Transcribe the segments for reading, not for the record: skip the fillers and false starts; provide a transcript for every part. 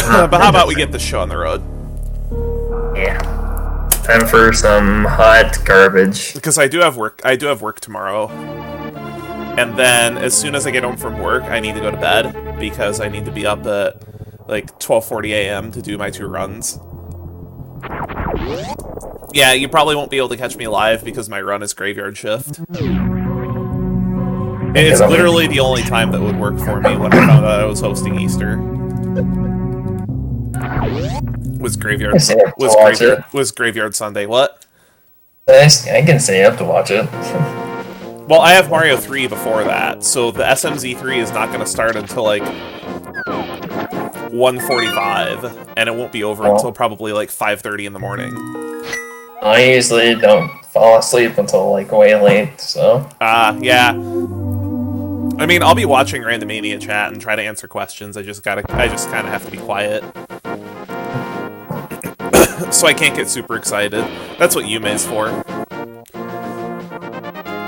But how about we get this show on the road? Yeah. Time for some hot garbage. Because I do have work. I do have work tomorrow. And then, as soon as I get home from work, I need to go to bed because I need to be up at like 12:40 a.m. to do my 2 runs. Yeah, you probably won't be able to catch me live because my run is graveyard shift. It's literally the only time that would work for me when I found out I was hosting Easter. Was graveyard Sunday. What? I can stay up to watch it. Well, I have Mario 3 before that, so the SMZ3 is not going to start until like 1:45, and it won't be over until probably like 5:30 in the morning. I usually don't fall asleep until like way late, so. Yeah. I mean, I'll be watching Randomizer chat and try to answer questions. I just kind of have to be quiet. So I can't get super excited. That's what Yume's for.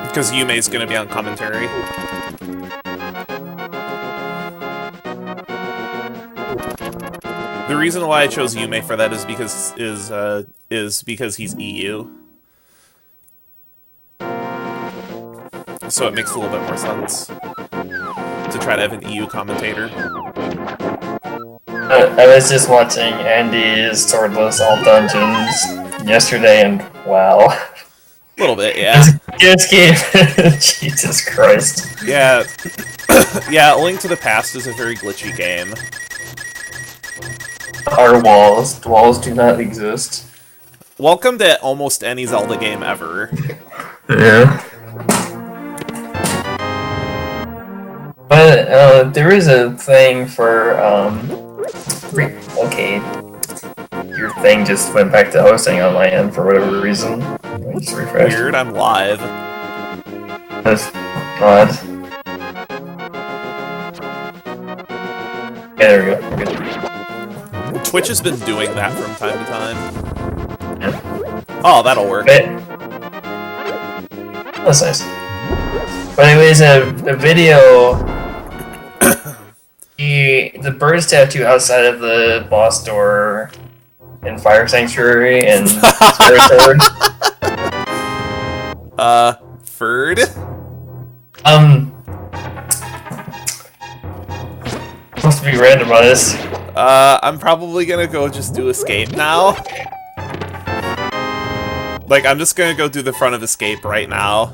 Because Yume's gonna be on commentary. The reason why I chose Yume for that is because he's EU. So it makes a little bit more sense to try to have an EU commentator. I was just watching Andy's Swordless All Dungeons yesterday, and wow. A little bit, yeah. This game, Jesus Christ. Yeah, yeah. A Link to the Past is a very glitchy game. Our walls do not exist. Welcome to almost any Zelda game ever. Yeah. But there is a thing for okay. Your thing just went back to hosting on my end for whatever reason. Let me just refresh. Weird, I'm live. That's odd. Yeah, there we go. We're good. Twitch has been doing that from time to time. Yeah. Oh, that'll work. That's nice. But anyways, a video. The bird statue outside of the boss door in Fire Sanctuary and Spirit Ferd? Supposed to be randomized. I'm probably gonna go just do escape now. Like, I'm just gonna go do the front of escape right now.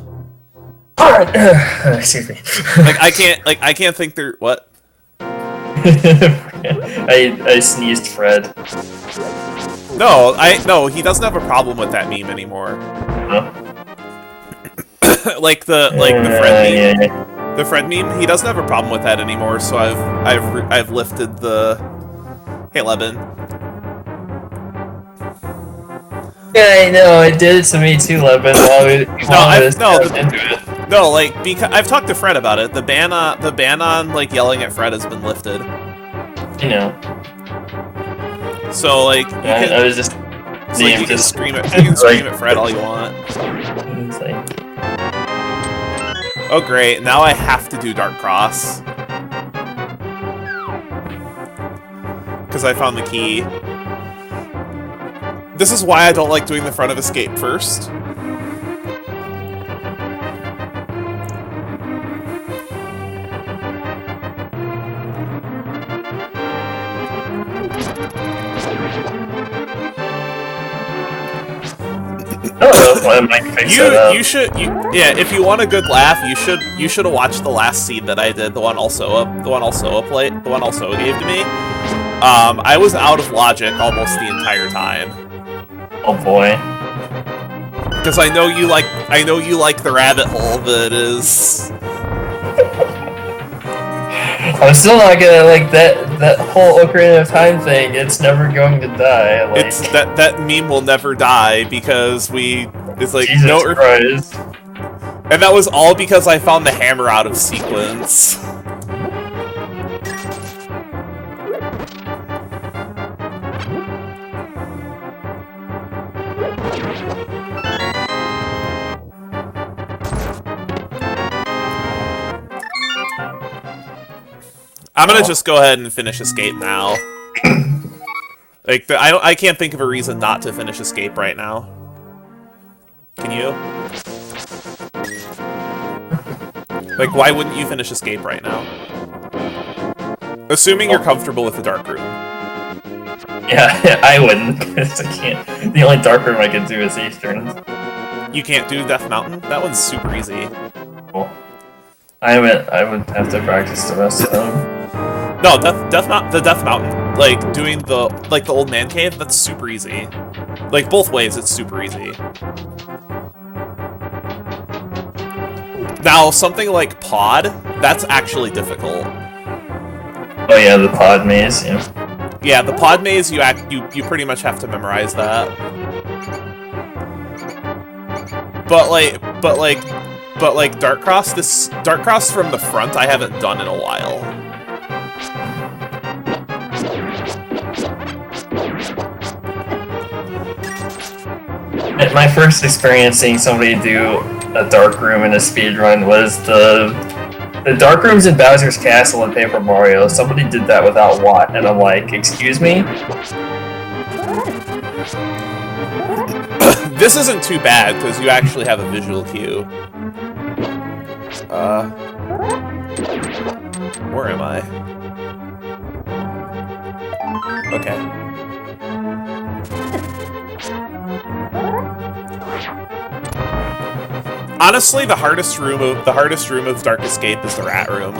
Excuse me. I can't think through what? I sneezed Fred. No, he doesn't have a problem with that meme anymore. Huh? like the Fred meme. Yeah. The Fred meme, he doesn't have a problem with that anymore, so I've lifted the... Hey, Levin. Yeah, I know, it did it to me too, Levin, No, like, because I've talked to Fred about it. The ban on like yelling at Fred has been lifted. You know. So like, I was just. So you can scream at Fred all you want. Oh great! Now I have to do Dark Cross because I found the key. This is why I don't like doing the front of escape first. Yeah, if you want a good laugh, you should have watched the last seed that I did, the one also gave to me. I was out of logic almost the entire time. Oh boy. Because I know you like the rabbit hole that is. I'm still not gonna like that whole Ocarina of Time thing. It's never going to die. Like, it's that meme will never die because it's like Jesus no. Christ. And that was all because I found the hammer out of sequence. I'm gonna just go ahead and finish escape now. Like, I can't think of a reason not to finish Escape right now. Can you? Like, why wouldn't you finish Escape right now? Assuming you're comfortable with the dark room. Yeah, I wouldn't, because I can't. The only dark room I can do is Eastern. You can't do Death Mountain? That one's super easy. Cool. I would have to practice the rest of them. No, the Death Mountain, like, doing the old man cave, that's super easy. Like, both ways, it's super easy. Now, something like Pod, that's actually difficult. Oh yeah, the pod maze, yeah. Yeah, the Pod maze, you pretty much have to memorize that. But like Dark Cross from the front I haven't done in a while. My first experience seeing somebody do a dark room in a speedrun was the dark rooms in Bowser's Castle in Paper Mario. Somebody did that without Watt, and I'm like, excuse me? This isn't too bad, because you actually have a visual cue. Where am I? Okay. Honestly, the hardest room of Dark Escape is the rat room.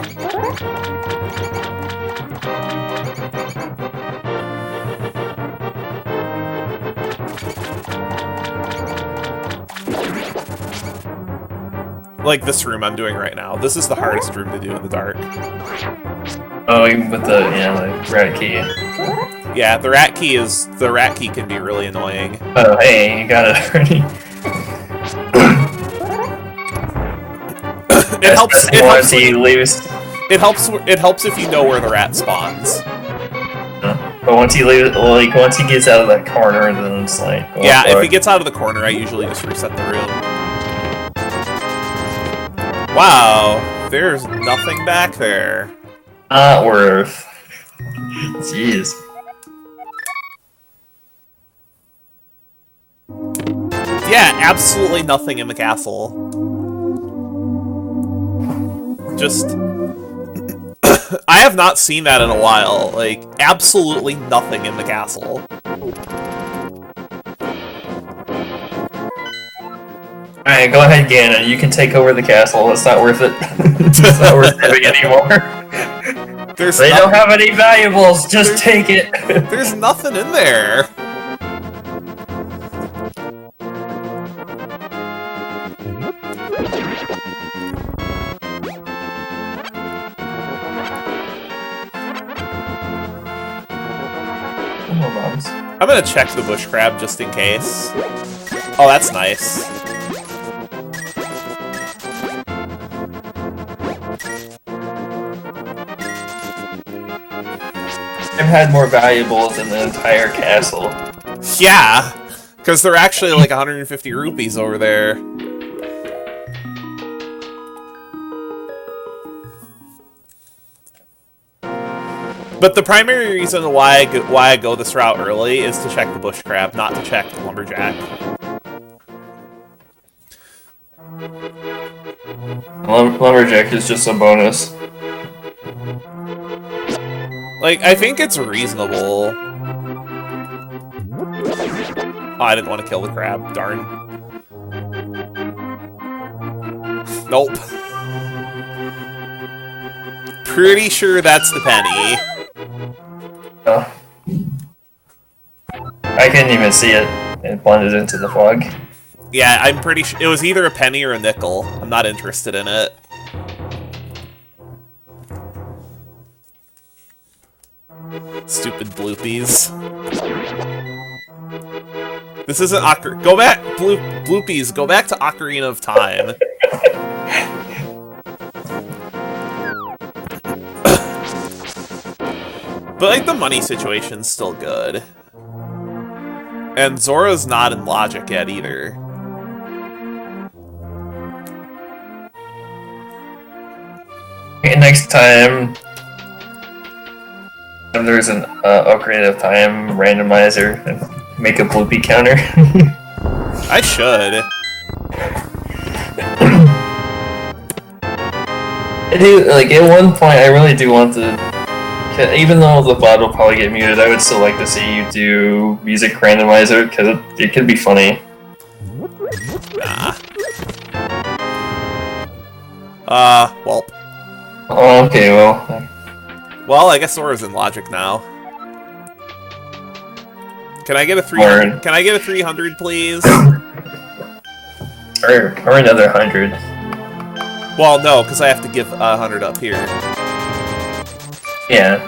Like this room I'm doing right now. This is the hardest room to do in the dark. Oh, even with the rat key. Yeah, the rat key can be really annoying. Oh, hey, you got it already. It helps if you know where the rat spawns. But once he gets out of that corner, then it's like... Oh, yeah, fuck. If he gets out of the corner, I usually just reset the room. Wow, there's nothing back there. Not worth. Jeez. Yeah, absolutely nothing in the castle. Just... I have not seen that in a while. Like, absolutely nothing in the castle. Alright, go ahead, Ganon. You can take over the castle. It's not worth it. It's not worth having anymore. They don't have any valuables. Just take it. There's nothing in there. I'm gonna check the bush crab just in case. Oh, that's nice. I've had more valuables in the entire castle. Yeah, because they're actually like 150 rupees over there. But the primary reason why I go this route early is to check the bush crab, not to check the lumberjack. Lumberjack is just a bonus. Like, I think it's reasonable. Oh, I didn't want to kill the crab. Darn. Nope. Pretty sure that's the penny. Oh. I couldn't even see it. It blended into the fog. Yeah, I'm pretty sure it was either a penny or a nickel. I'm not interested in it. Stupid bloopies. This isn't Go back, bloopies. Go back to Ocarina of Time. But like the money situation's still good, and Zora's not in logic yet either. Okay, next time. If there's an upgrade of time randomizer and make a bloopy counter. I should. I do, like, at one point, I really do want to, even though the VOD will probably get muted, I would still like to see you do music randomizer, because it could be funny. Nah. Well. Oh, okay, well. Well, I guess Zora's in Logic now. Can I get a 300? Can I get a 300, please? Or another 100. Well, no, because I have to give 100 up here. Yeah.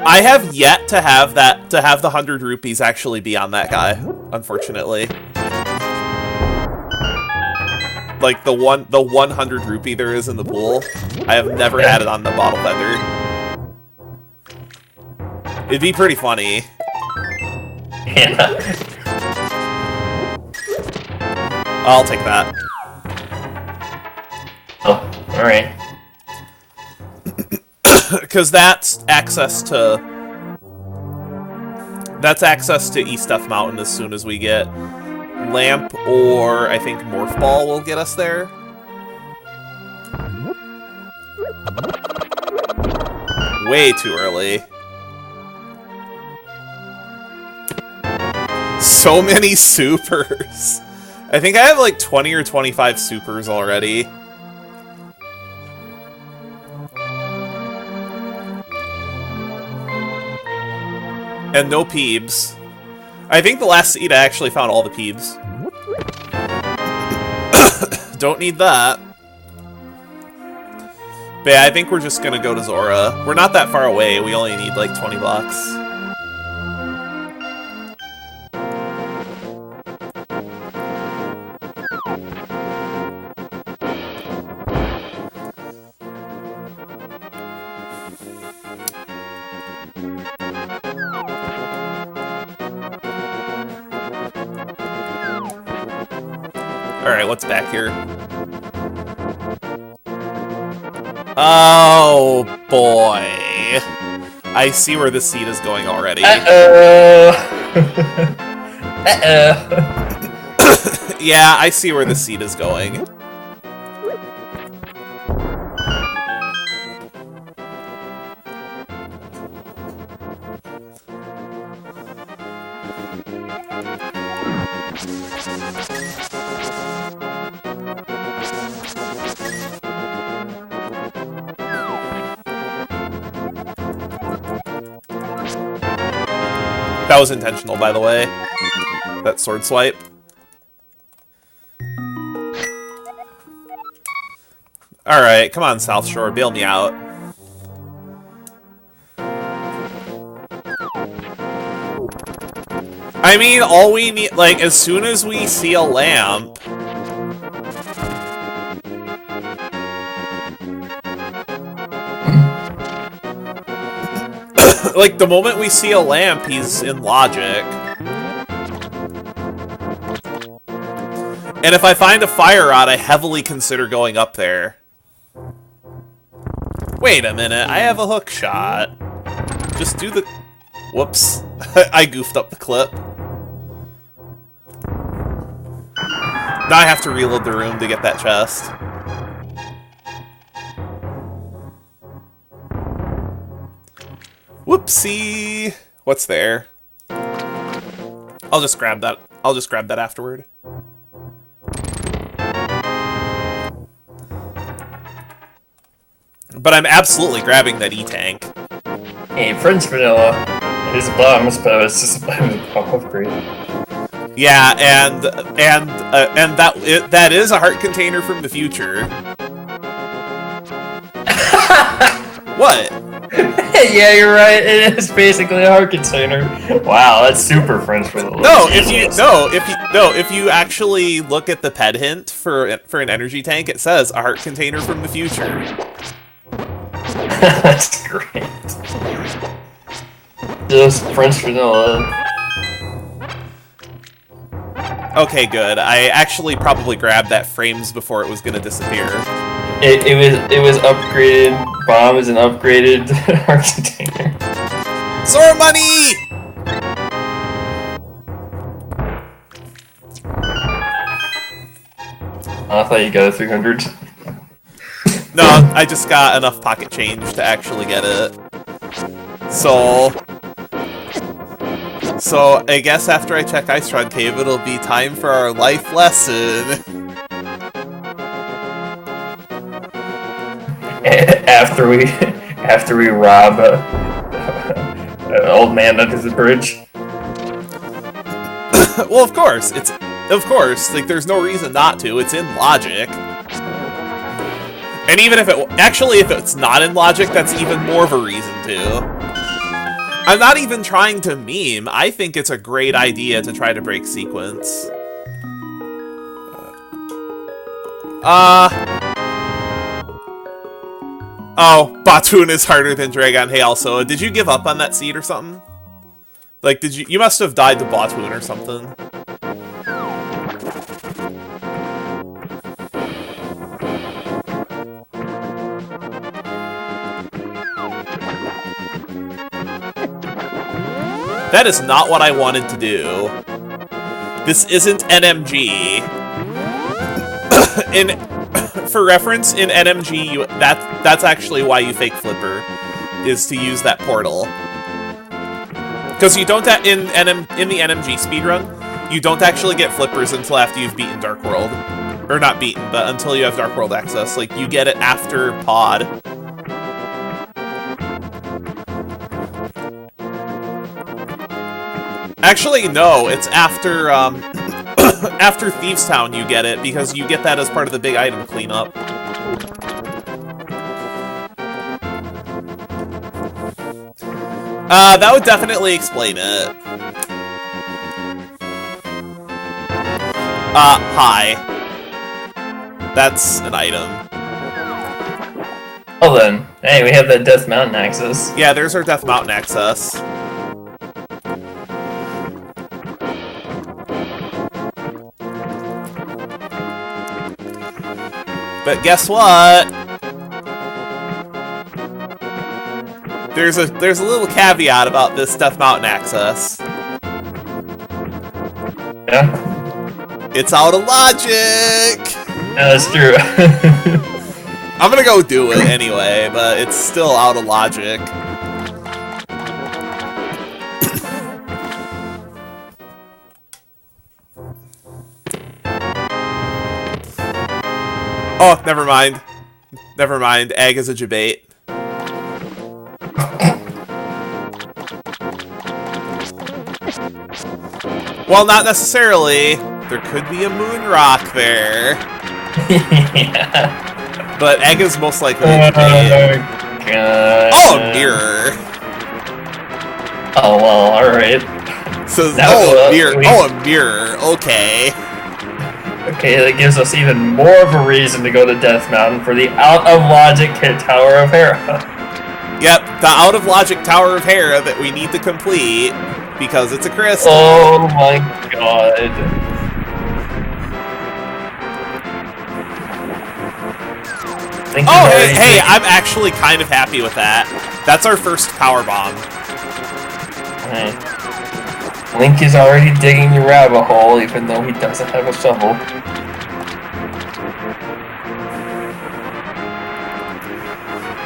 I have yet to have the 100 rupees actually be on that guy, unfortunately. Like the 100 rupee there is in the pool. I have never had it on the bottle feather. It'd be pretty funny. Yeah. I'll take that. Oh, alright. Because that's access to East Death Mountain as soon as we get Lamp, or I think Morph Ball will get us there. Way too early. So many supers. I think I have like 20 or 25 supers already. And no peebs. I think the last seed I actually found all the peebs. Don't need that. But yeah, I think we're just gonna go to Zora. We're not that far away. We only need like 20 bucks. Alright, what's back here? Oh, boy. I see where this seed is going already. Uh-oh. Uh-oh. Yeah, I see where the seed is going. That was intentional, by the way. That sword swipe. Alright, come on, South Shore, bail me out. I mean, all we need, like, as soon as we see a lamp... like, the moment we see a lamp, he's in Logic. And if I find a fire rod, I heavily consider going up there. Wait a minute, I have a hook shot. Just do the... Whoops. I goofed up the clip. Now I have to reload the room to get that chest. Whoopsie! What's there? I'll just grab that. I'll just grab that afterward. But I'm absolutely grabbing that E-Tank. Hey, French vanilla. It is bombs, but it's just a bomb upgrade. Yeah, and that is a heart container from the future. What? Yeah, you're right. It is basically a heart container. Wow, that's super French vanilla. No, if you actually look at the ped hint for an energy tank, it says a heart container from the future. That's great. Just French vanilla. Okay, good. I actually probably grabbed that frames before it was gonna disappear. It was upgraded. Bomb is an upgraded architecture. Sora money! I thought you got a 300. No, I just got enough pocket change to actually get it. So I guess after I check Ice Run Cave, it'll be time for our life lesson. After we rob an old man under the bridge. Well, of course, like there's no reason not to. It's in logic. And even if if it's not in logic, that's even more of a reason to. I'm not even trying to meme. I think it's a great idea to try to break sequence. Oh, Batoon is harder than Dragon. Hey, also, did you give up on that seed or something? Like, you must have died to Batoon or something. That is not what I wanted to do. This isn't NMG. For reference, in NMG, that's actually why you fake Flipper, is to use that portal. Because you don't in the NMG speedrun, you don't actually get Flippers until after you've beaten Dark World, or not beaten, but until you have Dark World access. Like you get it after Pod. Actually, no, it's after, after Thieves Town you get it, because you get that as part of the big item cleanup. That would definitely explain it. Hi. That's an item. Oh then, hey, we have that Death Mountain access. Yeah, there's our Death Mountain access. But guess what? There's a little caveat about this Death Mountain access. Yeah? It's out of logic! Yeah, that's true. I'm gonna go do it anyway, but it's still out of logic. Oh, never mind. Never mind. Egg is a debate. Well, not necessarily. There could be a moon rock there. Yeah. But egg is most likely a debate. God. Oh, a mirror. Oh, well, alright. So, Now, a mirror. Oh, a mirror. Okay. Okay, that gives us even more of a reason to go to Death Mountain for the out-of-logic Tower of Hera. Yep, the out-of-logic Tower of Hera that we need to complete, because it's a crystal. Oh my god. Oh, hey, I'm actually kind of happy with that. That's our first power bomb. Right. Link is already digging the rabbit hole, even though he doesn't have a shovel.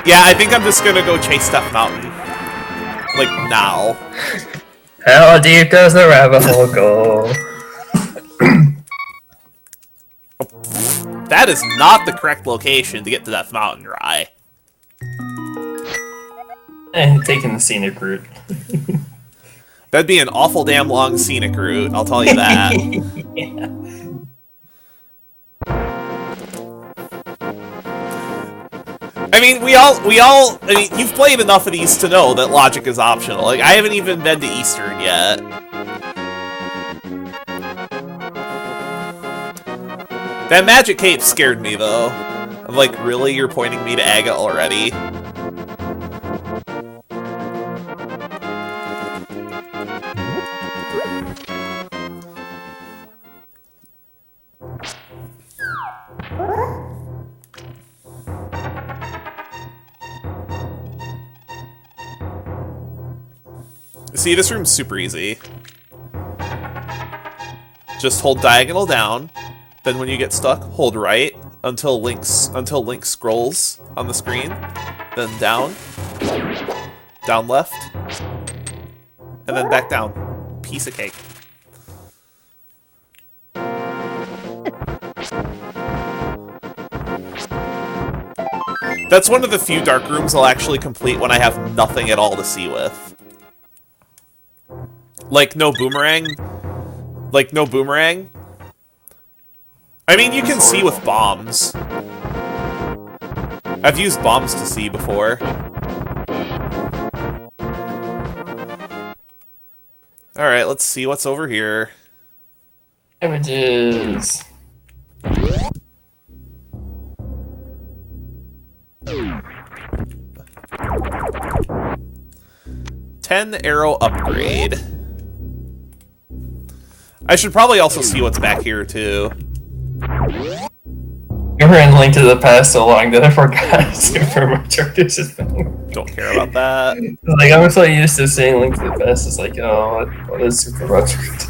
Yeah, I think I'm just gonna go chase Death Mountain. Like, now. How deep does the rabbit hole go? That is not the correct location to get to Death Mountain, Rye. Taking the scenic route. That'd be an awful damn long scenic route, I'll tell you that. Yeah. I mean, I mean, you've played enough of these to know that logic is optional. Like, I haven't even been to Eastern yet. That magic cape scared me, though. I'm like, really? You're pointing me to Aga already? See, this room's super easy. Just hold diagonal down. Then when you get stuck, hold right until Link scrolls on the screen. Then down. Down left. And then back down. Piece of cake. That's one of the few dark rooms I'll actually complete when I have nothing at all to see with. Like, no boomerang. Like, no boomerang. I mean, you can see with bombs. I've used bombs to see before. Alright, let's see what's over here. Images. 10 arrow upgrade. I should probably also see what's back here, too. You were in Link to the Past so long that I forgot Super Metroid is his thing. Don't care about that. Like, I'm so used to saying Link to the Past, it's like, oh, what is Super Metroid?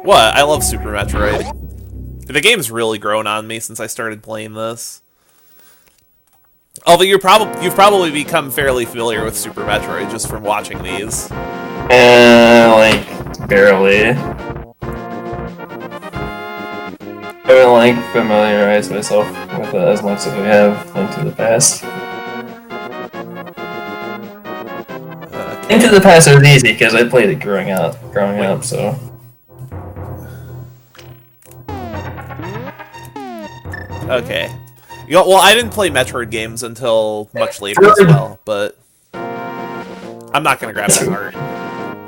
What? I love Super Metroid. The game's really grown on me since I started playing this. Although you've probably become fairly familiar with Super Metroid just from watching these. Like, barely. I haven't, like, familiarized myself with it as much as we have Link to the Past. Link to the Past was easy because I played it growing up, so. Okay. Well, I didn't play Metroid games until much later as well, but I'm not gonna grab that heart.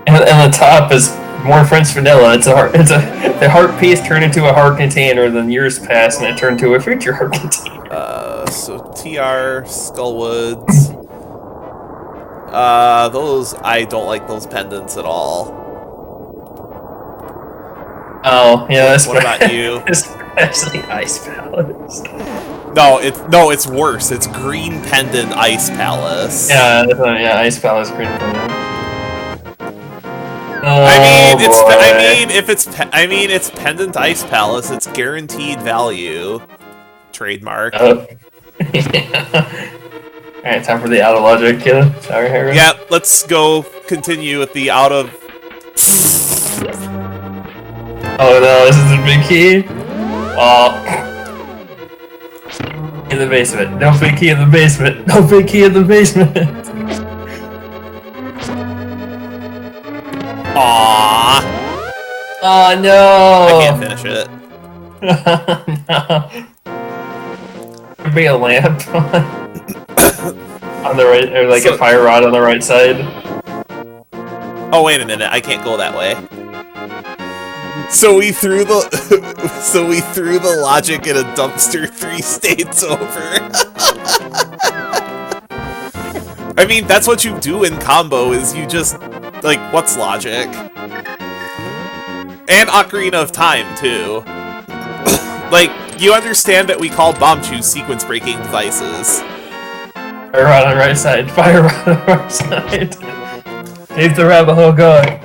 And the top is more French vanilla. The heart piece turned into a heart container. Then years passed, and it turned into a future heart container. So TR Skullwoods. Those I don't like those pendants at all. Oh yeah, that's what about you? Especially Ice Palace. No, it's worse. It's Green Pendant Ice Palace. Yeah, Ice Palace Green Pendant. It's Pendant Ice Palace. It's guaranteed value. Trademark. Alright, time for the out of logic kill. Sorry, Harry. Yeah, let's go continue with the out of. Oh no, this is a big key. Oh. In the basement. No big key in the basement. No big key in the basement. Aww. Oh no. I can't finish it. No. There'd be a lamp on the right, or like a fire rod on the right side. Oh wait a minute, I can't go that way. So we threw the logic in a dumpster 3 states over. I mean, that's what you do in combo, is you just, like, what's logic? And Ocarina of Time, too. Like, you understand that we call bomb chews sequence-breaking devices. Fire rod on the right side, fire rod on the right side. Keep the rabbit hole going.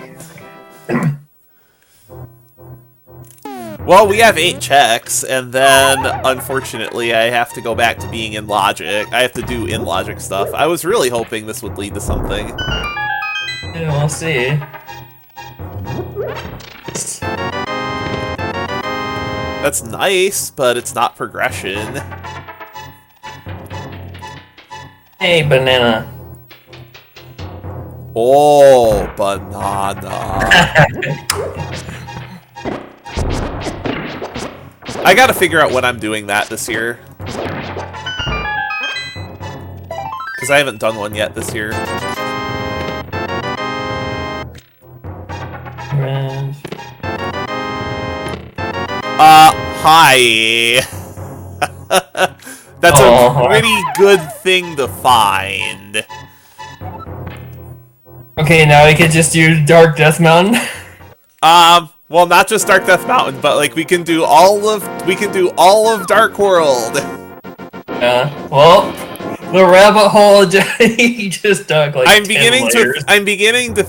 Well, we have 8 checks, and then, unfortunately, I have to go back to being in logic. I have to do in logic stuff. I was really hoping this would lead to something. Yeah, we'll see. That's nice, but it's not progression. Hey, banana. Oh, banana. I gotta figure out when I'm doing that this year. Because I haven't done one yet this year. Hi. That's a pretty good thing to find. Okay, now we can just do Dark Death Mountain. Well, not just Dark Death Mountain, but like we can do all of Dark World. Well, The rabbit hole, he just dug like I'm 10 beginning layers. I'm beginning to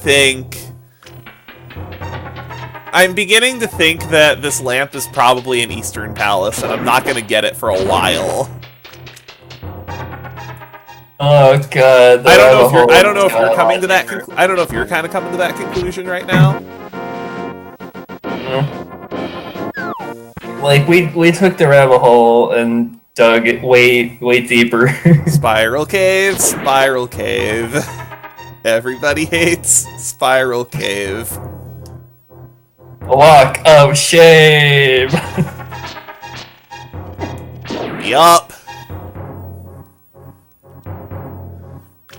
think that this lamp is probably an Eastern Palace, and I'm not gonna get it for a while. Oh god. I don't know if you're coming to that. I don't know if you're kind of coming to that conclusion right now. Like we took the rabbit hole and dug it way deeper. Spiral cave, spiral cave. Everybody hates spiral cave. Walk of shame. Yup.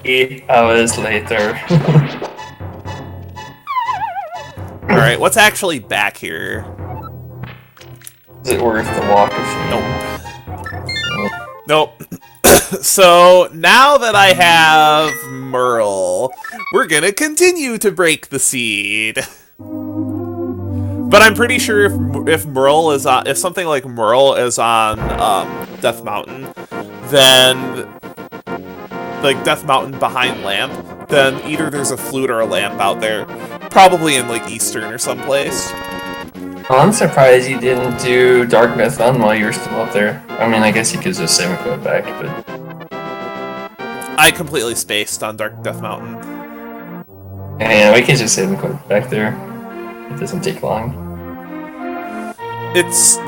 8 hours later. All right, what's actually back here? Is it worth the walk of shame? Nope. So, now that I have Merle, we're gonna continue to break the seed. But I'm pretty sure if Merle is on, if something like Merle is on Death Mountain, then like Death Mountain behind Lamp, then either there's a flute or a lamp out there, probably in like Eastern or someplace. Well, I'm surprised you didn't do Dark Myth Run while you were still up there. I mean, I guess you could just save it back, but I completely spaced on Death Mountain. yeah, we can just save it back there. It doesn't take long. The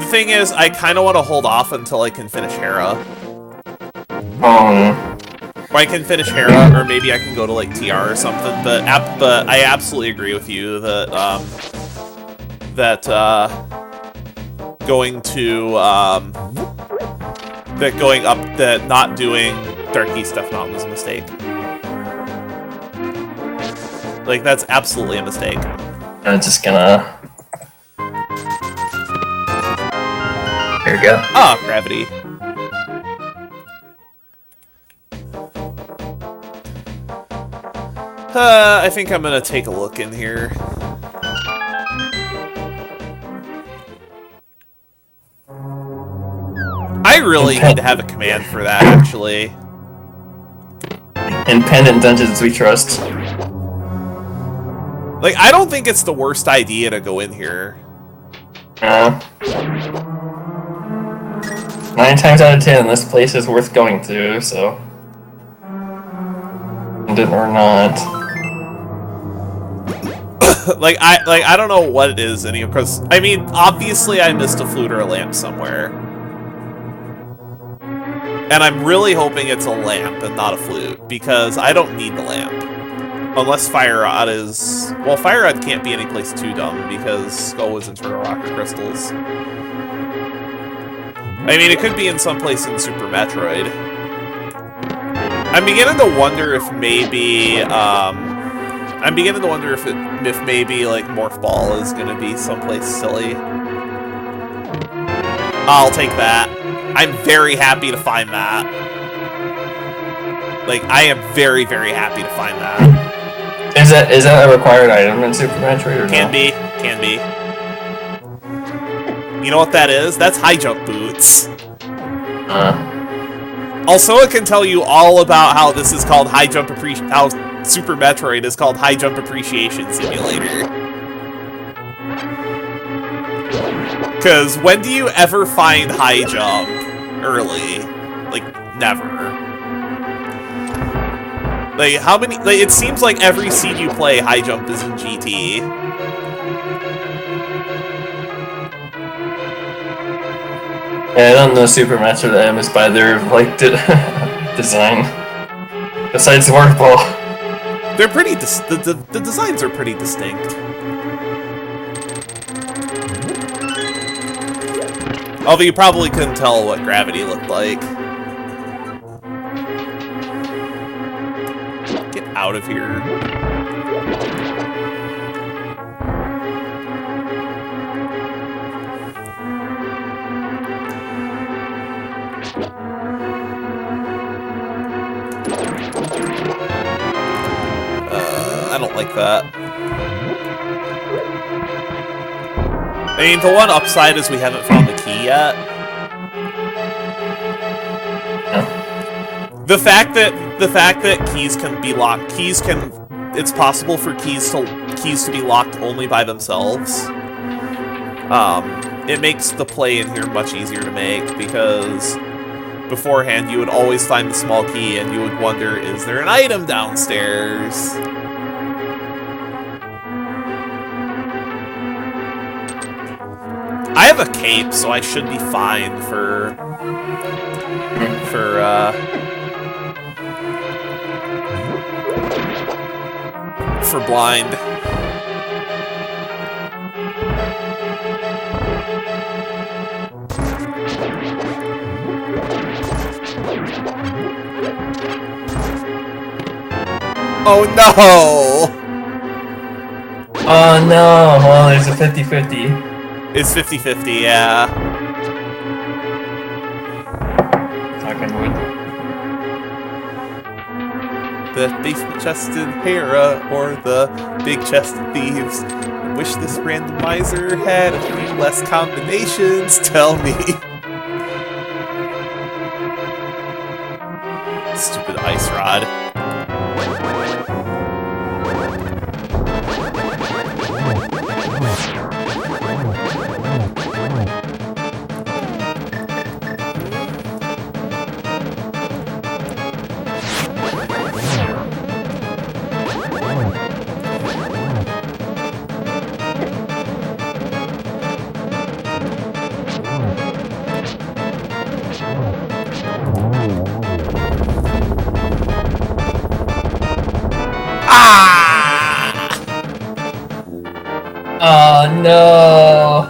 thing is, I kind of want to hold off until I can finish Hera. Or I can finish Hera, or maybe I can go to like TR or something. But I absolutely agree with you that not doing Dark East Death Mountain is a mistake. Like, that's absolutely a mistake. I'm just gonna. Here we go. Ah, gravity. I think I'm gonna take a look in here. I really need to have a command for that, actually. In Pendant Dungeons we trust. Like, I don't think it's the worst idea to go in here. 9 times out of 10, this place is worth going to, so. Pendant or not. like I don't know what it is anymore, because I mean, obviously I missed a flute or a lamp somewhere. And I'm really hoping it's a lamp and not a flute, because I don't need the lamp. Unless Fire Rod is... Well, Fire Rod can't be any place too dumb, because Skull Wizards for Rocket Crystals. I mean, it could be in some place in Super Metroid. I'm beginning to wonder if maybe, if maybe, like, Morph Ball is gonna be someplace silly. I'll take that. I'm very happy to find that. Like, I am very, very happy to find that. Is that a required item in Super Metroid or Can be. You know what that is? That's high jump boots. Also, it can tell you all about how this is called how Super Metroid is called High Jump Appreciation Simulator. Because when do you ever find high jump early? Like, never. Like, how many... Like, it seems like every seed you play, high jump is in GT. Yeah, I don't know Super Metroid items by their, like, design. Besides Morph Ball. They're pretty... The designs are pretty distinct. Although you probably couldn't tell what gravity looked like. Get out of here. I don't like that. I mean, the one upside is we haven't found the key yet. The fact that keys can be locked, it's possible for keys to be locked only by themselves. It makes the play in here much easier to make, because beforehand you would always find the small key and you would wonder, is there an item downstairs? I have a cape, so I should be fine for blind. Oh no! Oh no! Well, there's a 50-50. It's 50-50, yeah. Talking wood. The basement chest in Hera, or the big chest of thieves. Wish this randomizer had a few less combinations, tell me. Stupid ice rod. Oh no!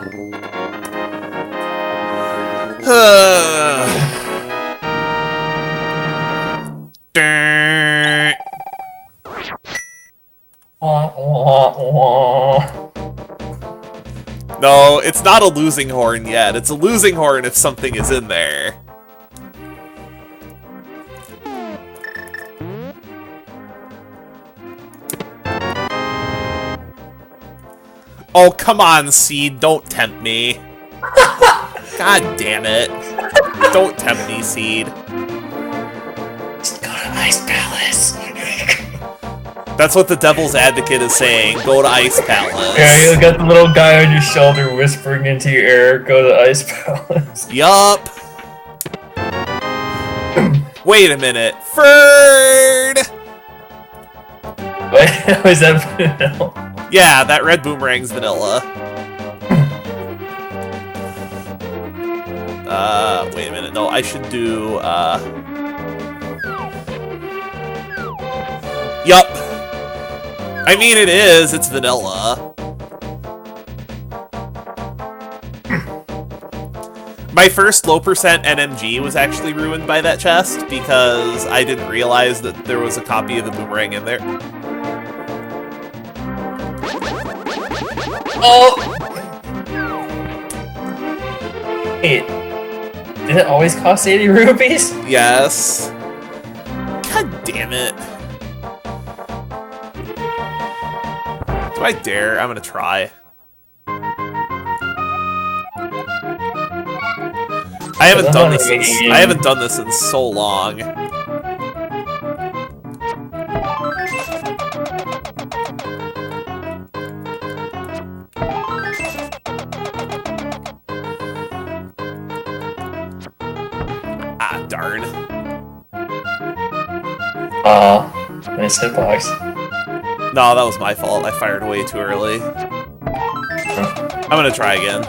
No, it's not a losing horn yet. It's a losing horn if something is in there. Oh, come on, Seed. Don't tempt me. God damn it. Don't tempt me, Seed. Just go to Ice Palace. That's what the Devil's Advocate is saying. Go to Ice Palace. Yeah, you got the little guy on your shoulder whispering into your ear, go to Ice Palace. Yup. Wait a minute. Ferd! Wait, was that vanilla? Yeah, that red boomerang's vanilla. Wait a minute. No, I should do, Yup. I mean, it is. It's vanilla. My first low percent NMG was actually ruined by that chest because I didn't realize that there was a copy of the boomerang in there. Oh! Wait, did it always cost 80 rupees? Yes. God damn it. Do I dare? I'm gonna try. I haven't done this in so long. Ah, darn. Nice hitbox. No, that was my fault. I fired way too early. I'm gonna try again.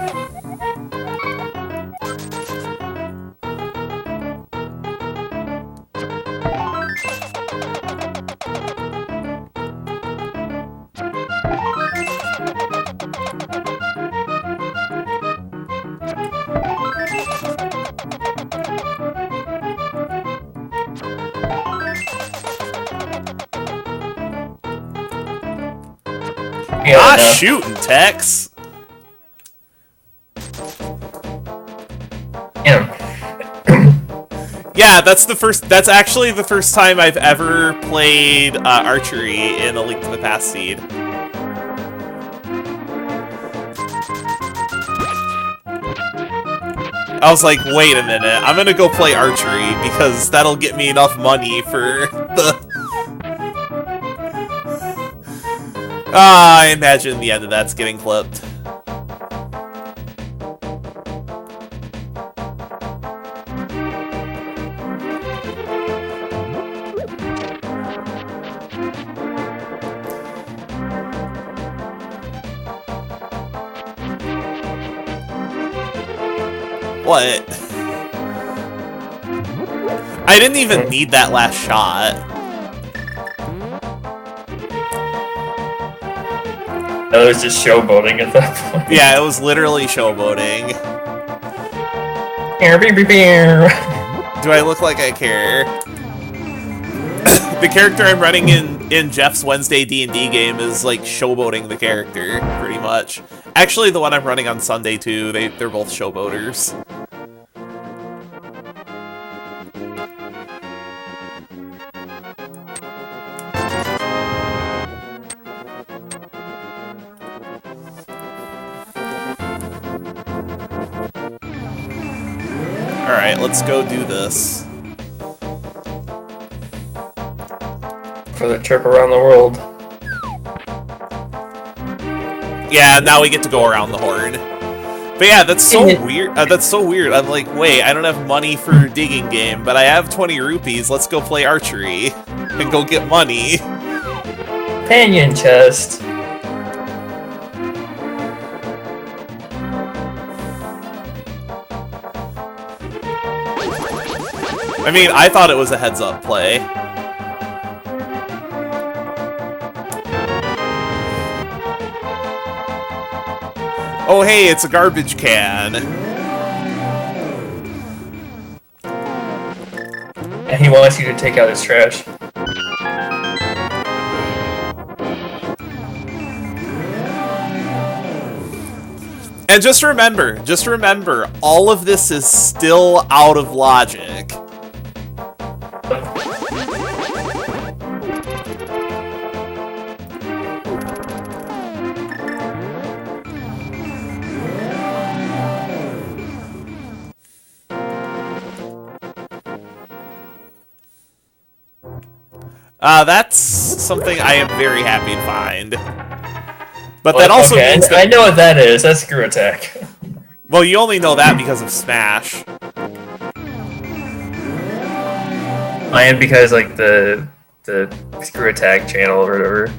Yeah, shooting, Tex! Yeah. Yeah, that's actually the first time I've ever played archery in A Link to the Past seed. I was like, wait a minute, I'm gonna go play archery because that'll get me enough money for the... I imagine the end of that's getting clipped. What? I didn't even need that last shot. That was just showboating at that point. Yeah, it was literally showboating. Do I look like I care? The character I'm running in Jeff's Wednesday D&D game is like showboating the character, pretty much. Actually, the one I'm running on Sunday too, they're both showboaters. Alright, let's go do this. For the trip around the world. Yeah, now we get to go around the horn. But yeah, that's so weird. That's so weird. I'm like, wait, I don't have money for digging game, but I have 20 rupees. Let's go play archery and go get money. Companion chest. I mean, I thought it was a heads-up play. Oh, hey, it's a garbage can. And he wants you to take out his trash. And just remember, all of this is still out of logic. That's something I am very happy to find. But that also means that... I know what that is. That's screw attack. Well, you only know that because of Smash. And because, like, the screw attack channel or whatever.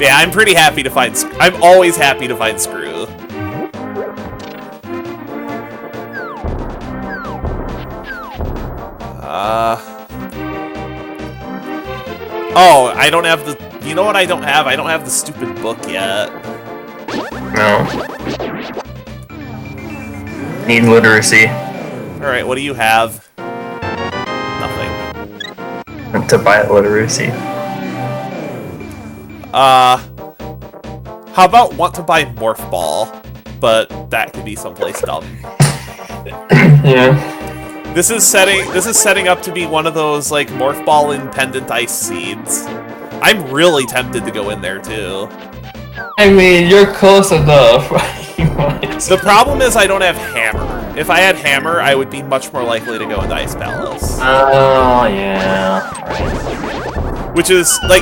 Yeah, I'm pretty happy to find... I'm always happy to find Screw. Oh, I don't have the... You know what I don't have? I don't have the stupid book yet. No. Need literacy. Alright, what do you have? Nothing. To buy literacy. How about want to buy Morph Ball? But that could be someplace dumb. Yeah. This is setting up to be one of those, like, Morph Ball and Pendant Ice Seeds. I'm really tempted to go in there, too. I mean, you're close enough. The problem is I don't have Hammer. If I had Hammer, I would be much more likely to go into Ice Palace. Oh, yeah. Which is, like,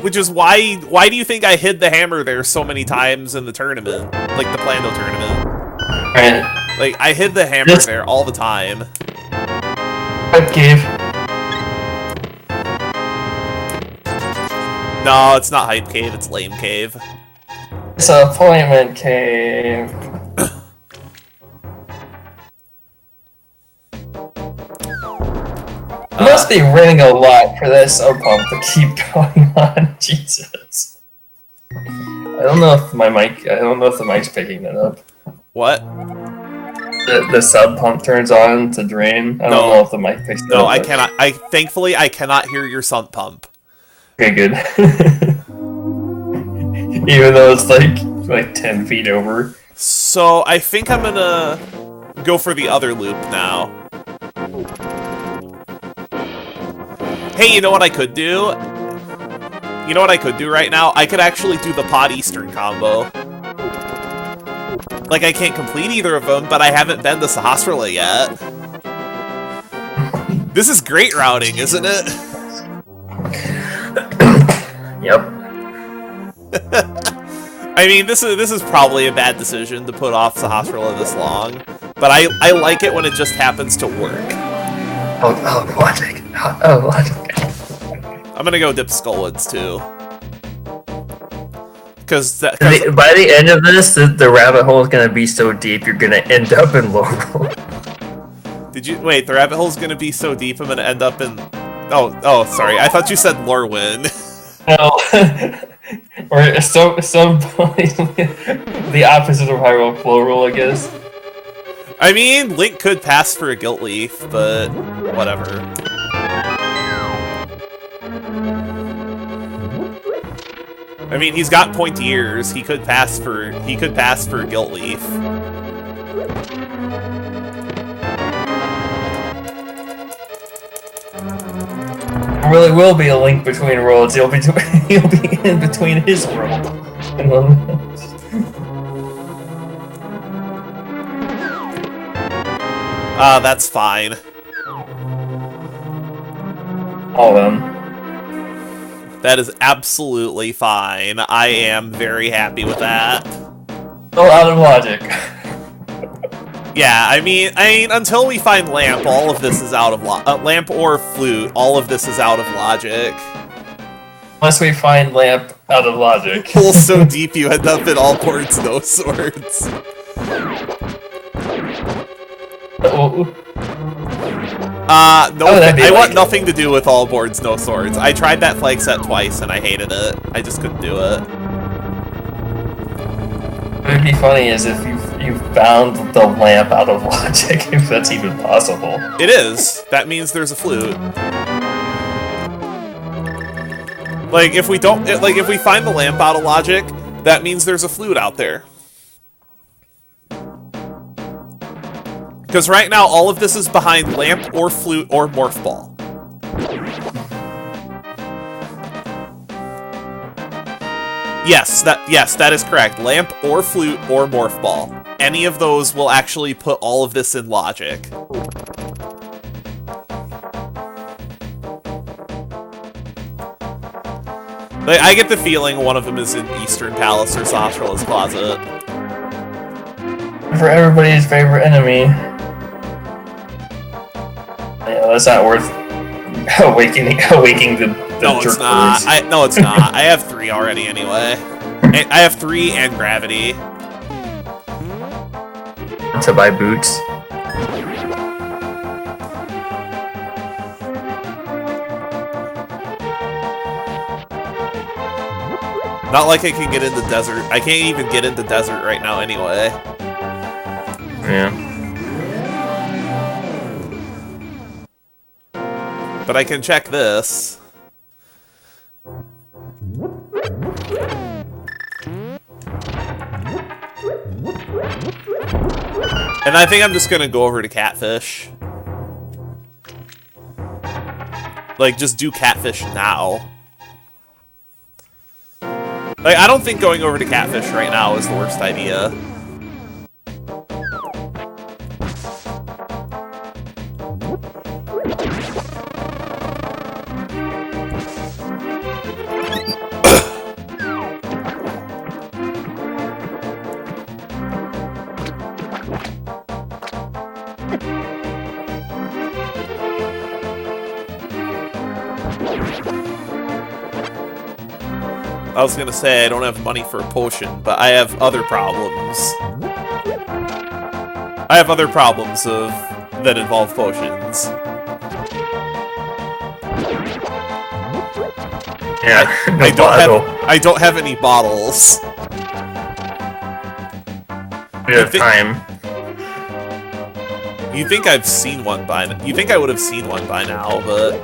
which is why do you think I hid the Hammer there so many times in the tournament? Like, the Plando tournament. Right. Like, I hid the Hammer there all the time. Hype Cave. No, it's not Hype Cave, it's Lame Cave. Disappointment Cave. You must be winning a lot for that sub pump to keep going on. Jesus. I don't know if the mic's picking that up. What? The sub pump turns on to drain. I don't know if the mic picks it up. No, I cannot. Thankfully, I cannot hear your sump pump. Okay, good. Even though it's like 10 feet over. So, I think I'm gonna go for the other loop now. Hey, you know what I could do? You know what I could do right now? I could actually do the Pod Eastern combo. Like, I can't complete either of them, but I haven't been to Sahasrara yet. This is great routing, isn't it? Yep. I mean, this is probably a bad decision to put off Sahasrara this long, but I like it when it just happens to work. Oh, logic. Oh, logic. I'm gonna go dip Skullwoods too. Because by the end of this, the rabbit hole is gonna be so deep, you're gonna end up in Laurel. Did you wait? The rabbit hole's gonna be so deep, I'm gonna end up in. Oh, sorry. I thought you said Lorwyn. No, or some the opposite of Hyrule Floral, I guess. I mean, Link could pass for a Guilt Leaf, but whatever. I mean, he's got pointy ears. He could pass for a Guilt Leaf. There really will be a link between worlds. He'll be in between his world. That's fine. All of them. That is absolutely fine. I am very happy with that. So out of logic. Yeah, I mean, until we find Lamp, all of this is out of Lamp or Flute, all of this is out of logic. Unless we find Lamp out of logic. Pull so deep you end up in all boards, no swords. No, I want nothing to do with all boards, no swords. I tried that flag set twice and I hated it. I just couldn't do it. What would be funny is if you found the lamp out of logic, if that's even possible. It is. That means there's a flute. Like if we find the lamp out of logic, that means there's a flute out there. Because right now, all of this is behind Lamp or Flute or Morph Ball. Yes, that is correct. Lamp or Flute or Morph Ball. Any of those will actually put all of this in logic. Like, I get the feeling one of them is in Eastern Palace or Sahasrara's Closet. For everybody's favorite enemy. Yeah, that's not worth awakening the no, it's not. No, it's not. I have 3 already anyway. I have 3 and Gravity. To buy boots. Not like I can get into desert. I can't even get into desert right now anyway. Yeah. But I can check this. And I think I'm just gonna go over to Catfish. Like, just do Catfish now. Like, I don't think going over to Catfish right now is the worst idea. I was gonna say I don't have money for a potion, but I have other problems. I have other problems that involve potions. Yeah, I don't have any bottles. We have time. You think I've seen one by now? You think I would have seen one by now, but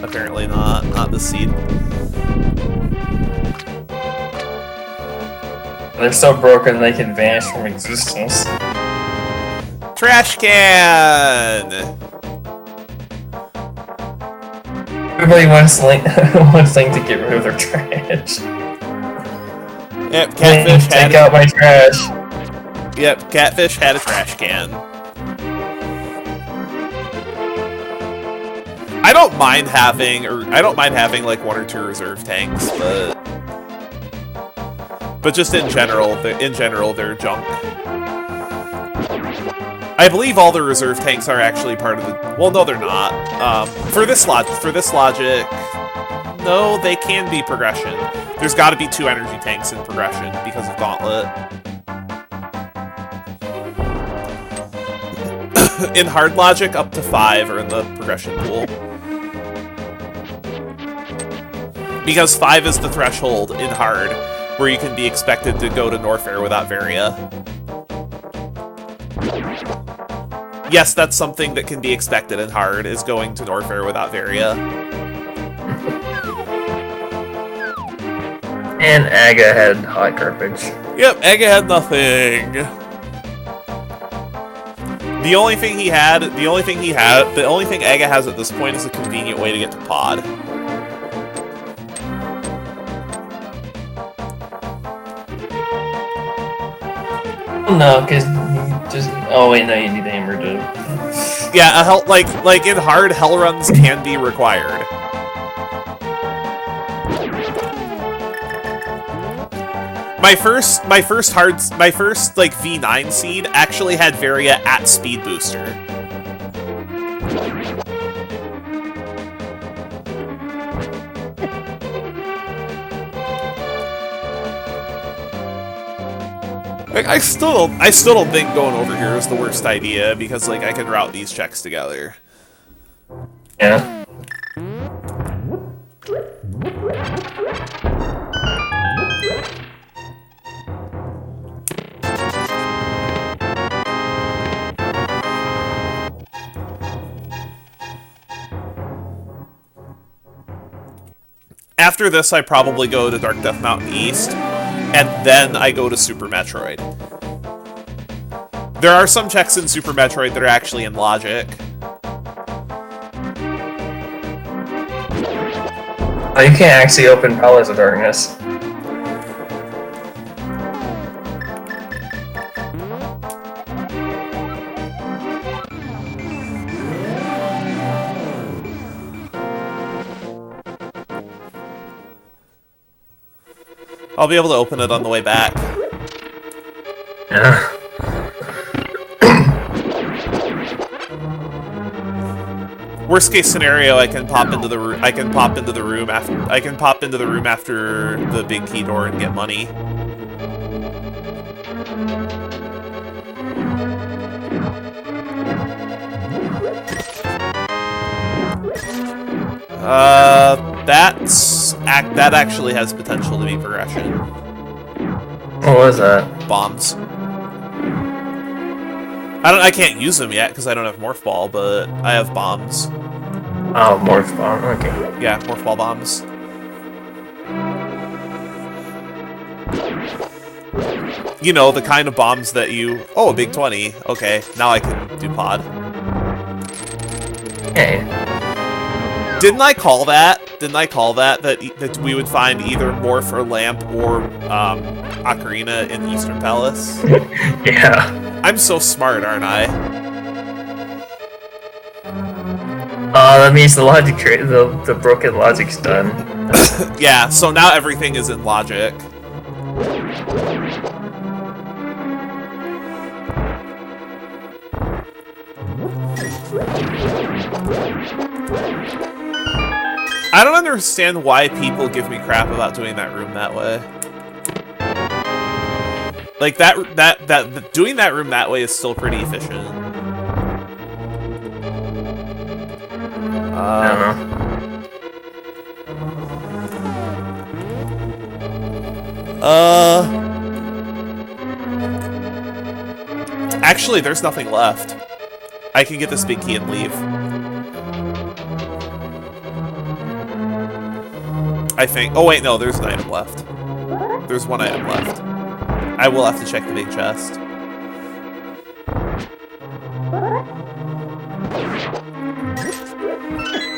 apparently not. Not this seed. They're so broken they can vanish from existence. Trash can! Everybody wants Link, wants Link to get rid of their trash. Yep, Catfish had Take out my trash. Yep, Catfish had a trash can. I don't mind having like 1 or 2 reserve tanks, but just in general, they're junk. I believe all the reserve tanks are actually part of the. Well, no, they're not. For this logic, no, they can be progression. There's got to be 2 energy tanks in progression because of Gauntlet. In hard logic, up to 5 are in the progression pool. Because 5 is the threshold in hard, where you can be expected to go to Norfair without Varia. Yes, that's something that can be expected in hard, is going to Norfair without Varia. And Aga had hot garbage. Yep, Aga had nothing. The only thing Aga has at this point is a convenient way to get to Pod. No, because just. Oh wait, no, you need the hammer to. Yeah, like in hard, hell runs can be required. My first like V9 seed actually had Varia at speed booster. Like, I still don't think going over here is the worst idea, because like I can route these checks together. Yeah. After this, I probably go to Dark Death Mountain East, and then I go to Super Metroid. There are some checks in Super Metroid that are actually in logic. Oh, you can't actually open Palace of Darkness. I'll be able to open it on the way back. Yeah. Worst case scenario, I can pop into the room after the big key door and get money. That actually has potential to be progression. What was that? Bombs. I can't use them yet because I don't have Morph Ball, but I have bombs. Oh, Morph Bomb, okay. Yeah, Morph Ball bombs. You know, the kind of bombs that you... Oh, a big 20. Okay, now I can do Pod. Hey. Didn't I call that? That we would find either Morph or Lamp or Ocarina in Eastern Palace? Yeah. I'm so smart, aren't I? That means the logic the broken logic's done. Yeah, so now everything is in logic. I don't understand why people give me crap about doing that room that way. Like doing that room that way is still pretty efficient. I don't know. Actually, there's nothing left. I can get this big key and leave. I think. Oh wait, no, there's an item left. There's one item left. I will have to check the big chest.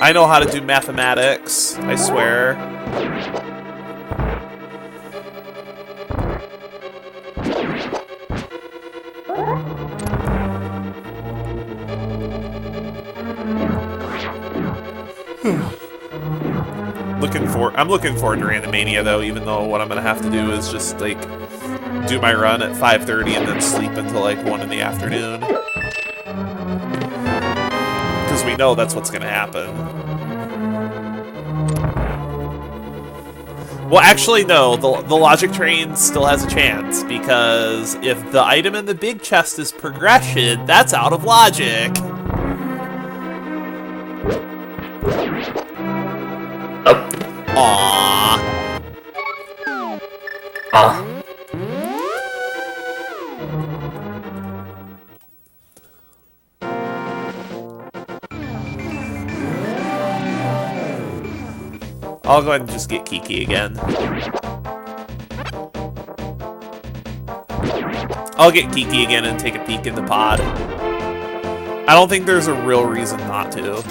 I know how to do mathematics, I swear. I'm looking forward to Randomania though, even though what I'm gonna have to do is just like do my run at 5:30 and then sleep until like 1 in the afternoon. Because we know that's what's gonna happen. Well, actually, no. The logic train still has a chance, because if the item in the big chest is progression, that's out of logic. Oh. Aww. I'll go ahead and just get Kiki again. I'll get Kiki again and take a peek in the pod. I don't think there's a real reason not to.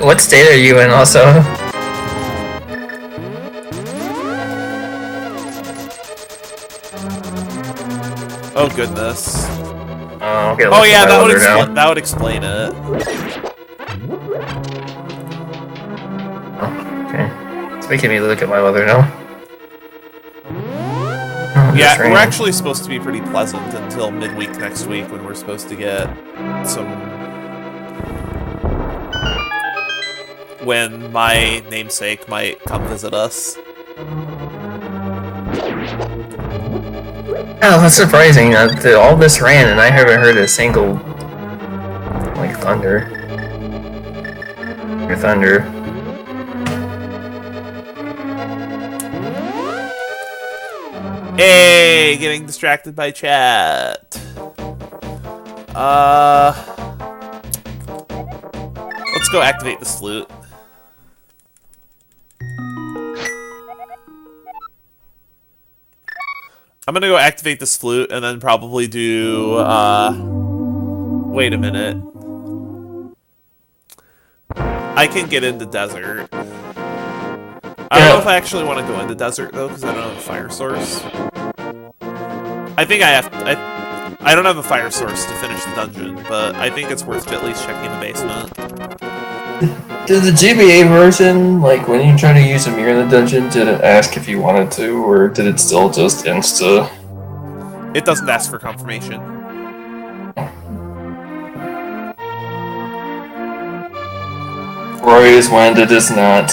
What state are you in also? Oh goodness. Okay, oh yeah, that would explain it. Oh, okay. It's making me look at my weather now. Yeah, we're actually supposed to be pretty pleasant until midweek next week, when we're supposed to get when my namesake might come visit us. Oh, that's surprising. All this ran and I haven't heard a single, like, thunder. Or thunder. Hey, getting distracted by chat. Let's go activate this flute. I'm gonna go activate this flute and then probably do, wait a minute. I can get into desert. I don't know if I actually want to go into desert, though, because I don't have a fire source. I think I have to, I don't have a fire source to finish the dungeon, but I think it's worth at least checking the basement. Did the GBA version, like, when you try to use a mirror in the dungeon, did it ask if you wanted to, or did it still just insta? It doesn't ask for confirmation. Roy is when it is not.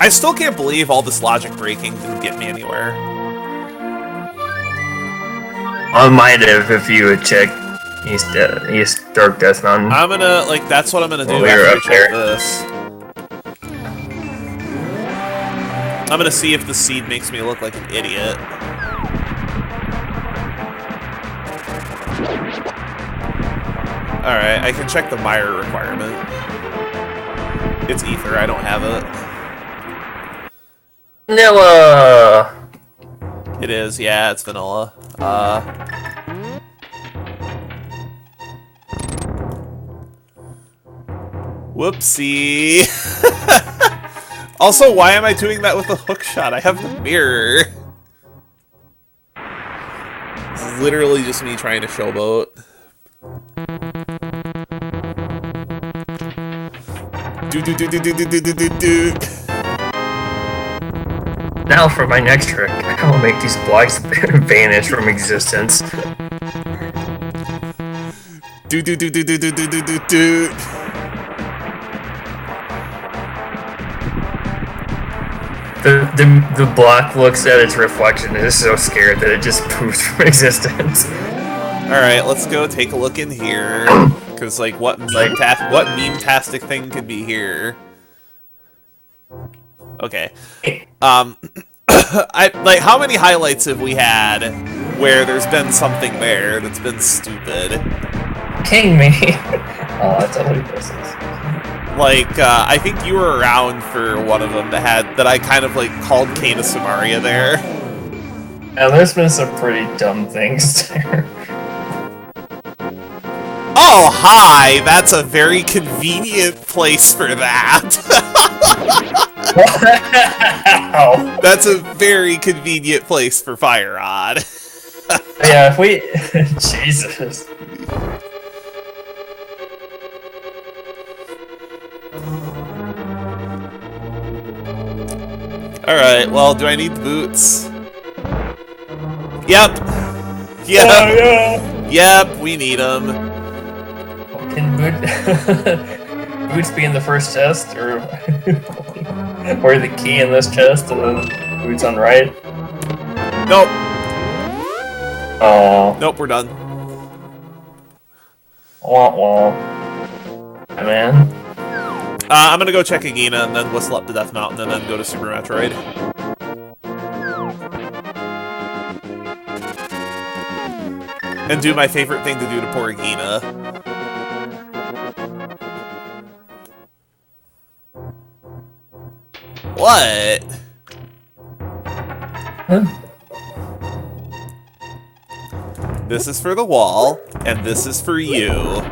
I still can't believe all this logic breaking didn't get me anywhere. I might have if you would check East Dark Death Mountain. I'm gonna, like, that's what I'm gonna do Well, after I up check there. this. I'm gonna see if the seed makes me look like an idiot. Alright, I can check the mire requirement. It's ether, I don't have it. Vanilla! It is, yeah, it's vanilla. Whoopsie. Also, why am I doing that with a hook shot? I have the mirror. This is literally just me trying to showboat. Do. Now for my next trick, I will make these blocks vanish from existence. Do. The block looks at its reflection and is so scared that it just poofs from existence. Alright, let's go take a look in here. Because, like, what meme-tastic thing could be here? Okay. How many highlights have we had where there's been something there that's been stupid? King me! Oh, that's totally business. Like, I think you were around for one of them that I kind of, like, called Kana Samaria there. And there's been some pretty dumb things there. Oh, hi! That's a very convenient place for that. Wow. That's a very convenient place for Fire Rod. Yeah, if we... Jesus. Alright, well, do I need the boots? Yep! Yep! Oh, yeah. Yep, we need them. Can boots be in the first chest, or or the key in this chest, and then boots on right? Nope. Oh. Nope, we're done. Wah wah. Hey, man. I'm gonna go check Agina and then whistle up to Death Mountain and then go to Super Metroid. And do my favorite thing to do to poor Agina. What? Huh? This is for the wall, and this is for you.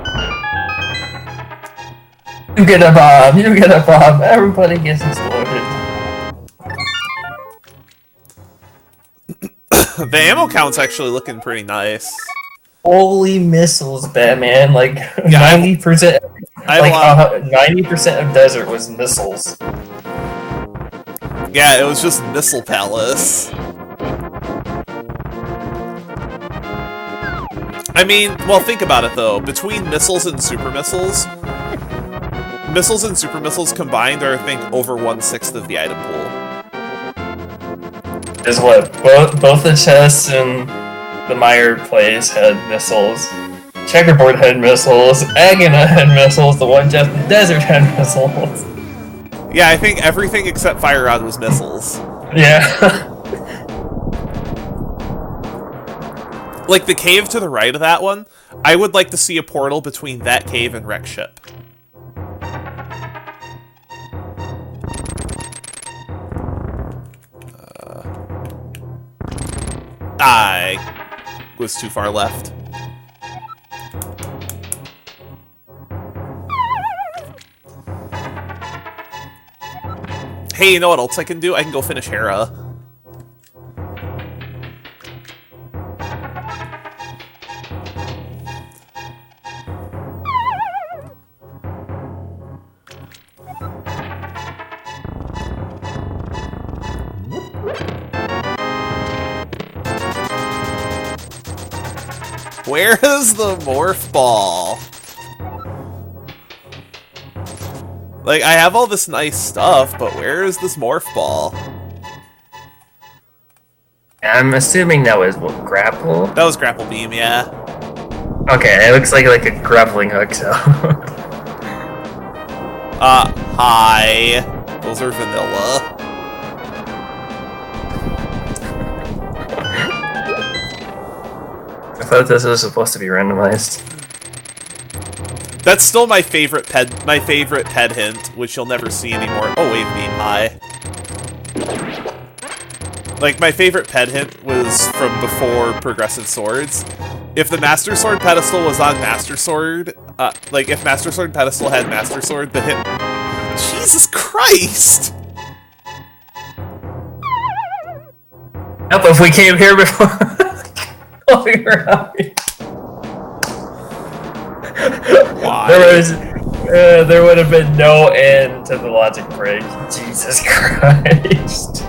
You get a bomb, you get a bomb, everybody gets exploded. The ammo count's actually looking pretty nice. Holy missiles, Batman, like Yeah, 90%, like 90% of desert was missiles. Yeah, it was just Missile Palace. I mean, well, think about it though. Between missiles and super missiles combined are, I think, over 1/6 of the item pool. Is what both the chests and the Meyer place had missiles. Checkerboard had missiles. Agina had missiles. The one chest in the desert had missiles. Yeah, I think everything except Fire Rod was missiles. Yeah. Like the cave to the right of that one, I would like to see a portal between that cave and Wreck Ship. I was too far left. Hey, you know what else I can do? I can go finish Hera. Where is the morph ball? Like, I have all this nice stuff, but where is this morph ball? I'm assuming that was what, grapple? That was grapple beam, yeah. Okay, it looks like a grappling hook, so. Hi. Those are vanilla. I thought this was supposed to be randomized. That's still my favorite ped hint, which you'll never see anymore. Oh, wave beam, hi. Like, my favorite ped hint was from before Progressive Swords. If the Master Sword pedestal was on Master Sword, like, if Master Sword pedestal had Master Sword, the hint... Jesus Christ! Yep, if we came here before... I'll figure out. Why? There would have been no end to the logic break. Jesus Christ.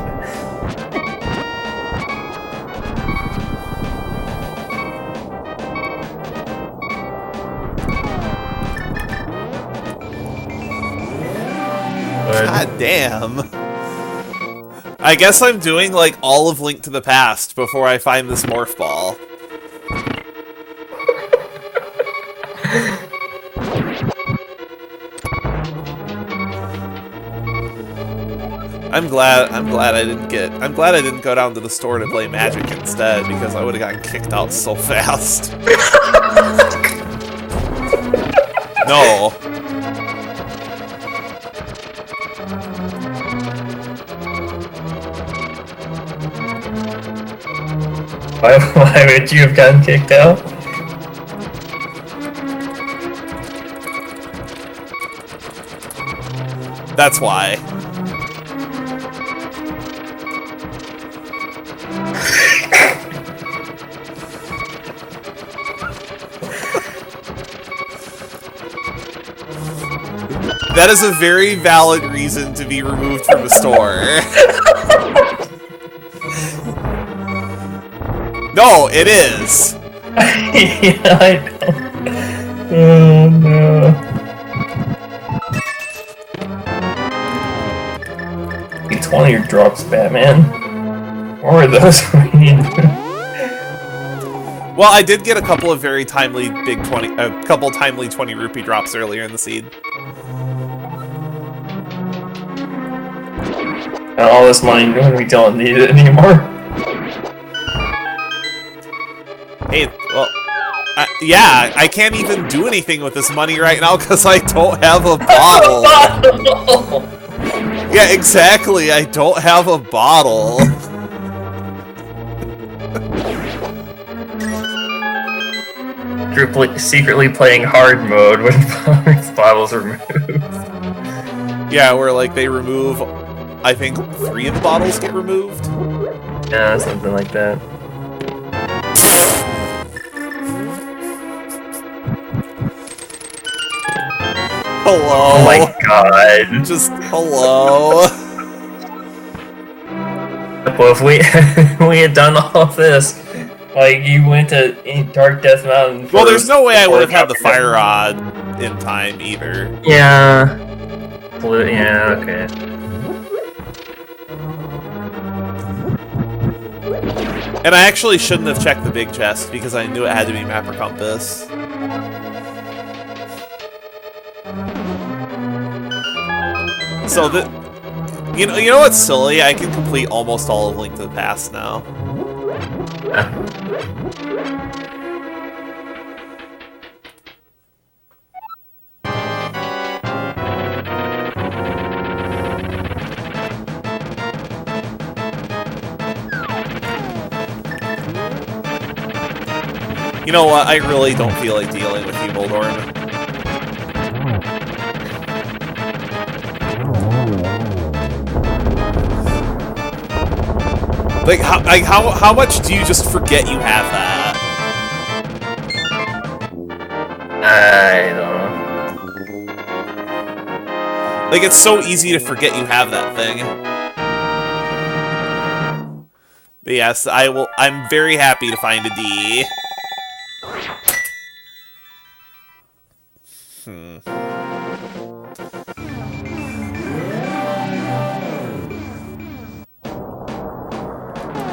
God damn. I guess I'm doing, like, all of Link to the Past before I find this morph ball. I'm glad I didn't go down to the store to play Magic instead, because I would have gotten kicked out so fast. No. Why would you have gotten kicked out? That's why. That is a very valid reason to be removed from the store. No, it is. Yeah, I know. Oh no. It's one of your drops, Batman. Or are those Well, I did get a couple of very timely timely 20 rupee drops earlier in the seed. And all this money when we don't need it anymore. Hey, well, yeah, I can't even do anything with this money right now because I don't have a bottle. Yeah, exactly, I don't have a bottle. You're secretly playing hard mode when bottles are removed. Yeah, where, like, they remove, I think 3 of the bottles get removed? Yeah, something like that. Hello. Oh my god. Just hello. Well, if we had done all of this, like, you went to Dark Death Mountain first, Well, there's no way I would have had the fire rod in time either. Yeah. Yeah, okay. And I actually shouldn't have checked the big chest because I knew it had to be map or compass. So you know what's silly? I can complete almost all of Link to the Past now. You know what? I really don't feel like dealing with you, Moldorm. Like how much do you just forget you have that? I don't know. Like, it's so easy to forget you have that thing. But yes, I'm very happy to find a D.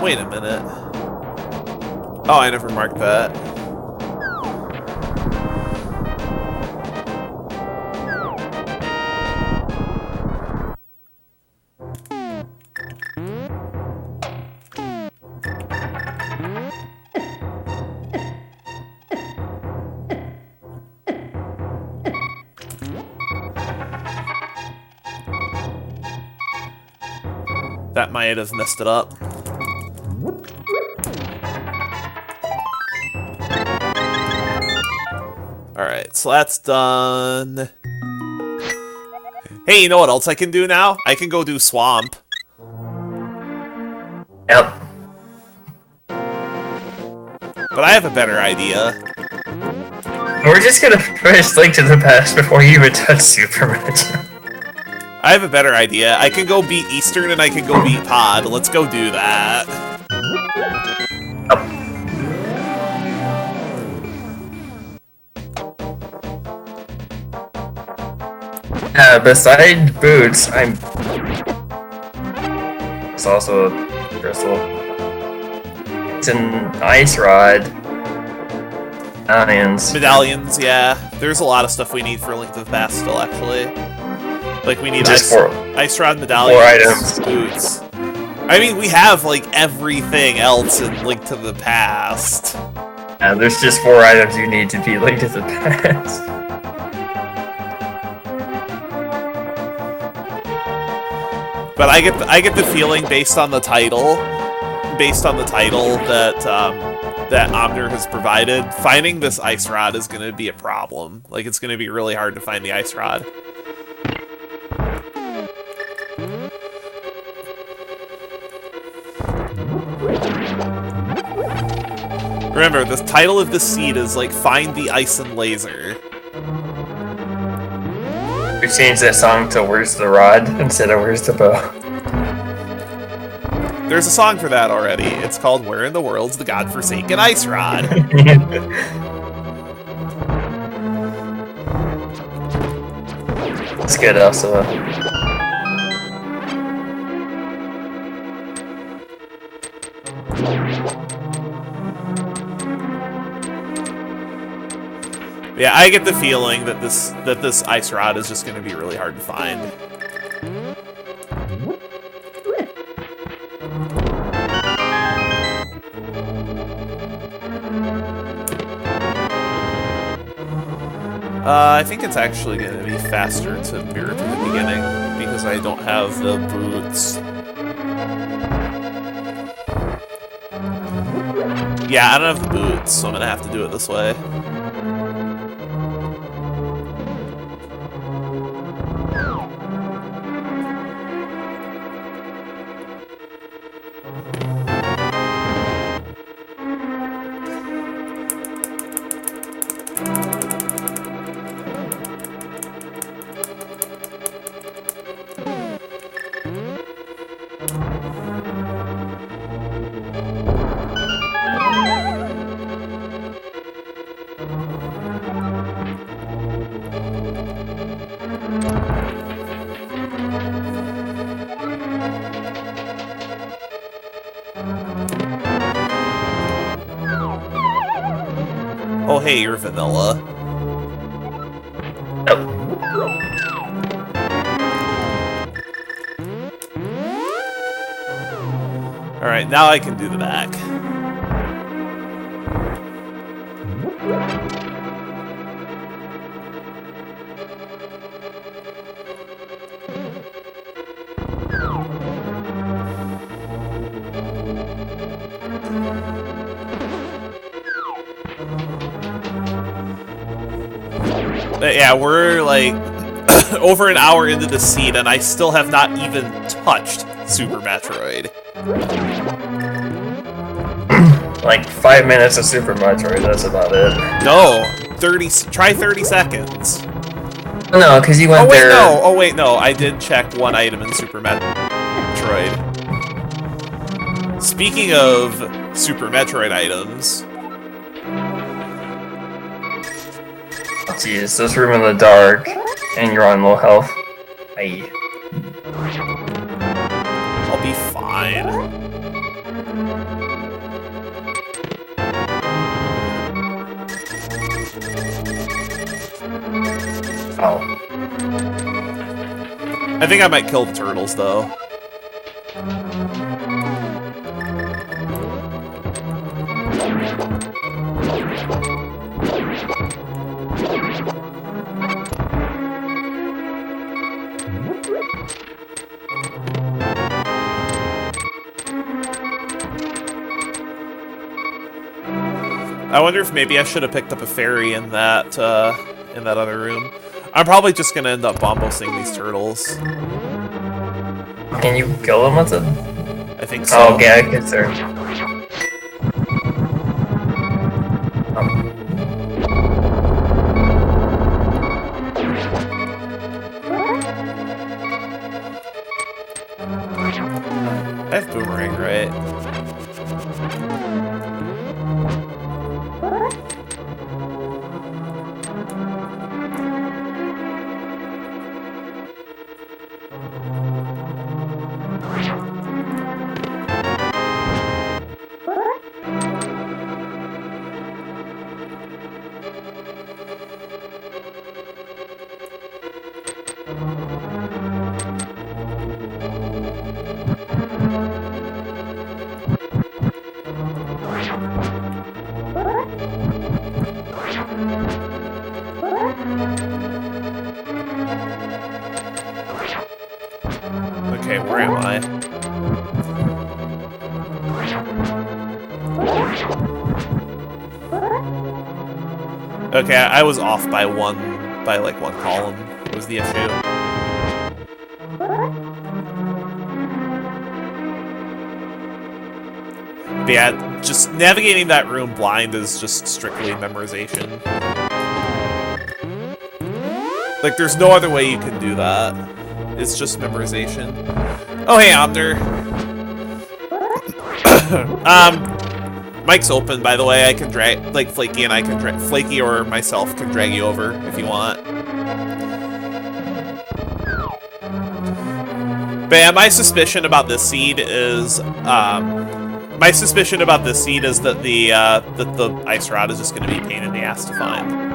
Wait a minute. Oh, I never marked that. That might have messed it up. Alright, so that's done. Hey, you know what else I can do now? I can go do Swamp. Yep. But I have a better idea. We're just gonna finish Link to the Past before you even touch Super Metroid. I have a better idea. I can go beat Eastern and I can go beat Pod. Let's go do that. Beside boots, it's also a crystal. It's an ice rod. Medallions, yeah. There's a lot of stuff we need for Link to the Past still, actually. Like, we need ice rod, medallions, boots. I mean, we have, like, everything else in Link to the Past. Yeah, there's just 4 items you need to beat Link to the Past. But I get the feeling, based on the title that, that Omner has provided, finding this ice rod is going to be a problem. Like, it's going to be really hard to find the ice rod. Remember, the title of this seed is, like, Find the Ice and Laser. We changed that song to Where's the Rod instead of Where's the Bow. There's a song for that already. It's called Where in the World's the Godforsaken Ice Rod? It's good also. Yeah, I get the feeling that this ice rod is just going to be really hard to find. I think it's actually going to be faster to mirror to the beginning because I don't have the boots. Yeah, I don't have the boots, so I'm going to have to do it this way. Oh, hey, you're vanilla. Nope. Alright, now I can do the back. But yeah, we're like over an hour into the seed, and I still have not even touched Super Metroid. Like 5 minutes of Super Metroid, that's about it. No, try 30 seconds. No, because you went there. Oh wait, no, I did check one item in Super Metroid. Speaking of Super Metroid items. Jeez, this room in the dark, and you're on low health. Aye. I'll be fine. Oh. I think I might kill the turtles, though. I wonder if maybe I should have picked up a fairy in that other room. I'm probably just gonna end up bombosing these turtles. Can you kill them with it? I think so. Oh, okay, I guess they're... I have boomerang, right? Okay, where am I? Okay, I was off by like one column was the issue. But yeah, just navigating that room blind is just strictly memorization. Like, there's no other way you can do that. It's just memorization. Oh, hey, Omner. Mic's open, by the way. I can drag, like, Flaky and I can drag, Flaky or myself can drag you over if you want. But yeah, my suspicion about this seed is, that the ice rod is just going to be a pain in the ass to find.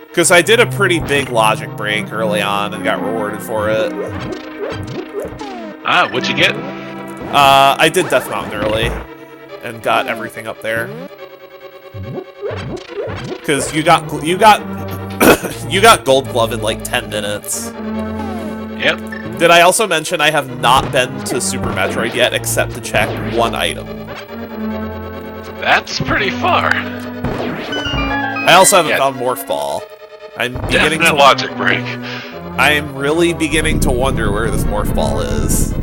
Because I did a pretty big logic break early on and got rewarded for it. Ah, what'd you get? I did Death Mountain early and got everything up there. Because you got you got Gold Glove in like 10 minutes. Yep. Did I also mention I have not been to Super Metroid yet except to check one item? That's pretty far. I also haven't found Morph Ball. I'm beginning Definite logic break. I'm really beginning to wonder where this Morph Ball is.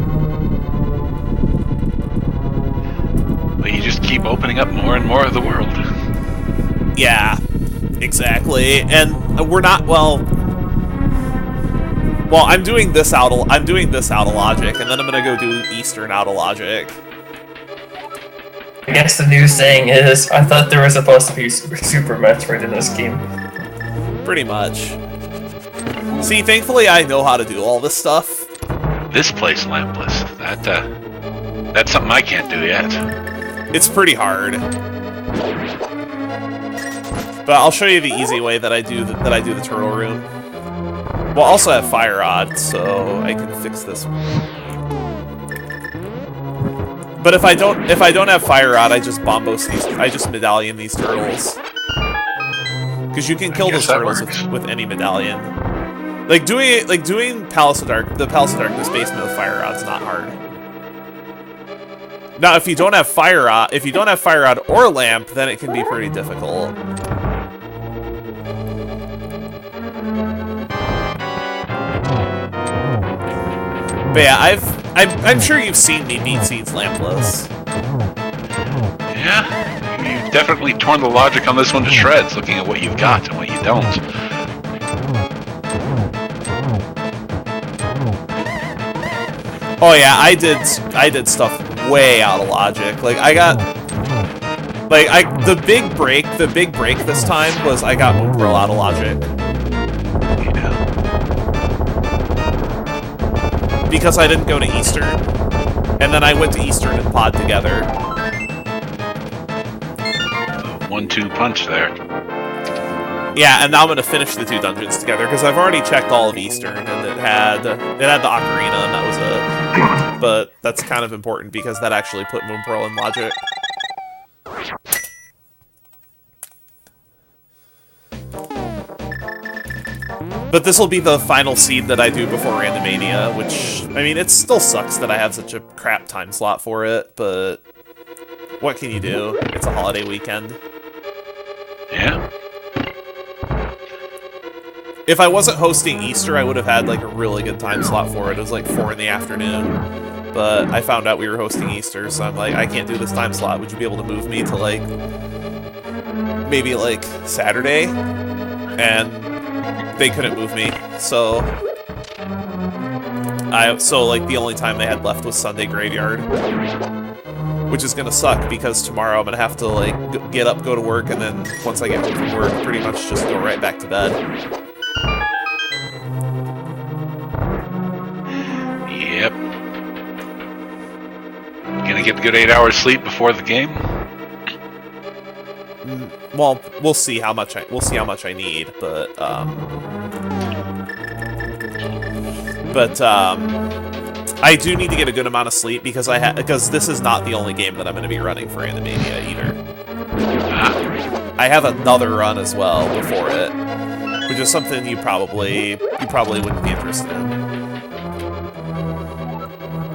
But you just keep opening up more and more of the world. Yeah, exactly. And we're not well, I'm doing this out of logic, and then I'm gonna go do Eastern out of logic. I guess the new saying is, I thought there was supposed to be Super Metroid in this game. Pretty much. See, thankfully I know how to do all this stuff. This place, lampless. That's something I can't do yet. It's pretty hard. But I'll show you the easy way that I do the turtle room. We'll also have Fire Rod, so I can fix this. But if I don't have Fire Rod, I just medallion these turtles. Because you can kill those turtles with any medallion. Like doing Palace of Darkness basement with Fire Rod's not hard. Now, if you don't have Fire Rod or Lamp, then it can be pretty difficult. But yeah, I'm sure you've seen me beat Seeds lampless. Yeah, you've definitely torn the logic on this one to shreds, looking at what you've got and what you don't. Oh yeah, I did stuff way out of logic. Like the big break this time was I got Moonpearl out of logic. Yeah. Because I didn't go to Eastern, and then I went to Eastern and Pod together. 1-2 punch there. Yeah, and now I'm gonna finish the two dungeons together because I've already checked all of Eastern, and it had the Ocarina, and that was it. But that's kind of important because that actually put Moonpearl in logic. But this will be the final seed that I do before Randomania, which, I mean, it still sucks that I have such a crap time slot for it, but what can you do? It's a holiday weekend. Yeah. If I wasn't hosting Easter, I would have had, like, a really good time slot for it. It was, like, 4 in the afternoon. But I found out we were hosting Easter, so I'm like, I can't do this time slot. Would you be able to move me to, like, maybe, like, Saturday? And they couldn't move me, so like the only time they had left was Sunday graveyard, which is gonna suck because tomorrow I'm gonna have to like get up, go to work, and then once I get home from work, pretty much just go right back to bed. Yep. Gonna get a good 8 hours sleep before the game? Well, we'll see how much I need, but I do need to get a good amount of sleep because because this is not the only game that I'm going to be running for Randomania either. I have another run as well before it, which is something you probably wouldn't be interested in.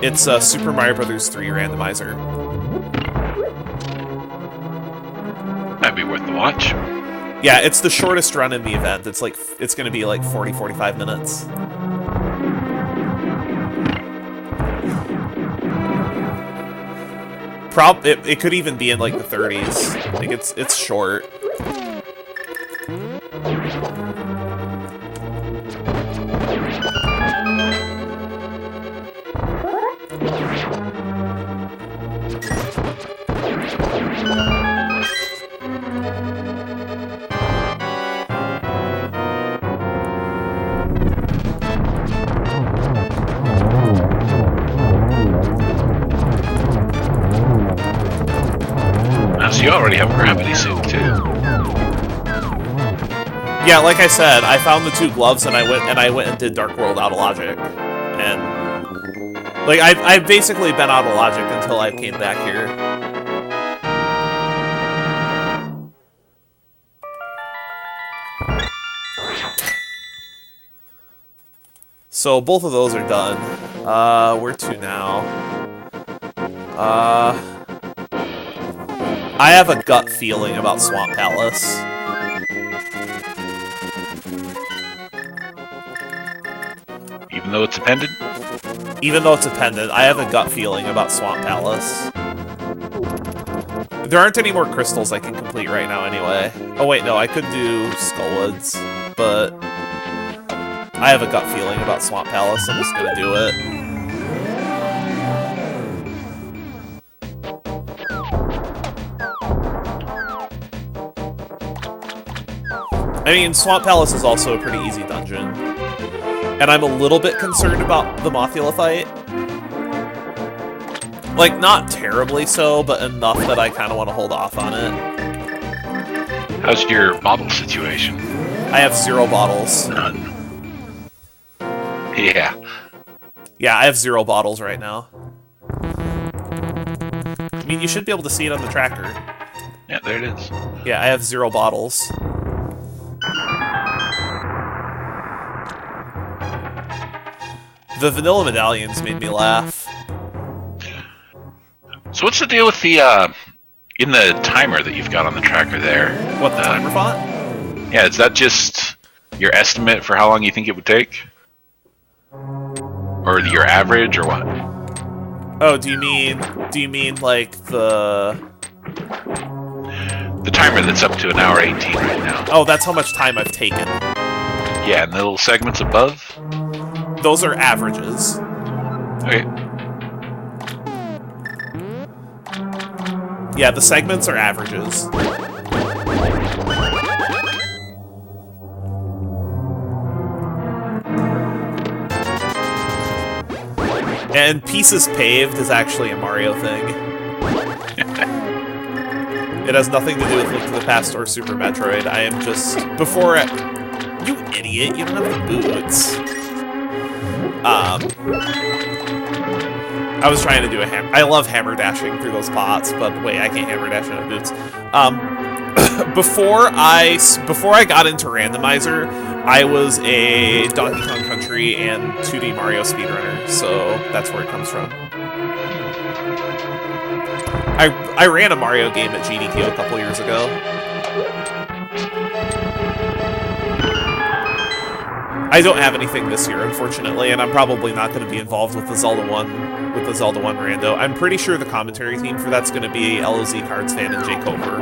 It's Super Mario Bros. 3 Randomizer. That'd be worth the watch. Yeah, it's the shortest run in the event. It's going to be like 40-45 minutes. It could even be in like the 30s. Like it's short. So you already have gravity suit too. Yeah, like I said, I found the 2 gloves and I went and did Dark World out of logic, and like I've basically been out of logic until I came back here. So both of those are done. Where to now? I have a gut feeling about Swamp Palace. Even though it's a pendant? Even though it's a pendant, I have a gut feeling about Swamp Palace. There aren't any more crystals I can complete right now anyway. Oh wait, no, I could do Skullwoods, but I have a gut feeling about Swamp Palace, I'm just gonna do it. I mean, Swamp Palace is also a pretty easy dungeon. And I'm a little bit concerned about the Mothula fight. Like, not terribly so, but enough that I kind of want to hold off on it. How's your bottle situation? I have 0 bottles. None. Yeah. Yeah, I have 0 bottles right now. I mean, you should be able to see it on the tracker. Yeah, there it is. Yeah, I have 0 bottles. The vanilla medallions made me laugh. So what's the deal with the, in the timer that you've got on the tracker there? What, the timer font? Yeah, is that just your estimate for how long you think it would take? Or your average, or what? Oh, do you mean like the timer that's up to 1 hour 18 right now? Oh, that's how much time I've taken. Yeah, and the little segments above? Those are averages. Okay. Yeah, the segments are averages. And Pieces Paved is actually a Mario thing. It has nothing to do with Link to the Past or Super Metroid. I am just... Before it... You idiot, you don't have the boots. I was trying to do a hammer. I love hammer dashing through those pots, but wait, I can't hammer dash out of boots. Before I got into Randomizer, I was a Donkey Kong Country and 2D Mario speedrunner, so that's where it comes from. I ran a Mario game at GDQ a couple years ago. I don't have anything this year, unfortunately, and I'm probably not going to be involved with the Zelda 1 rando. I'm pretty sure the commentary team for that's going to be LOZ Cards Fan and Jake Coper.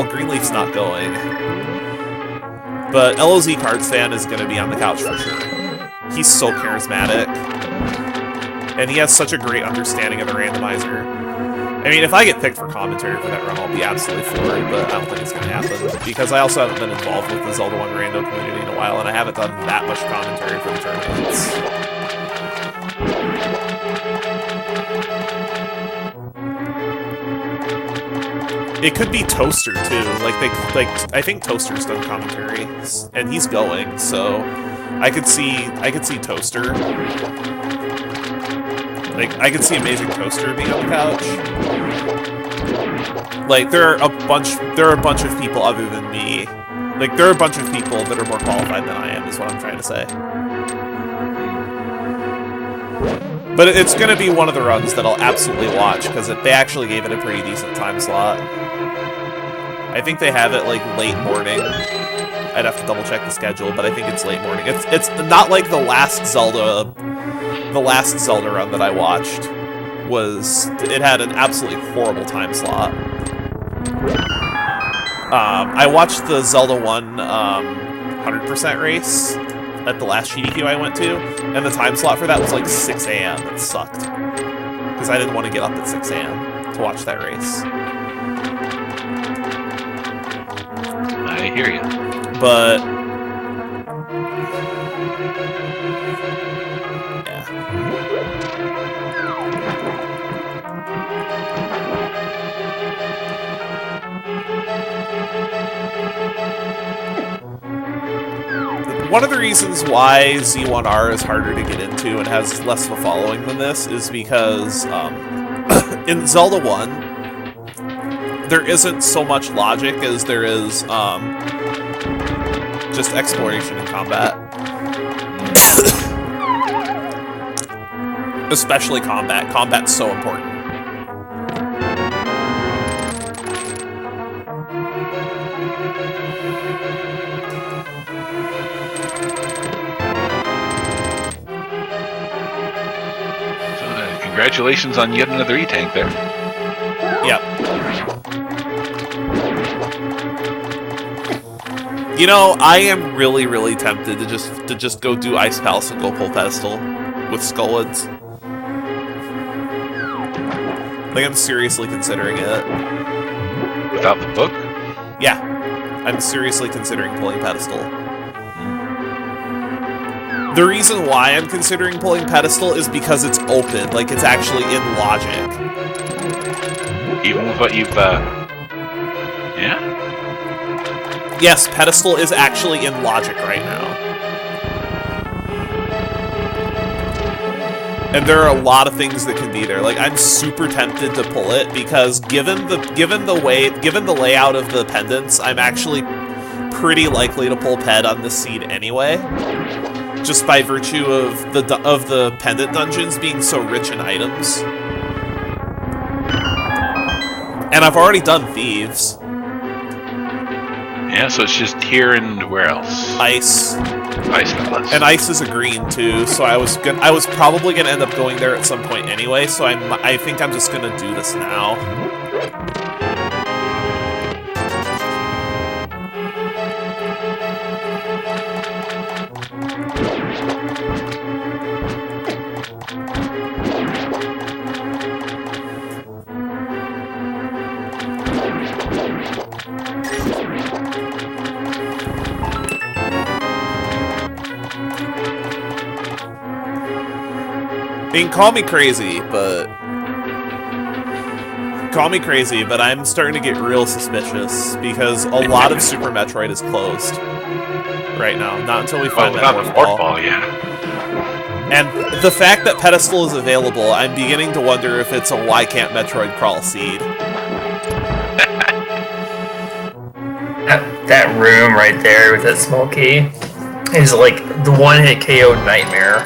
Greenleaf's not going. But LOZ Cards Fan is going to be on the couch for sure. He's so charismatic. And he has such a great understanding of the randomizer. I mean, if I get picked for commentary for that run, I'll be absolutely for it, but I don't think it's going to happen. Because I also haven't been involved with the Zelda 1 rando community in a while, and I haven't done that much commentary for the tournaments. it could be Toaster too. I think Toaster's done commentary, and he's going, so I could see Toaster. Like, I could see Amazing Toaster being on the couch. Like, there are a bunch of people other than me. Like, there are a bunch of people that are more qualified than I am, is what I'm trying to say. But it's gonna be one of the runs that I'll absolutely watch, because they actually gave it a pretty decent time slot. I think they have it, like, late morning. I'd have to double check the schedule, but I think it's late morning. It's not like the last Zelda run that I watched it had an absolutely horrible time slot. I watched the Zelda 1 100% race at the last GDQ I went to, and the time slot for that was like 6 a.m. It sucked. Because I didn't want to get up at 6 a.m. to watch that race. I hear you. But yeah. One of the reasons why Z1R is harder to get into and has less of a following than this is because in Zelda 1, there isn't so much logic as there is just exploration and combat. Especially combat. Combat's so important. Congratulations on yet another E-Tank there. Yep. You know, I am really, really tempted to just go do Ice Palace and go pull Pedestal with Skullwoods. Like, I'm seriously considering it. Without the book? Yeah. I'm seriously considering pulling Pedestal. The reason why I'm considering pulling Pedestal is because it's open, like it's actually in logic. Even with what you've, yeah? Yes, Pedestal is actually in logic right now. And there are a lot of things that can be there. Like, I'm super tempted to pull it because given the layout of the pendants, I'm actually pretty likely to pull Ped on this seed anyway. Just by virtue of the pendant dungeons being so rich in items. And I've already done Thieves. Yeah, so it's just here and where else? Ice. Ice Palace. And Ice is a green too, so I was probably gonna end up going there at some point anyway, so I think I'm just gonna do this now. I mean, call me crazy, but I'm starting to get real suspicious because a lot of Super Metroid is closed right now. Not until we find that Morph Ball. Yeah. And the fact that Pedestal is available, I'm beginning to wonder if it's a why can't Metroid crawl seed. That room right there with that small key is like the one-hit KO nightmare.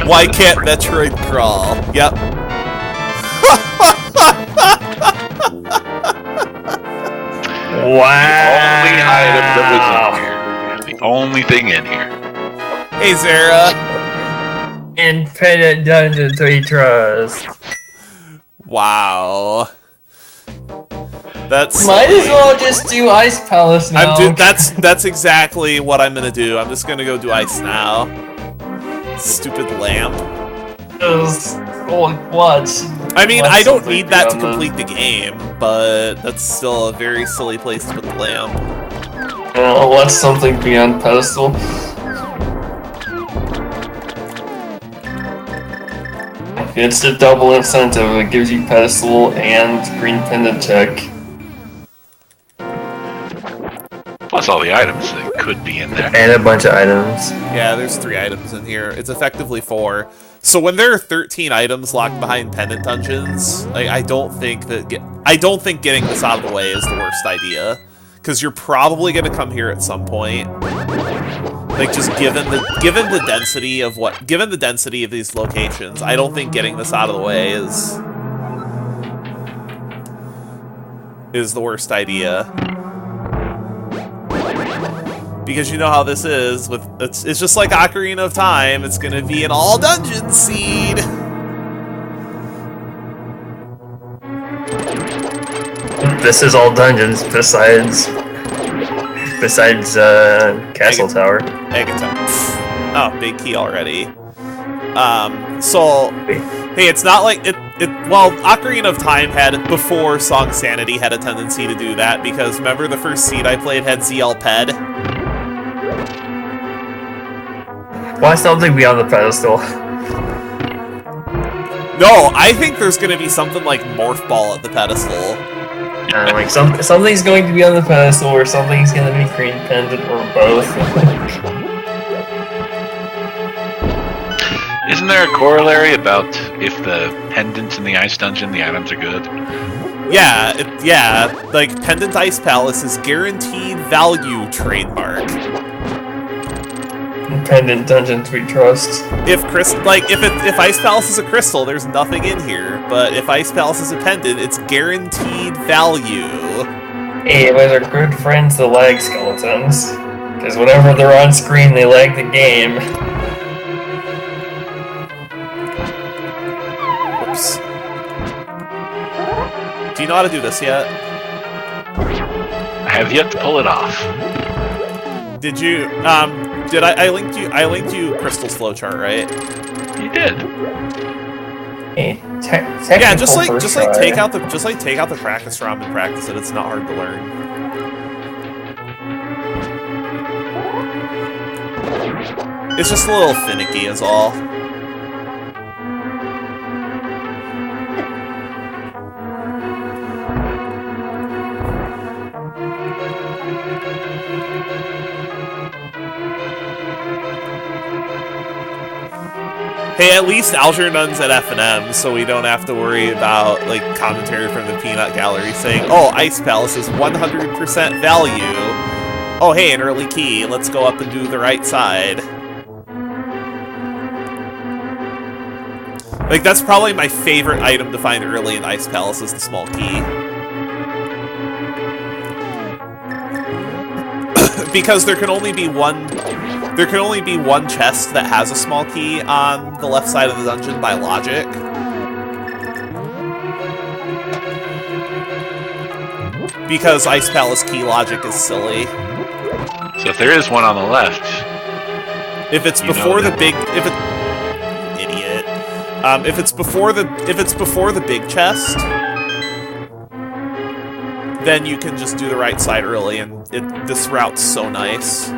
Why can't Metroid crawl? Yep. Wow. The only thing in here. Hey, Zara. Infinite Dungeons we trust. Wow. That's might as well just do Ice Palace now. That's exactly what I'm gonna do. I'm just gonna go do Ice now. Stupid lamp. What? I mean, Let I don't something need that to be on complete the game, but that's still a very silly place to put the lamp. Let something be on pedestal. It's a double incentive. It gives you pedestal and green pendant check. Plus all the items that could be in there. And a bunch of items. Yeah, there's 3 items in here. It's effectively 4. So when there are 13 items locked behind pendant dungeons, I don't think getting this out of the way is the worst idea, because you're probably going to come here at some point. Like, just given the density of these locations, I don't think getting this out of the way is the worst idea. Because you know how this is, it's just like Ocarina of Time, it's gonna be an all dungeon seed! This is all dungeons besides Castle Tower. Oh, big key already. So, hey, it's not like well, Ocarina of Time before Song Sanity had a tendency to do that, because remember the first seed I played had ZL Ped? Why something be on the pedestal? No, I think there's gonna be something like Morph Ball at the pedestal. Like something's going to be on the pedestal, or something's going to be green pendant, or both. Isn't there a corollary about if the pendants in the ice dungeon, the items are good? Yeah, like Pendant Ice Palace is guaranteed value trademark. Pendant dungeons we trust. If Ice Palace is a crystal, there's nothing in here. But if Ice Palace is a pendant, it's guaranteed value. Hey, those are good friends, the lag skeletons. Because whenever they're on screen, they lag the game. Whoops. Do you know how to do this yet? I have yet to pull it off. Did you, I linked you Crystal's flowchart, right? You did. Hey, Yeah, just take out the practice ROM and practice it. It's not hard to learn. It's just a little finicky is all. Hey, at least Algernon's at F&M, so we don't have to worry about, like, commentary from the Peanut Gallery saying, oh, Ice Palace is 100% value. Oh, hey, an early key. Let's go up and do the right side. Like, that's probably my favorite item to find early in Ice Palace is the small key. Because there can only be one chest that has a small key on the left side of the dungeon by logic. Because Ice Palace key logic is silly. So if there is one on the left, if it's before the big, if it's before the big chest, then you can just do the right side early, and this route's so nice.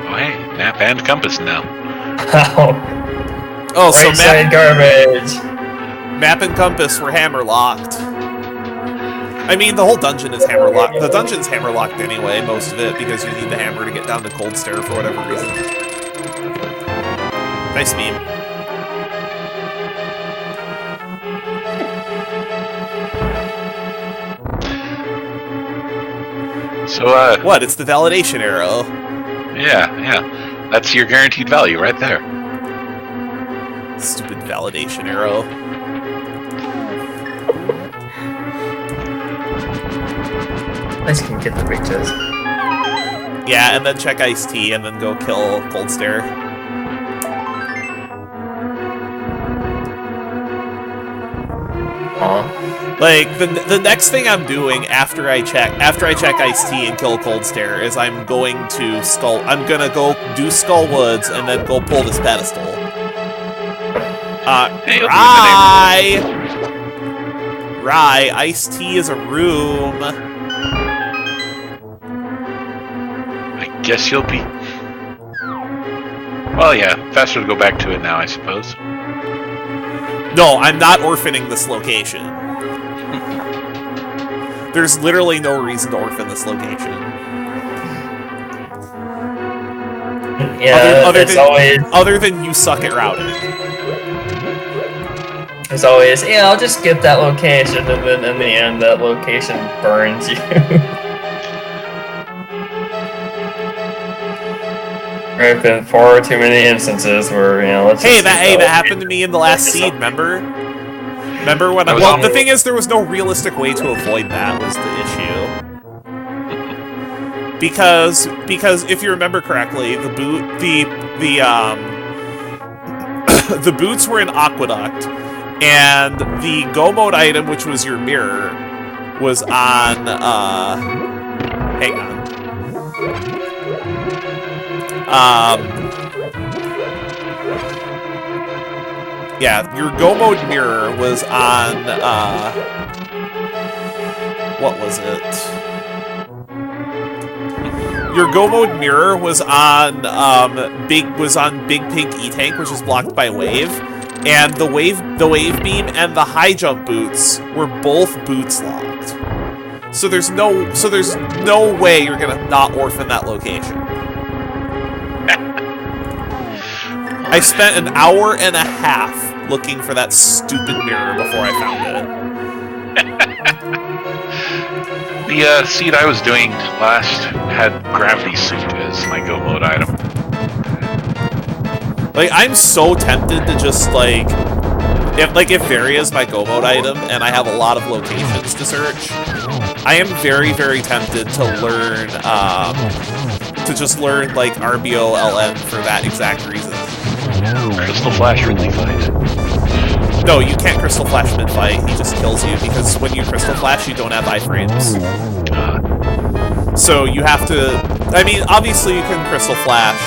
oh hey, map and compass now. Oh, so right side garbage. Map and compass were hammer-locked. I mean, the whole dungeon is hammer-locked. The dungeon's hammer-locked anyway, most of it, because you need the hammer to get down to Cold Stair for whatever reason. Nice meme. So, What? It's the validation arrow. yeah. That's your guaranteed value right there. Stupid validation arrow. At least you can get the big chest. Yeah, and then check Ice-T, and then go kill Cold Stair. Aw. Like, the next thing I'm doing after I check Ice-T and kill Cold Stare is I'm gonna go do Skull Woods and then go pull this pedestal. Rye, Ice-T is a room. I guess you'll be... Well, yeah, faster to go back to it now, I suppose. No, I'm not orphaning this location. There's literally no reason to orphan this location. Yeah, other than you suck at routing. There's always, yeah, I'll just skip that location, and then in the end, that location burns you. There have been far too many instances where, you know, that happened to me in the last seed, remember? Remember when well, the thing is, there was no realistic way to avoid that, was the issue. Because if you remember correctly, the boots were in Aqueduct, and the Go Mode item, which was your mirror, was on, hang on. Yeah, your Go Mode mirror was on, what was it? Your Go Mode mirror was on, Big Pink E-Tank, which is blocked by Wave, and the Wave Beam and the High Jump boots were both boots locked. So there's no way you're gonna not orphan that location. I spent an hour and a half looking for that stupid mirror before I found it. The seed I was doing last had Gravity Suit as my Go Mode item. Like, I'm so tempted to just, like... If Varia is my Go Mode item, and I have a lot of locations to search, I am very, very tempted to learn, like, RBO-LN for that exact reason. Crystal Flash really fight. No, you can't Crystal Flash mid-fight, he just kills you, because when you Crystal Flash, you don't have iframes. So you have to... I mean, obviously you can Crystal Flash,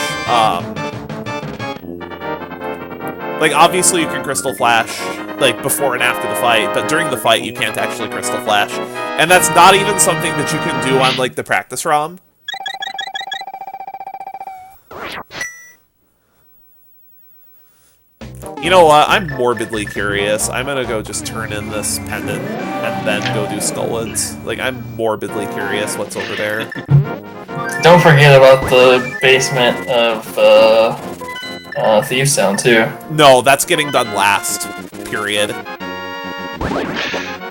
like, obviously you can Crystal Flash, like, before and after the fight, but during the fight you can't actually Crystal Flash. And that's not even something that you can do on, like, the practice ROM. You know what? I'm morbidly curious. I'm gonna go just turn in this pendant and then go do Skullwoods. Like, I'm morbidly curious what's over there. Don't forget about the basement of Thieves Town, too. No, that's getting done last. Period.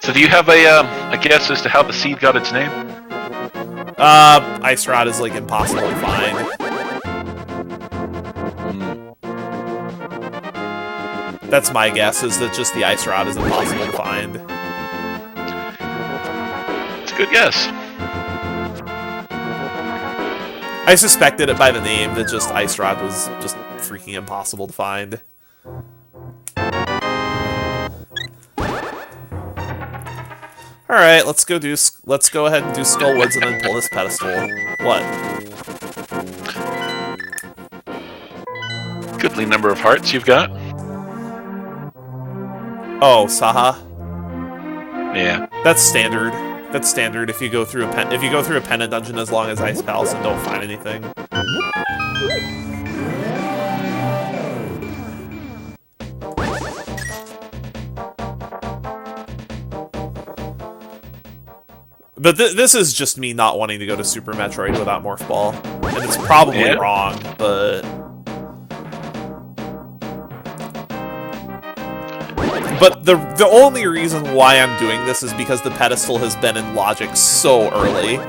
So do you have a guess as to how the seed got its name? Ice Rod is, like, impossible to find. That's my guess, is that just the Ice Rod is impossible to find. It's a good guess. I suspected it by the name, that just Ice Rod was just freaking impossible to find. Alright, let's go ahead and do Skullwoods and then pull this pedestal. What? Goodly number of hearts you've got. Oh, Saha. Yeah. That's standard. That's standard if you go through a pennant dungeon as long as Ice Palace and don't find anything. But this is just me not wanting to go to Super Metroid without Morph Ball. And it's probably wrong, but... But the only reason why I'm doing this is because the pedestal has been in Logic so early.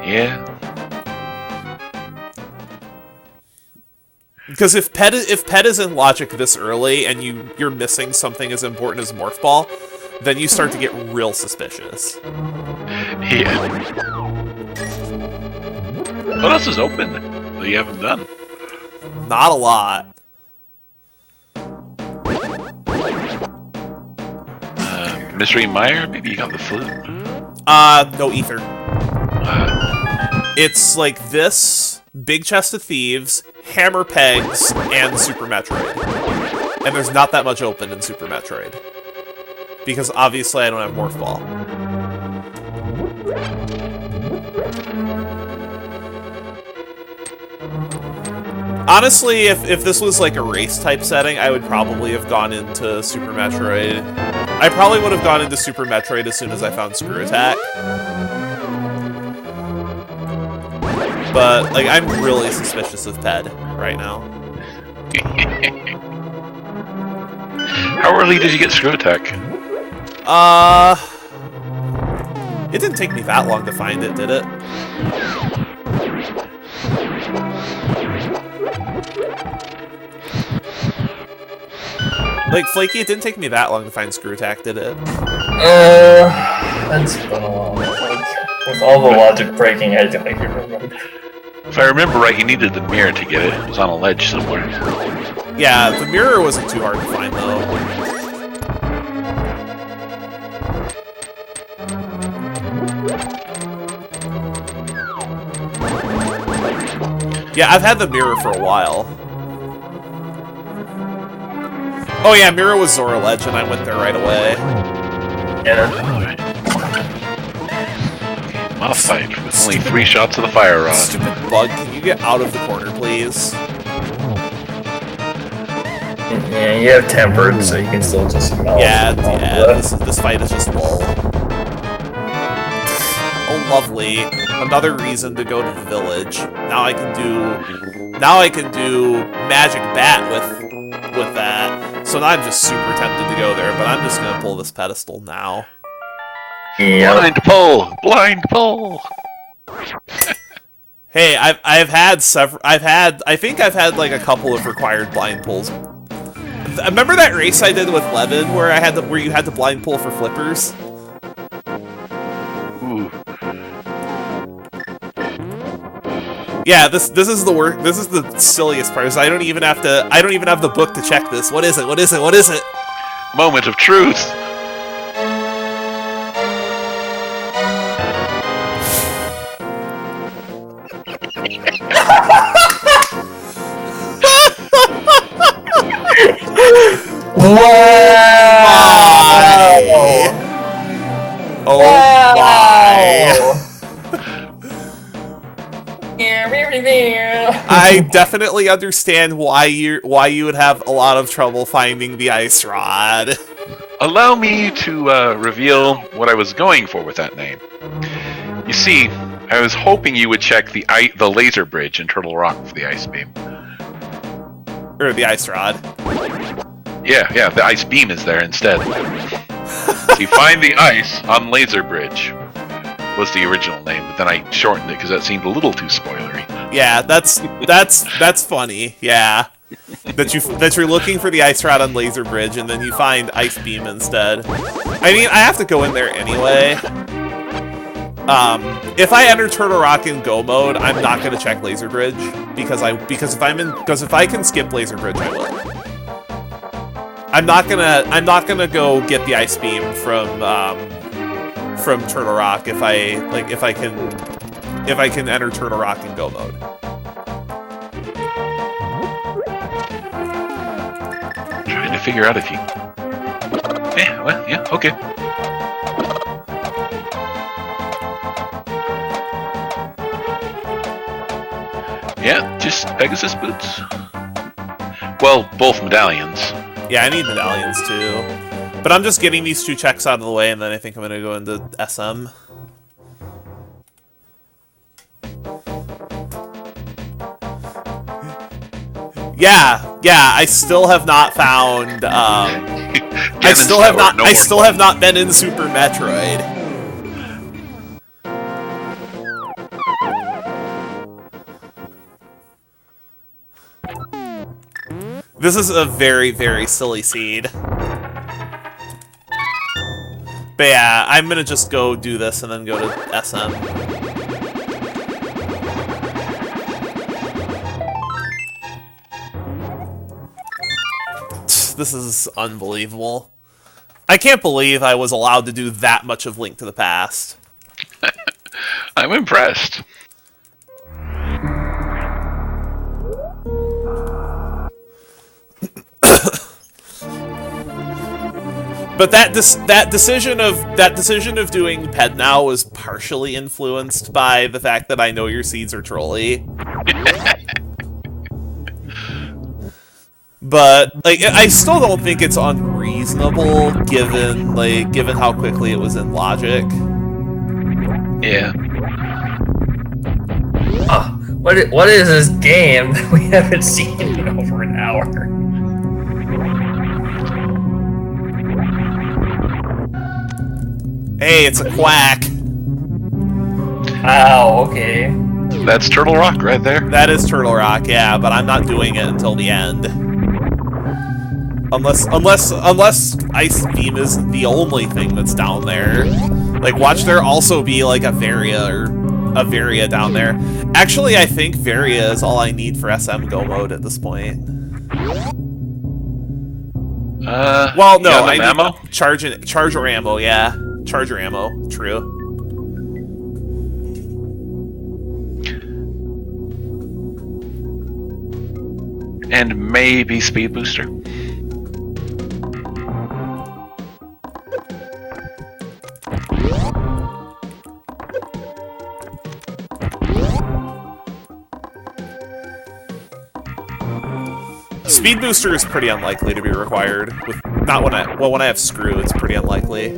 Yeah. Because if Pet is in Logic this early and you're missing something as important as Morph Ball, then you start to get real suspicious. Yeah. What else is open that you haven't done? Not a lot. Mystery Mire? Maybe you got the flute. No ether. It's like this, Big Chest of Thieves, Hammer Pegs, and Super Metroid. And there's not that much open in Super Metroid. Because obviously I don't have Morph Ball. Honestly, if this was like a race-type setting, I would probably have gone into Super Metroid. I probably would have gone into Super Metroid as soon as I found Screw Attack. But, like, I'm really suspicious of Ped right now. How early did you get Screw Attack? It didn't take me that long to find it, did it? Like, Flaky, it didn't take me that long to find Screw Attack, did it? That's been a while. With all the logic breaking, I don't even remember. If I remember right, you needed the mirror to get it. It was on a ledge somewhere. Yeah, the mirror wasn't too hard to find, though. Yeah, I've had the mirror for a while. Oh yeah, mirror was Zora Ledge, and I went there right away. Yeah. Alright. Off fight with only 3 shots of the fire rod. Stupid bug, can you get out of the corner, please? Yeah, you have tempered, so you can still just smell. Yeah, this fight is just lol. Oh, lovely. Another reason to go to the village. Now I can do Magic Bat with that. So now I'm just super tempted to go there, but I'm just gonna pull this pedestal now. Yeah. Blind pull! Blind pull! Hey, I think I've had like a couple of required blind pulls. Remember that race I did with Levin where you had to blind pull for flippers? Ooh. Yeah, this is the worst. This is the silliest part. Is I don't even have the book to check this. What is it? What is it? What is it? Moment of truth! Oh my! I definitely understand why you would have a lot of trouble finding the ice rod. Allow me to reveal what I was going for with that name. You see, I was hoping you would check the laser bridge in Turtle Rock for the ice beam. Or the ice rod. Yeah, the ice beam is there instead. So you find the ice on Laser Bridge was the original name, but then I shortened it because that seemed a little too spoilery. Yeah, that's funny. Yeah, that you're looking for the ice rod on Laser Bridge and then you find Ice Beam instead. I mean, I have to go in there anyway. If I enter Turtle Rock in Go mode, I'm not gonna check Laser Bridge because if I can skip Laser Bridge, I will. I'm not gonna go get the Ice Beam from Turtle Rock if I can enter Turtle Rock in Go mode. Trying to figure out if you. Yeah, okay. Yeah, just Pegasus boots. Well, both medallions. Yeah, I need medallions too. But I'm just getting these 2 checks out of the way, and then I think I'm gonna go into SM. Yeah, I still have not found. I still have not been in Super Metroid. This is a very, very silly seed. But yeah, I'm gonna just go do this and then go to SM. This is unbelievable. I can't believe I was allowed to do that much of Link to the Past. I'm impressed. But that decision of doing Ped Now was partially influenced by the fact that I know your seeds are trolly. But like, I still don't think it's unreasonable given how quickly it was in logic. Yeah. What is this game that we haven't seen in over an hour? Hey, it's a quack. Oh, okay. That's Turtle Rock right there. That is Turtle Rock, yeah, but I'm not doing it until the end. Unless Ice Beam is the only thing that's down there. Like, watch there also be like a Varia down there. Actually, I think Varia is all I need for SM Go mode at this point. Well, no, I ammo? need charger ammo, yeah. Charger ammo, true. And maybe Speed Booster. Speed Booster is pretty unlikely to be required. When I have Screw, it's pretty unlikely.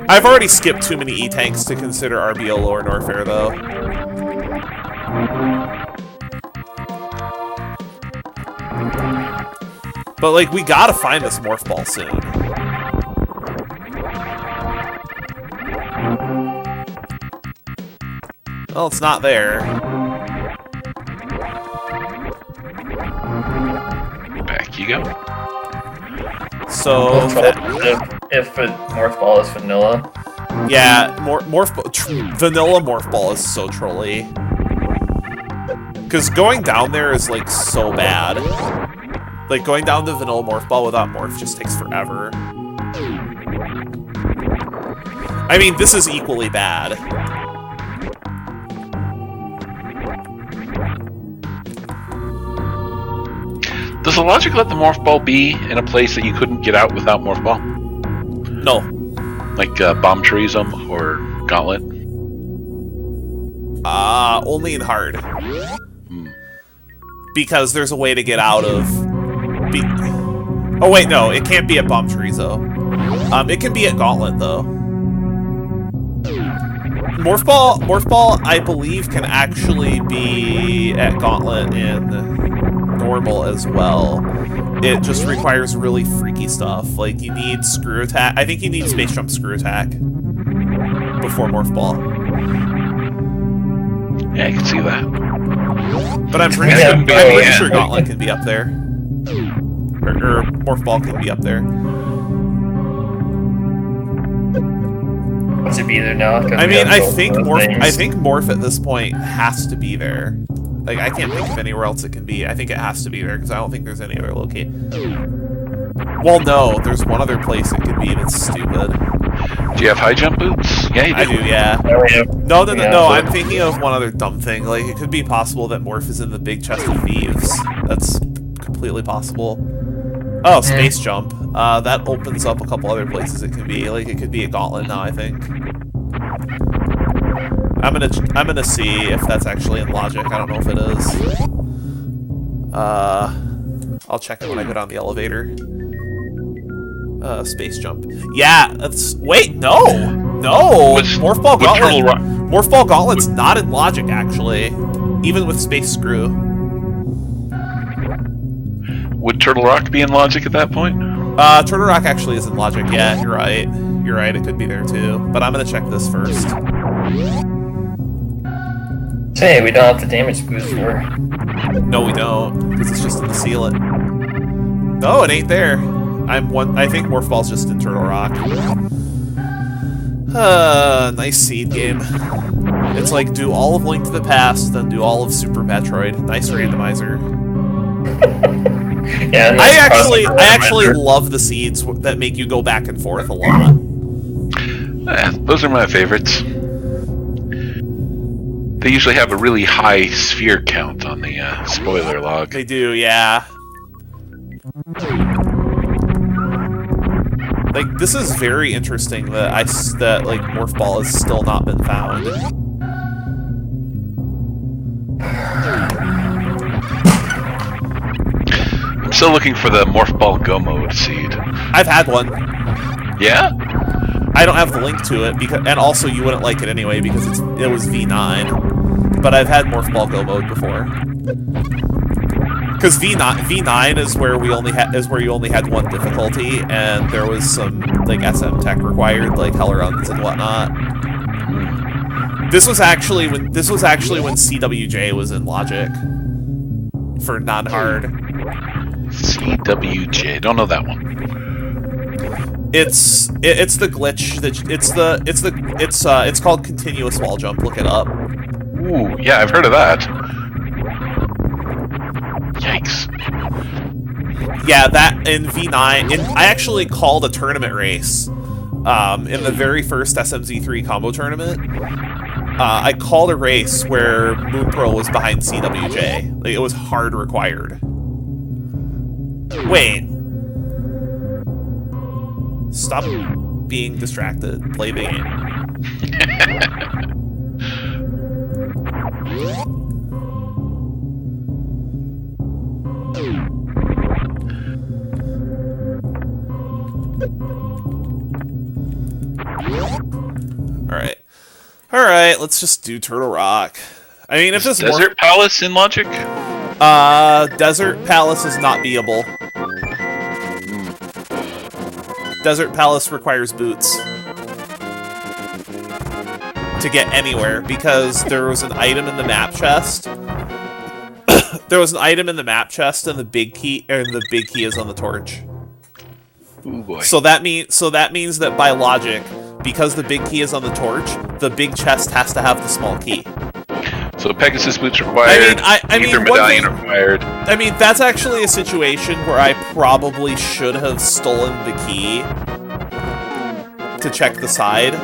I've already skipped too many E-Tanks to consider RBO or Norfair, though. But, like, we gotta find this Morph Ball soon. Well, it's not there. Back you go. So... If a Morph Ball is vanilla. Yeah, vanilla Morph Ball is so trolly. Because going down there is, like, so bad. Like, going down to vanilla Morph Ball without Morph just takes forever. I mean, this is equally bad. Does the logic let the Morph Ball be in a place that you couldn't get out without Morph Ball? No. Like Bomb Tourism or Gauntlet? Only in hard. Because there's a way to get out of... Oh wait, no, it can't be at Bomb Chorizo. It can be at Gauntlet, though. Morph Ball, I believe, can actually be at Gauntlet in normal as well. It just requires really freaky stuff. Like, you need Screw Attack. I think you need Space Jump Screw Attack before Morph Ball. Yeah, I can see that. But I'm pretty sure Gauntlet can be up there. Or Morph Ball can be up there. What's it be there now? I mean, I think Morph at this point has to be there. Like, I can't think of anywhere else it can be. I think it has to be there, because I don't think there's any other location. Well, no, there's one other place it could be that's stupid. Do you have high jump boots? Yeah, you do. I do, yeah. No, I'm thinking of one other dumb thing. Like, it could be possible that Morph is in the big chest of thieves. That's completely possible. Oh, Space Jump. That opens up a couple other places it can be. Like, it could be a Gauntlet now, I think. I'm gonna see if that's actually in logic. I don't know if it is. I'll check it when I go down the elevator. Space Jump. Yeah, that's... Wait, no! No! Morph Ball Gauntlet... Morph Ball Gauntlet's not in logic, actually. Even with Space Screw. Would Turtle Rock be in logic at that point? Turtle Rock actually is in logic, yeah, you're right. You're right, it could be there too. But I'm gonna check this first. Hey, we don't have the damage boost for it. No, we don't, because it's just in the sealant. No, it ain't there. I think Morph Ball's just in Turtle Rock. Nice seed game. It's like do all of Link to the Past, then do all of Super Metroid. Nice randomizer. Yeah, I actually love the seeds that make you go back and forth a lot. Those are my favorites. They usually have a really high sphere count on the spoiler log. They do, yeah. Like, this is very interesting that like Morph Ball has still not been found. I'm still looking for the Morph Ball Go Mode seed. I've had one. Yeah? I don't have the link to it, because, and also you wouldn't like it anyway because it was V9. But I've had Morph Ball Go Mode before. Because V9 is where you only had one difficulty, and there was some like SM tech required, like hell runs and whatnot. This was actually when CWJ was in Logic for non-hard. CWJ, don't know that one. It's the glitch that it's called continuous wall jump. Look it up. Ooh, yeah, I've heard of that. Yikes. Yeah, that in V9, I actually called a tournament race in the very first SMZ3 combo tournament. I called a race where MoonPro was behind CWJ. Like, it was hard required. Wait. Stop being distracted. Play the game. Alright, let's just do Turtle Rock. I mean, if this Desert Palace in Logic? Desert Palace is not beatable. Desert Palace requires boots to get anywhere, because there was an item in the map chest. There was an item in the map chest, and the big key is on the torch. Ooh boy. So that means that by logic, because the big key is on the torch, the big chest has to have the small key. So Pegasus boots required. I mean, Ether medallion required. I mean, that's actually a situation where I probably should have stolen the key to check the side.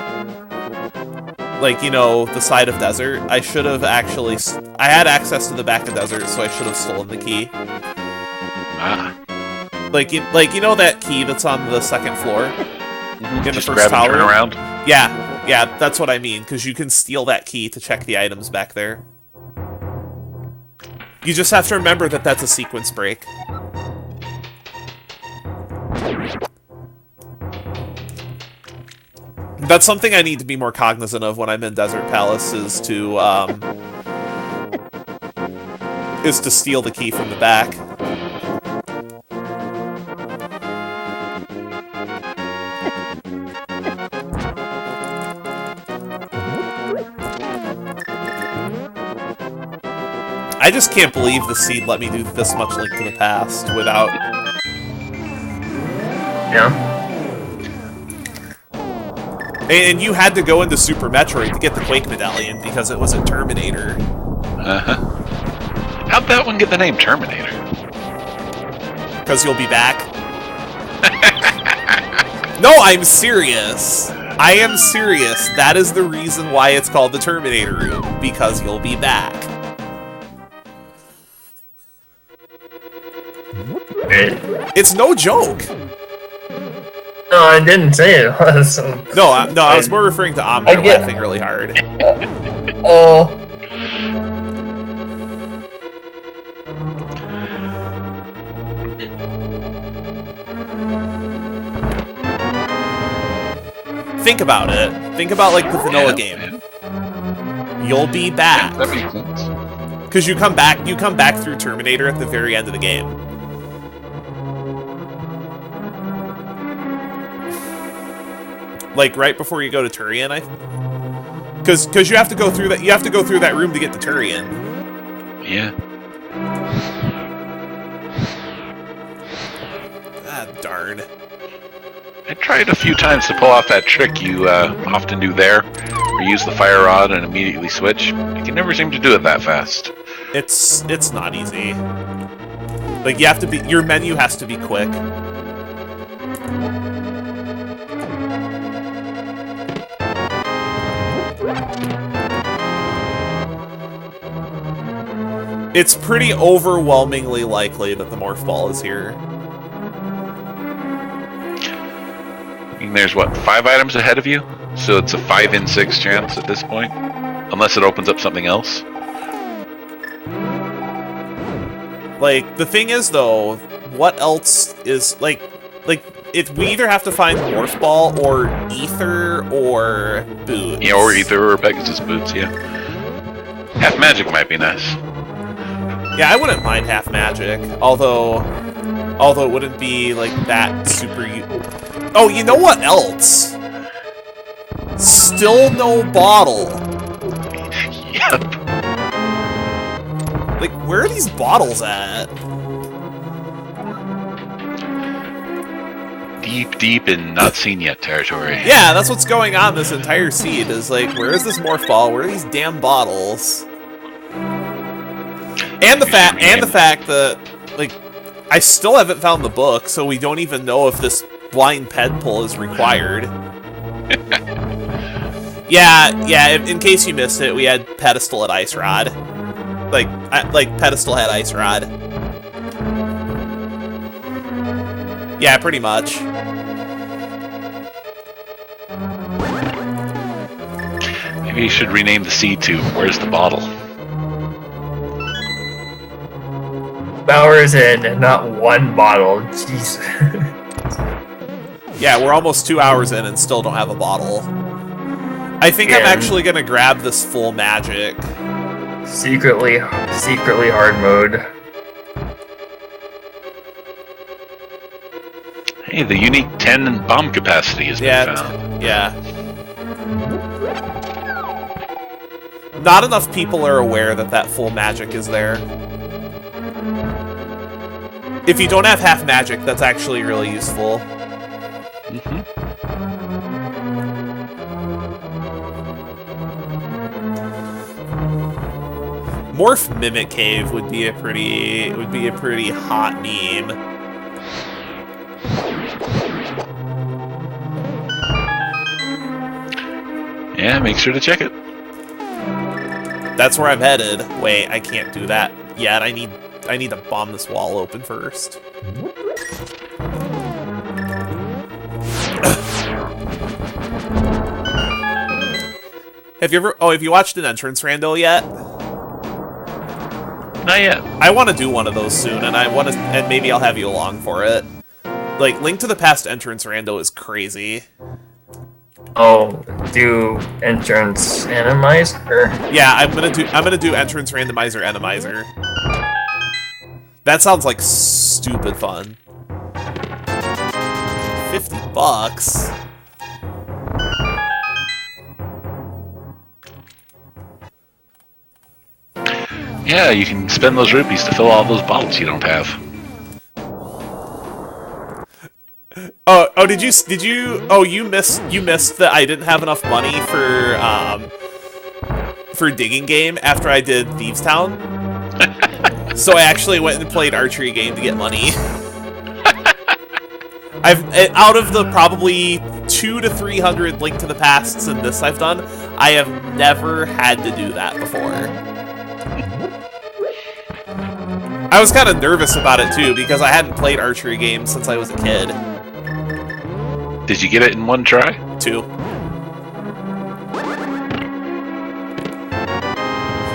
Like, you know, the side of desert. I should have actually... I had access to the back of desert, so I should have stolen the key. Ah. Like you know that key that's on the second floor? In the Just first grab tower? and turn around? Yeah, that's what I mean, because you can steal that key to check the items back there. You just have to remember that that's a sequence break. That's something I need to be more cognizant of when I'm in Desert Palace, is to steal the key from the back. I just can't believe the seed let me do this much Link to the Past without... Yeah. And you had to go into Super Metroid to get the Quake Medallion because it was a Terminator. Uh-huh. How'd that one get the name Terminator? Because you'll be back. No, I'm serious. I am serious. That is the reason why it's called the Terminator Room. Because you'll be back. It's no joke. No, I didn't say it was. No, I was more referring to Omni laughing really hard. Oh. Think about it. Think about, like, the vanilla game. You'll be back. That makes sense. Because you come back through Terminator at the very end of the game. Like right before you go to Turian, because you have to go through that. You have to go through that room to get to Turian. Yeah. Ah, darn. I tried a few times to pull off that trick you often do there, or use the fire rod and immediately switch. You can never seem to do it that fast. It's not easy. Like, you have to be... Your menu has to be quick. It's pretty overwhelmingly likely that the Morph Ball is here. I mean, there's, what, 5 items ahead of you? So it's a 5 in 6 chance at this point? Unless it opens up something else. Like, the thing is, though, what else is, like, we either have to find Morph Ball or Ether or Boots. Yeah, or Ether or Pegasus Boots, yeah. Half Magic might be nice. Yeah, I wouldn't mind half magic, although it wouldn't be like that super. Oh, you know what else? Still no bottle. Yep. Like, where are these bottles at? Deep in not seen yet territory. Yeah, that's what's going on this entire seed. Is like, where is this Morph Ball? Where are these damn bottles? And the fact that, like, I still haven't found the book, so we don't even know if this blind ped pull is required. yeah, in case you missed it, we had Pedestal at Ice Rod. Like Pedestal had Ice Rod. Yeah, pretty much. Maybe you should rename the seed to Where's the Bottle? Hours in, not one bottle. Jeez. Yeah, we're almost 2 hours in and still don't have a bottle. I think I'm actually gonna grab this full magic. Secretly hard mode. Hey, the unique 10 bomb capacity has been found. Yeah. Not enough people are aware that full magic is there. If you don't have half magic, that's actually really useful. Mm-hmm. Morph Mimic Cave would be a pretty hot meme. Yeah, make sure to check it. That's where I'm headed. Wait, I can't do that yet. I need to bomb this wall open first. Have you watched an entrance rando yet? Not yet. I want to do one of those soon, and maybe I'll have you along for it. Like, Link to the Past entrance rando is crazy. Oh, do entrance randomizer? Yeah, I'm gonna do entrance randomizer enemizer. That sounds like stupid fun. $50. Yeah, you can spend those rupees to fill all those bottles you don't have. Oh, did you oh, you missed that I didn't have enough money for digging game after I did Thieves Town. So I actually went and played archery game to get money. Out of the probably 200 to 300 Link to the Pasts in this I've done, I have never had to do that before. I was kind of nervous about it too because I hadn't played archery games since I was a kid. Did you get it in one try? 2.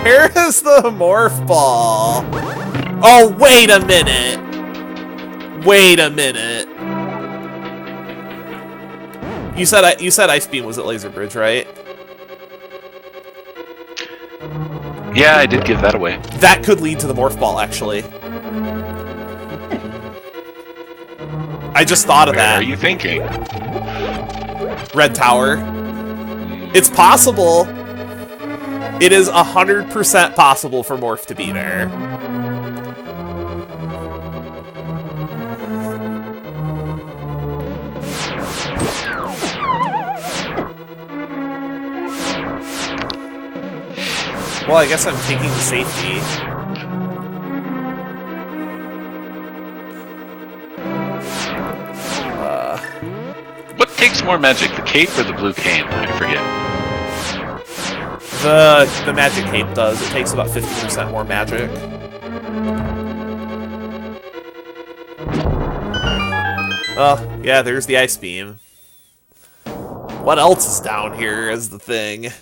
Where is the Morph Ball? Oh, wait a minute. Wait a minute. You said Ice Beam was at Laser Bridge, right? Yeah, I did give that away. That could lead to the Morph Ball, actually. I just thought of that. What are you thinking? Red Tower. It's possible. It is 100% possible for Morph to be there. Well, I guess I'm taking the safety. What takes more magic, the cape or the blue cane? I forget. The magic cape does. It takes about 50% more magic. Oh, yeah, there's the ice beam. What else is down here is the thing.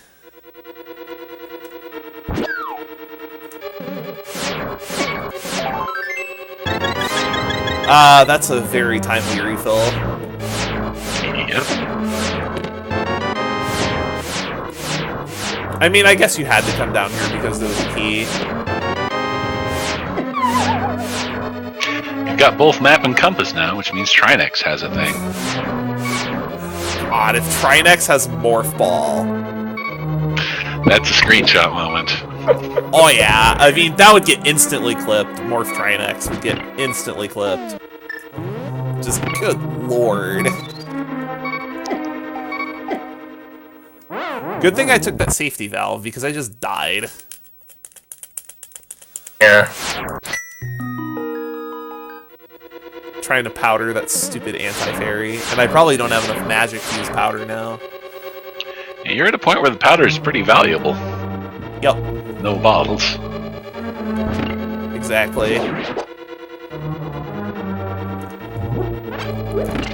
That's a very timely refill. Yep. I mean, I guess you had to come down here because there was a key. You've got both map and compass now, which means Trinex has a thing. God, if Trinex has Morph Ball. That's a screenshot moment. Oh yeah, I mean, that would get instantly clipped. Morph Trinex would get instantly clipped. Just, good lord. Good thing I took that safety valve, because I just died. Yeah. Trying to powder that stupid anti-fairy, and I probably don't have enough magic to use powder now. Yeah, you're at a point where the powder is pretty valuable. Yep. No bottles. Exactly.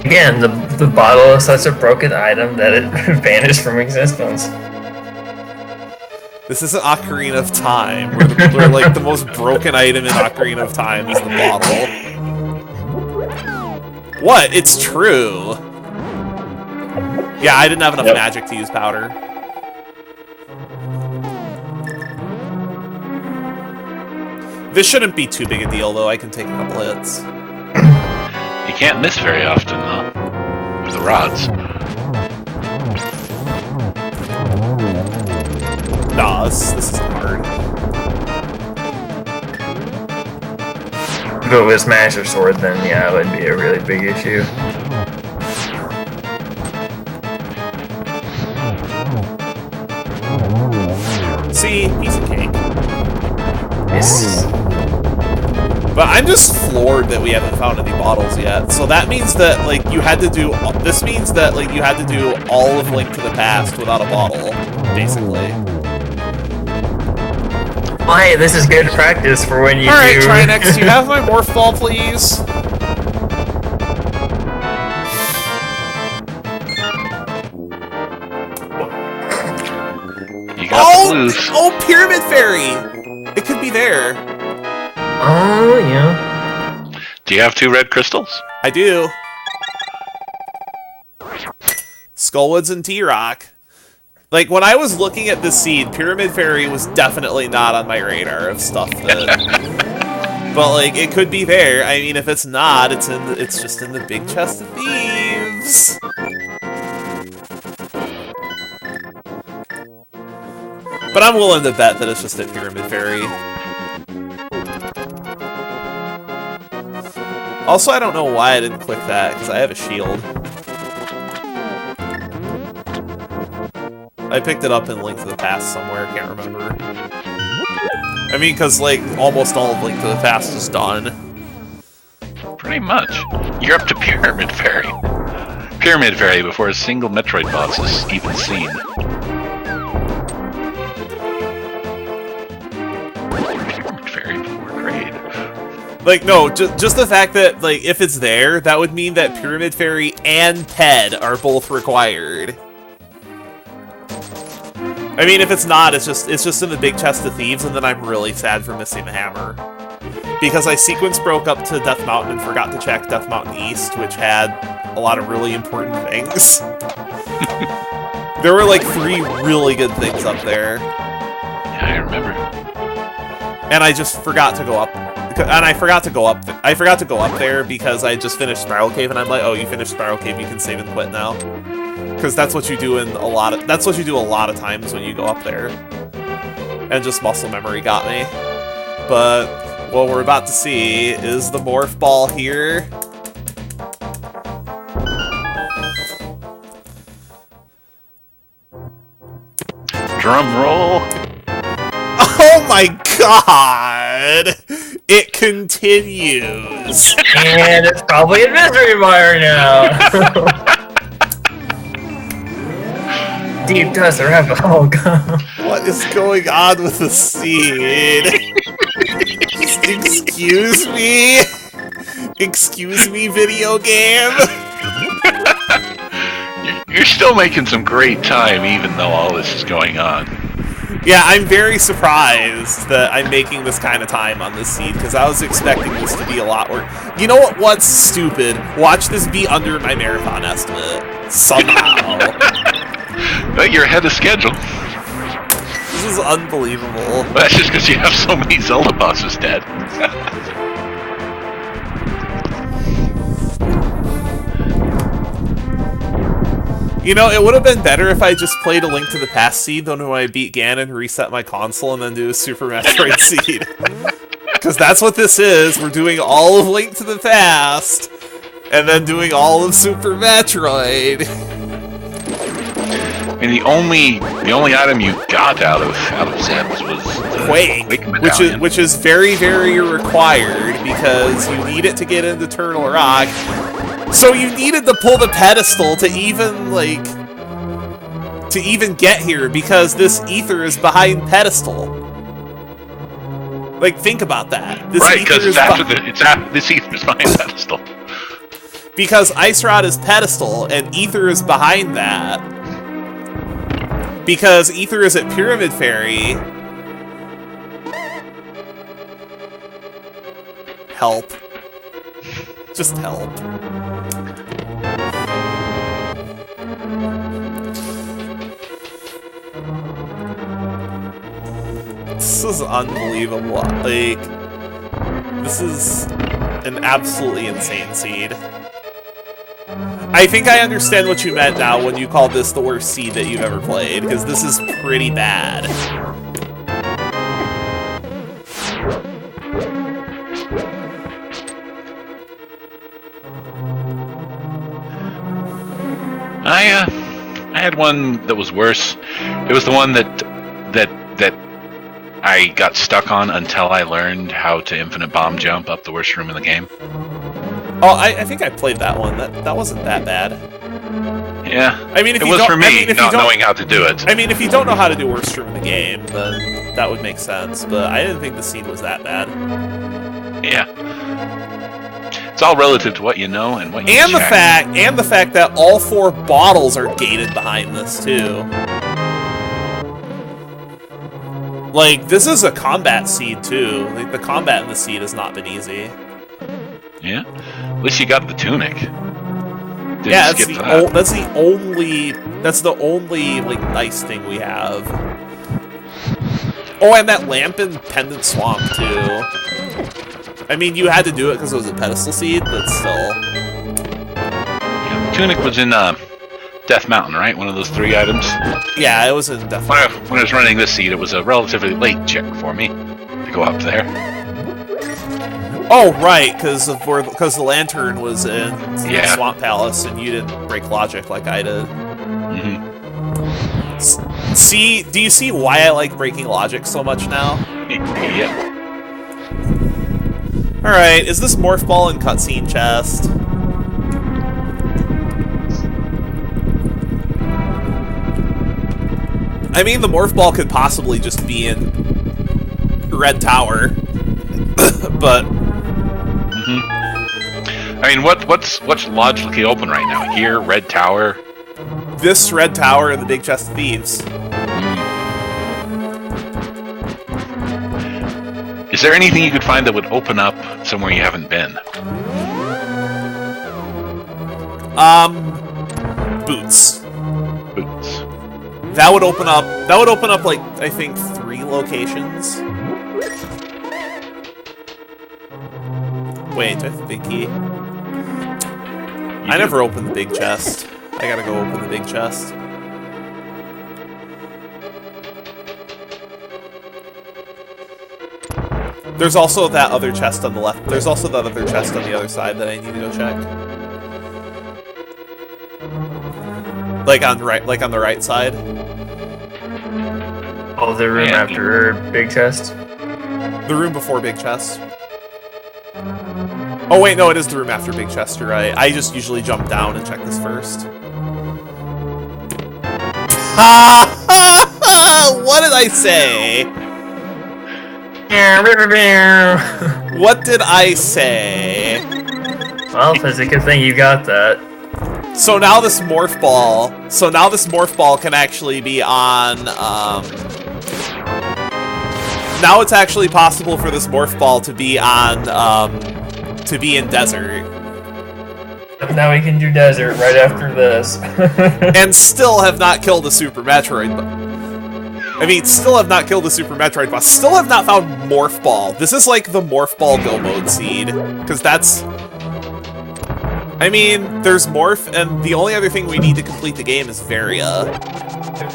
Again, the bottle is such a broken item that it vanished from existence. This isn't Ocarina of Time, where like the most broken item in Ocarina of Time is the bottle. What? It's true. Yeah, I didn't have enough magic to use powder. This shouldn't be too big a deal, though. I can take a couple hits. You can't miss very often, though. With the rods. Nah, this is hard. If it was Master Sword, then yeah, it would be a really big issue. See, piece of cake. Yes. But I'm just floored that we haven't found any bottles yet. So that means that, like, you had to do... This means that, like, you had to do all of Link to the Past without a bottle, basically. Well, hey, this is good practice for when you Alright, do... Trinex, do you have my Morph Ball, please? You got the blues. Oh, Pyramid Fairy! It could be there. Oh, yeah. Do you have 2 red crystals? I do. Skullwoods and T-Rock. Like, when I was looking at this seed, Pyramid Fairy was definitely not on my radar of stuff that... But, like, it could be there. I mean, if it's not, it's just in the big chest of thieves. But I'm willing to bet that it's just at Pyramid Fairy. Also, I don't know why I didn't click that, because I have a shield. I picked it up in Link to the Past somewhere, can't remember. I mean, because, like, almost all of Link to the Past is done. Pretty much. You're up to Pyramid Fairy. Pyramid Fairy before a single Metroid boss is even seen. Pyramid Fairy before grade. Like, no, just the fact that, like, if it's there, that would mean that Pyramid Fairy and Ted are both required. I mean, if it's not, it's just in the big chest of thieves, and then I'm really sad for missing the hammer. Because I sequence broke up to Death Mountain and forgot to check Death Mountain East, which had a lot of really important things. There were like 3 really good things up there. Yeah, I remember. And I just forgot to go up. And I forgot to go up. I forgot to go up there because I just finished Spiral Cave, and I'm like, oh, you finished Spiral Cave, you can save and quit now. Because that's what you do in a lot of. That's what you do a lot of times when you go up there. And just muscle memory got me. But what we're about to see is the Morph Ball here. Drum roll. Oh my god! It continues. And it's probably a mystery bar now. Deep does the rabbit hole go? What is going on with the seed? Excuse me? Excuse me, video game? You're still making some great time, even though all this is going on. Yeah, I'm very surprised that I'm making this kind of time on this seed, because I was expecting this to be a lot worse. You know what? What's stupid? Watch this be under my marathon estimate. Somehow. But you're ahead of schedule. This is unbelievable. That's just because you have so many Zelda bosses dead. You know, it would have been better if I just played A Link to the Past seed than when I beat Ganon, reset my console, and then do a Super Metroid seed. Because that's what this is. We're doing all of Link to the Past, and then doing all of Super Metroid. I mean, the only item you got out of Zeb's was the Quake, which is very, very required because you need it to get into Turtle Rock. So you needed to pull the pedestal to even get here because this ether is behind pedestal. Like, think about that. This right, because this ether is behind pedestal. Because Ice Rod is pedestal and ether is behind that. Because ether is at Pyramid Fairy. Help. Just help. This is unbelievable. Like, this is an absolutely insane seed. I think I understand what you meant now when you called this the worst seed that you've ever played, because this is pretty bad. I had one that was worse. It was the one that I got stuck on until I learned how to infinite bomb jump up the worst room in the game. Oh, I think I played that one. That wasn't that bad. Yeah. I mean, if it you was don't, for me I mean, if not you don't, knowing how to do it. I mean, if you don't know how to do worst room in the game, then that would make sense. But I didn't think the seed was that bad. Yeah. It's all relative to what you know and what you And check. the fact that all 4 bottles are gated behind this too. Like, this is a combat seed too. Like, the combat in the seed has not been easy. Yeah. At least you got the tunic. Yeah, that's the only like nice thing we have. Oh, and that lamp in Pendant Swamp too. I mean, you had to do it because it was a pedestal seed, but still. Yeah, the tunic was in Death Mountain, right? One of those 3 items. Yeah, it was in Death Mountain. When I was running this seed, it was a relatively late check for me to go up there. Oh, right, because the lantern was in the Yeah. Swamp Palace, and you didn't break logic like I did. Mm-hmm. See, do you see why I like breaking logic so much now? Yep. Alright, is this Morph Ball in cutscene chest? I mean, the Morph Ball could possibly just be in Red Tower, but... Mm-hmm. I mean, what's logically open right now? Here, Red Tower? This Red Tower and the Big Chest of Thieves. Is there anything you could find that would open up somewhere you haven't been? Boots. Boots. That would open up like, I think, 3 locations. Wait, do I have the big key? I never opened the big chest. I gotta go open the big chest. There's also that other chest on the left. There's also that other chest on the other side that I need to go check. Like on the right side. Oh, the room Yeah. after Big Chest? The room before Big Chest. Oh wait, no, it is the room after Big Chest, you're right. I just usually jump down and check this first. What did I say? What did I say? Well, it's a good thing you got that. So now this morph ball. So now this morph ball can actually be on. Now it's actually possible for this morph ball to be on. To be in desert. Now we can do desert right after this. And still have not killed a Super Metroid. I mean, still have not killed a Super Metroid boss. Still have not found Morph Ball. This is like the Morph Ball Go Mode seed. Because that's... I mean, there's Morph, and the only other thing we need to complete the game is Varia.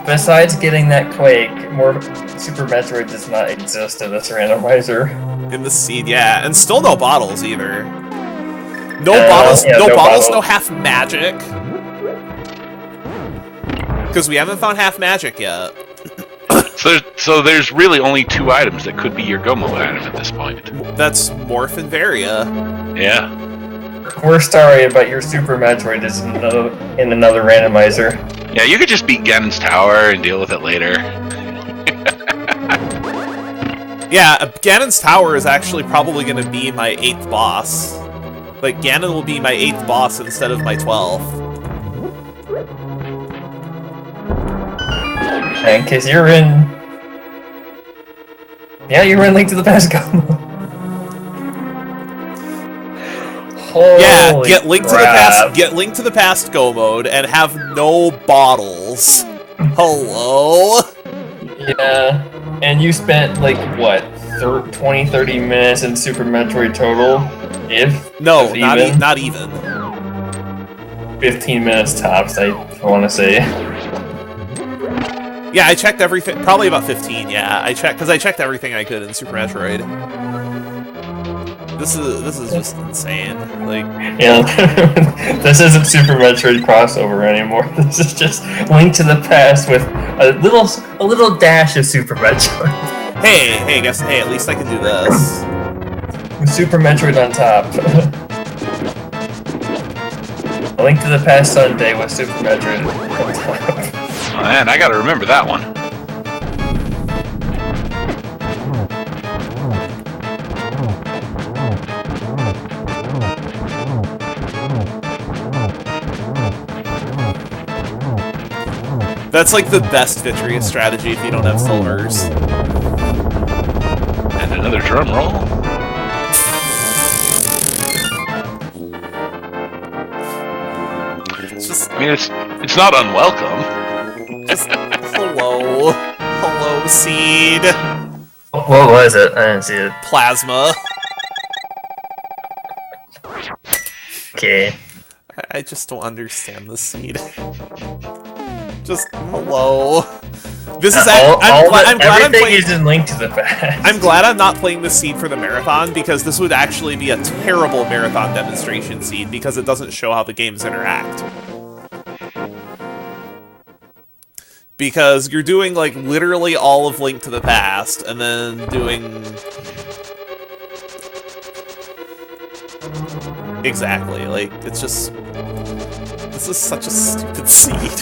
Besides getting that Quake, more Super Metroid does not exist in this randomizer. In the seed, yeah. And still no bottles, either. No bottles, yeah, no bottles, bottles. no half magic. Because we haven't found half magic yet. So there's really only 2 items that could be your Go Mode item at this point. That's Morph and Varia. Yeah. We're sorry, but your Super Metroid is in another randomizer. Yeah, you could just beat Ganon's Tower and deal with it later. Yeah, Ganon's Tower is actually probably going to be my 8th boss. Like, Ganon will be my 8th boss instead of my 12th. And cause you're in... Yeah, you're in Link to the Past Go Mode. Yeah, get Link crap. to the Past Go Mode and have no bottles. Hello? Yeah, and you spent like what, 20-30 minutes in Super Metroid total? No, if not even. 15 minutes tops, I want to say. Yeah, I checked everything. Probably about 15. Yeah, I checked everything I could in Super Metroid. This is just insane. Like, Yeah, this isn't Super Metroid crossover anymore. This is just Link to the Past with a little dash of Super Metroid. hey, at least I can do this. Super Metroid on top. A Link to the Past Sunday with Super Metroid on top. Oh, man, I gotta remember that one. That's like the best Vitreous strategy if you don't have silvers. And another drum roll. It's just, I mean, it's not unwelcome. just hello, seed, What was it? I didn't see it. plasma. Okay. I just don't understand this seed. Just hello. This is. I'm glad I'm everything playing. is in Link to the Past. I'm glad I'm not playing this seed for the marathon, because this would actually be a terrible marathon demonstration seed because it doesn't show how the games interact. Because you're doing like literally all of Link to the Past and then doing exactly like it's just this is such a stupid seed.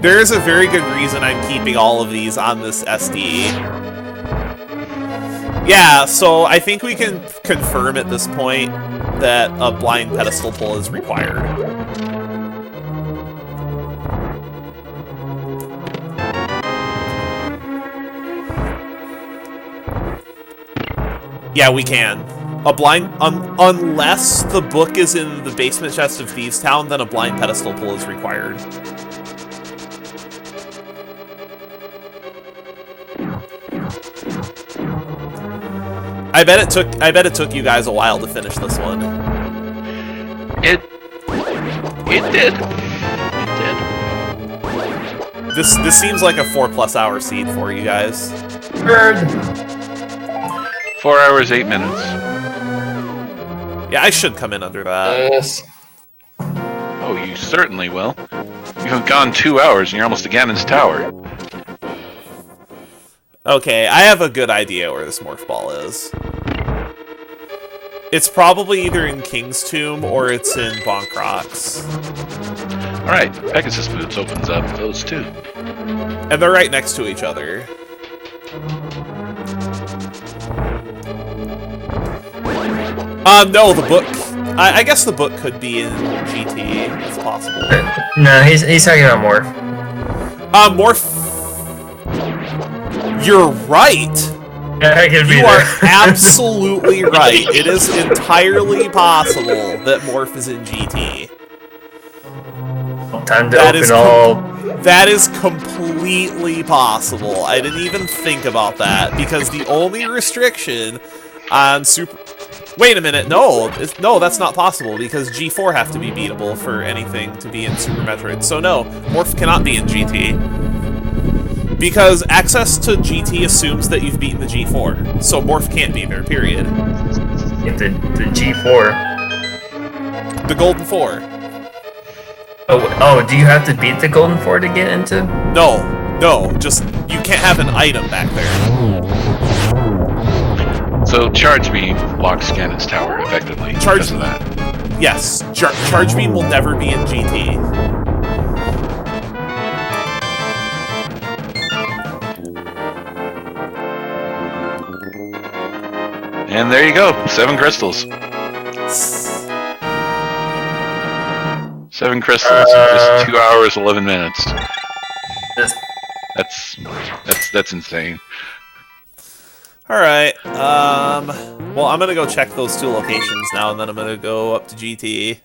There is a very good reason I'm keeping all of these on this SD. Yeah, so I think we can confirm at this point that a blind pedestal pull is required. Yeah, we can. A blind... unless the book is in the basement chest of Thieves Town, then a blind pedestal pull is required. I bet it took you guys a while to finish this one. It did. This seems like a 4+ hour seed for you guys. Bird. 4 hours, 8 minutes. Yeah, I should come in under that. Yes. Oh, you certainly will. You've gone 2 hours and you're almost to Ganon's tower. Okay, I have a good idea where this morph ball is. It's probably either in King's Tomb or it's in Bonkrox. Alright, Pegasus Boots opens up those two. And they're right next to each other. No, the book. I guess the book could be in GT. It's possible. No, he's talking about Morph. Morph. You're right. Yeah, I could be You are there. absolutely right. It is entirely possible that Morph is in GT. Time to That open is all. That is completely possible. I didn't even think about that, because the only restriction on Super... Wait a minute, no, that's not possible, because G4 have to be beatable for anything to be in Super Metroid. So no, Morph cannot be in GT. Because access to GT assumes that you've beaten the G4, so Morph can't be there, period. The G4. The Golden 4. Oh, do you have to beat the Golden 4 to get into? No, just, you can't have an item back there. So Charge Beam locks Ganon's tower effectively because of that. Yes, Charge Beam will never be in GT. And there you go, 7 crystals. 7 crystals in just 2 hours, 11 minutes. That's insane. Alright, well, I'm gonna go check those 2 locations now, and then I'm gonna go up to GT.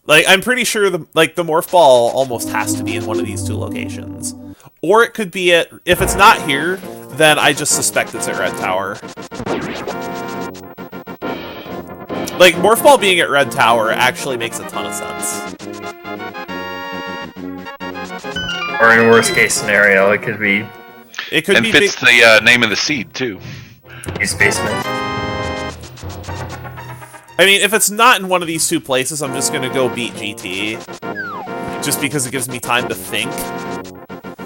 Like, I'm pretty sure the morph ball almost has to be in one of these 2 locations. Or it could be at... If it's not here, then I just suspect it's at Red Tower. Like, morph ball being at Red Tower actually makes a ton of sense. Or in worst case scenario, it could be. It could be fits the name of the seed too. His basement. I mean, if it's not in one of these 2 places, I'm just gonna go beat GT. Just because it gives me time to think.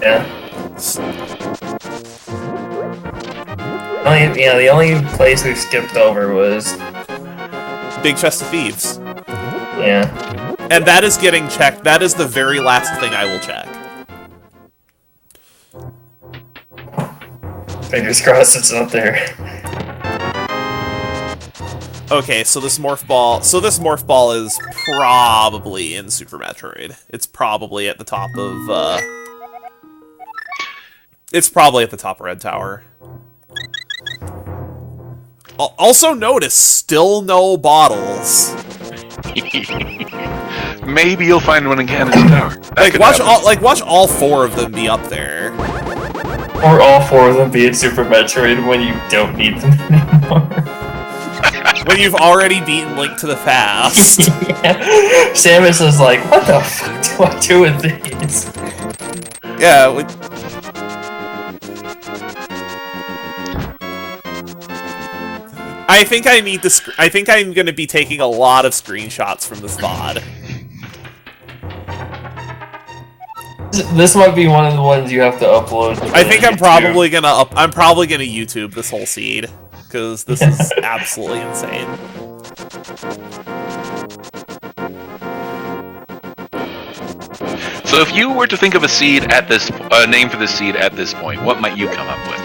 Yeah. The only place we've skipped over was Big Chest of Thieves. Yeah. And that is getting checked. That is the very last thing I will check. Fingers crossed it's not there. Okay, so this morph ball... So this morph ball is probably in Super Metroid. It's probably at the top of, It's probably at the top of Red Tower. Also notice, still no bottles. Maybe you'll find one in Ganon's tower. Watch all 4 of them be up there. Or all 4 of them be in Super Metroid when you don't need them anymore. When you've already beaten Link to the Past. Yeah. Samus is like, what the fuck do I do with these? Yeah, I think I need to. I think I'm going to be taking a lot of screenshots from this VOD. This might be one of the ones you have to upload. I think I'm probably gonna I'm probably gonna YouTube this whole seed because this is absolutely insane. So if you were to think of a seed at this name for the seed at this point, what might you come up with?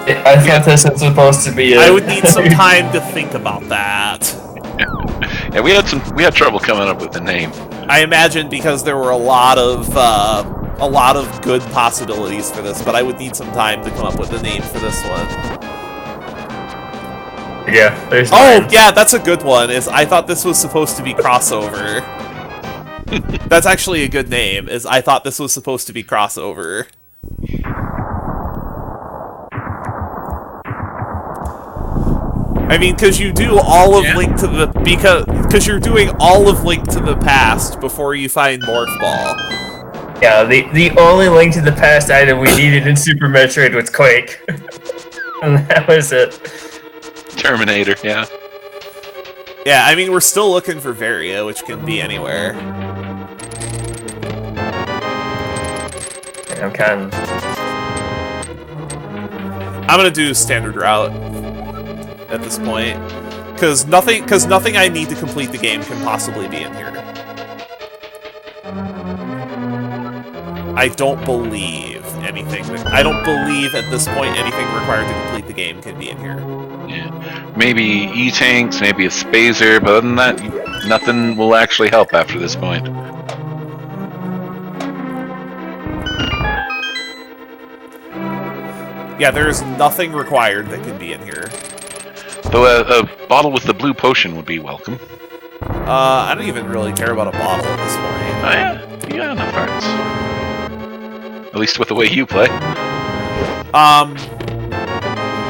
I thought this was supposed to be. I would need some time to think about that. Yeah, we had trouble coming up with the name. I imagine because there were a lot of good possibilities for this, but I would need some time to come up with a name for this one. Yeah, there's. Oh, yeah, that's a good one. I thought this was supposed to be crossover. That's actually a good name. I thought this was supposed to be crossover. I mean, because you do all of Link to the... Because you're doing all of Link to the Past before you find Morph Ball. Yeah, the only Link to the Past item we needed in Super Metroid was Quake. And that was it. Terminator, yeah. Yeah, I mean, we're still looking for Varia, which can be anywhere. I'm kind of... I'm gonna do standard route at this point, because nothing I need to complete the game can possibly be in here. I don't believe anything. I don't believe at this point anything required to complete the game can be in here. Yeah. Maybe E-tanks, maybe a Spazer, but other than that, nothing will actually help after this point. Yeah, there's nothing required that can be in here. Though a bottle with the blue potion would be welcome. I don't even really care about a bottle at this point. Oh yeah, you got enough hearts. At least with the way you play.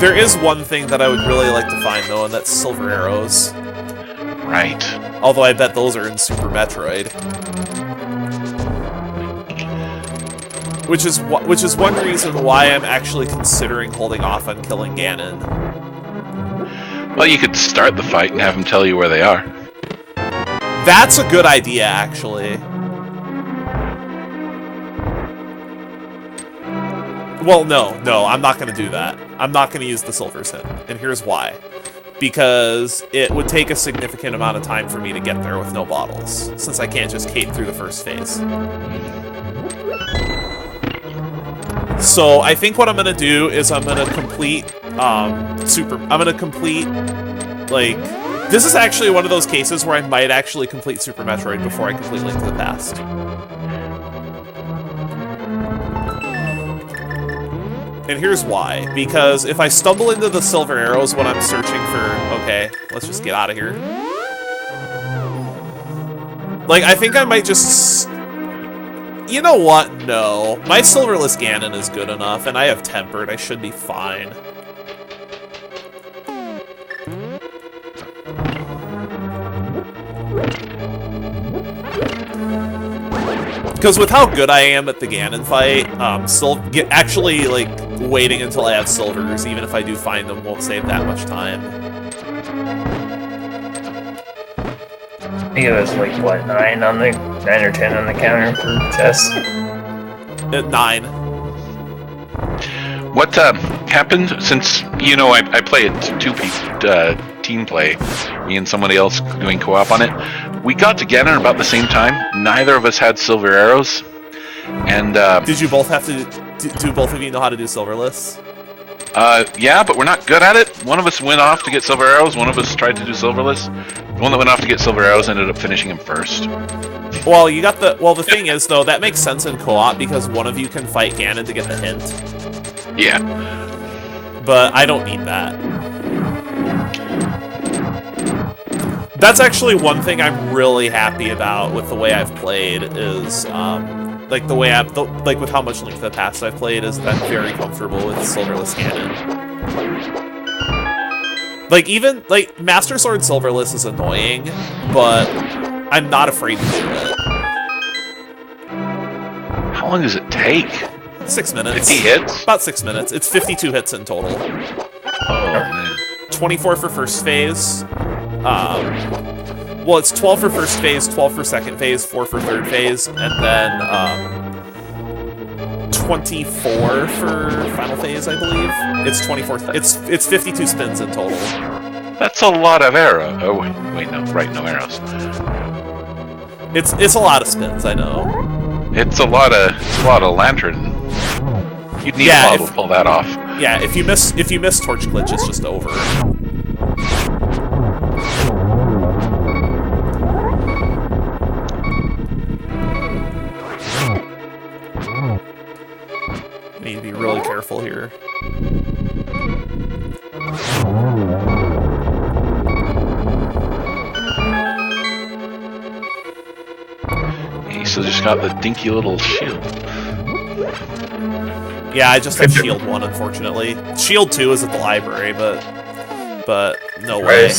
There is one thing that I would really like to find, though, and that's silver arrows. Right. Although I bet those are in Super Metroid. Which is one reason why I'm actually considering holding off on killing Ganon. Well, you could start the fight and have him tell you where they are. That's a good idea, actually. Well, no, I'm not going to do that. I'm not going to use the Silver Sin, and here's why. Because it would take a significant amount of time for me to get there with no bottles, since I can't just cape through the first phase. So I think what I'm going to do is I'm going to complete, like, this is actually one of those cases where I might actually complete Super Metroid before I complete Link to the Past. And here's why. Because if I stumble into the silver arrows when I'm searching for... Okay, let's just get out of here. Like, I think I might just... You know what? No. My silverless Ganon is good enough, and I have Tempered. I should be fine. Because with how good I am at the Ganon fight, actually, like, waiting until I have silvers, even if I do find them, won't save that much time. I think it was like, what, 9 or 10 on the counter for tests? 9. What happened, since, you know, I play it 2-piece team play, me and somebody else doing co-op on it, we got together about the same time, neither of us had silver arrows, and... Did you both have to... Do both of you know how to do silverless? Yeah, but we're not good at it. One of us went off to get silver arrows, one of us tried to do silverless. The one that went off to get silver arrows ended up finishing him first. Well, you got the... Well, the thing is, though, that makes sense in co-op because one of you can fight Ganon to get the hint. Yeah. But I don't need that. That's actually one thing I'm really happy about with the way I've played is, like, the way like, with how much Link to the Past I've played is I'm very comfortable with silverless Ganon. Like, even, like, Master Sword silverless is annoying, but I'm not afraid to do it. How long does it take? 6 minutes. 50 hits? About 6 minutes. It's 52 hits in total. Oh, man. 24 for first phase. Well, it's 12 for first phase, 12 for second phase, 4 for third phase, and then 24 for final phase, I believe. It's 24. It's 52 spins in total. That's a lot of arrows. Oh wait, no, right, no arrows. It's a lot of spins, I know. It's a lot of lantern. You'd need a model to pull that off. Yeah, if you miss Torch Glitch, it's just over. Need to be really careful here. He still just got the dinky little shield. Yeah, I just have Shield 1, unfortunately. Shield 2 is at the library, but no way.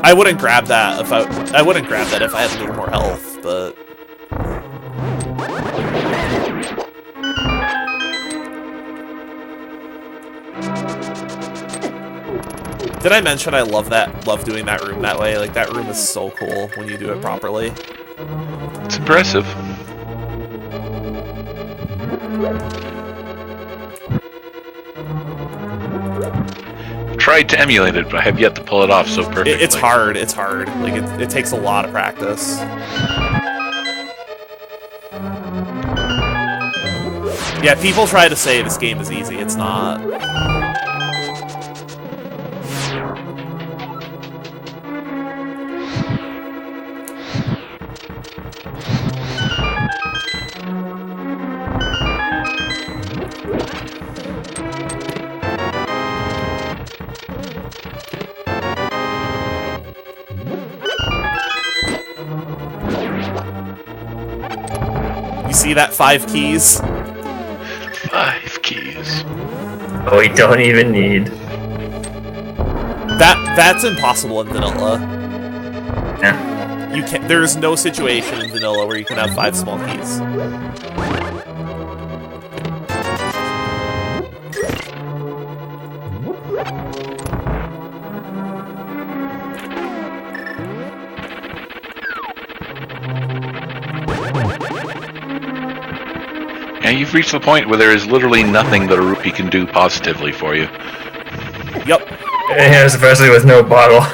I wouldn't grab that if I wouldn't grab that if I had a little more health, but Did I mention I love doing that room that way? Like, that room is so cool when you do it properly. It's impressive. Tried to emulate it, but I have yet to pull it off so perfectly. It's hard. It's hard. Like, it takes a lot of practice. Yeah, people try to say this game is easy. It's not. You see that 5 keys? 5 keys. Oh, we don't even need. That's impossible in vanilla. Yeah. You can. There is no situation in vanilla where you can have 5 small keys. And you've reached the point where there is literally nothing that a rupee can do positively for you. Yep. Yeah, especially with no bottle.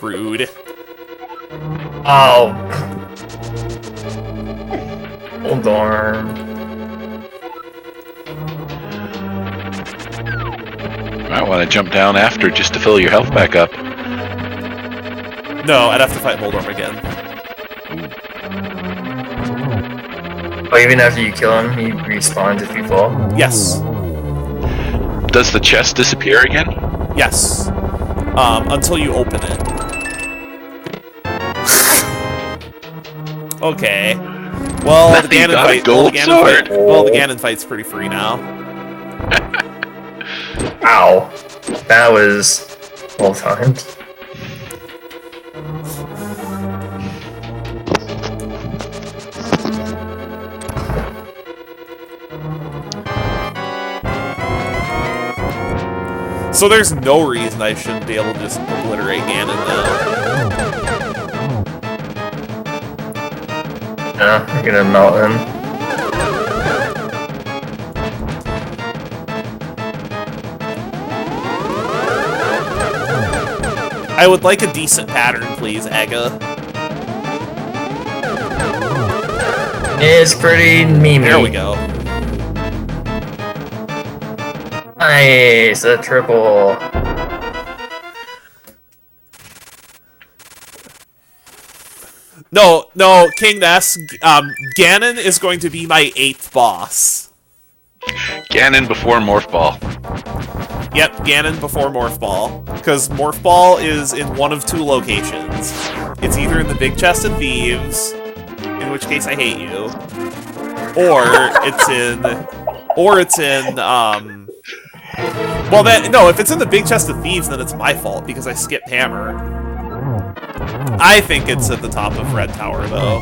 Rude. Oh. Hold on. Might want to jump down after just to fill your health back up. No, I'd have to fight Moldorm again. Oh, even after you kill him, he respawns if you fall? Yes. Does the chest disappear again? Yes. Until you open it. Okay. Well, Now the you Ganon got a fight. gold sword. Well, the Ganon fight's pretty free now. Ow. That was well timed. So there's no reason I shouldn't be able to just obliterate Ganon now. Yeah, I'm gonna melt him. I would like a decent pattern, please, Aga. It's pretty memey. There we go. Nice, a triple. No, King Ness, Ganon is going to be my 8th boss. Ganon before Morph Ball. Yep, Ganon before Morph Ball. Because Morph Ball is in one of 2 locations. It's either in the Big Chest of Thieves, in which case I hate you, or it's in, well, no, if it's in the Big Chest of Thieves, then it's my fault, because I skipped Hammer. I think it's at the top of Red Tower, though.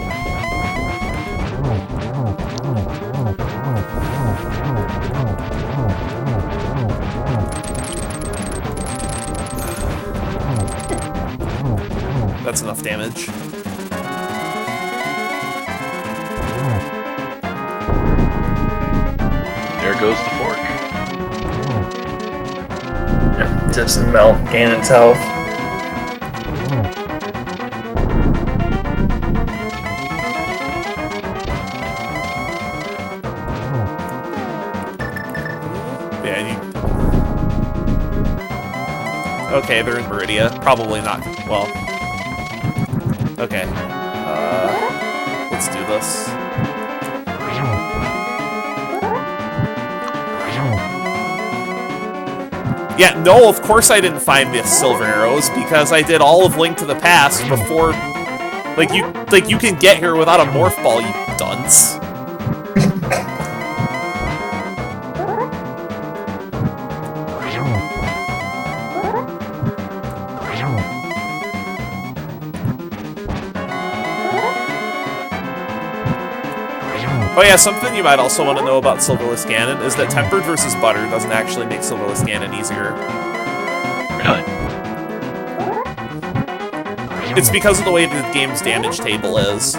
That's enough damage. There goes the fork. Yep, just melt Ganon's health. Okay, they're in Meridia. Probably not. Well. Okay. Let's do this. Yeah, no, of course I didn't find the silver arrows, because I did all of Link to the Past before... Like, you can get here without a Morph Ball, you dunce. Oh yeah, something you might also want to know about Silverless Ganon is that Tempered versus Butter doesn't actually make Silverless Ganon easier. Really? it's because of the way the game's damage table is.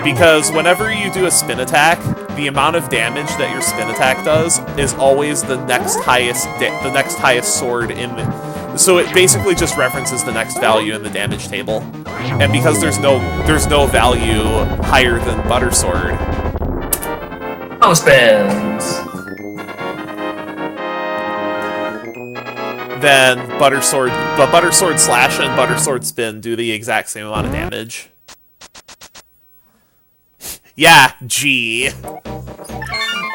Because whenever you do a spin attack, the amount of damage that your spin attack does is always the next highest sword in the... So it basically just references the next value in the damage table. And because there's no value higher than Butter Sword... No spins! Then Butter Sword Slash and Butter Sword Spin do the exact same amount of damage. Yeah, G.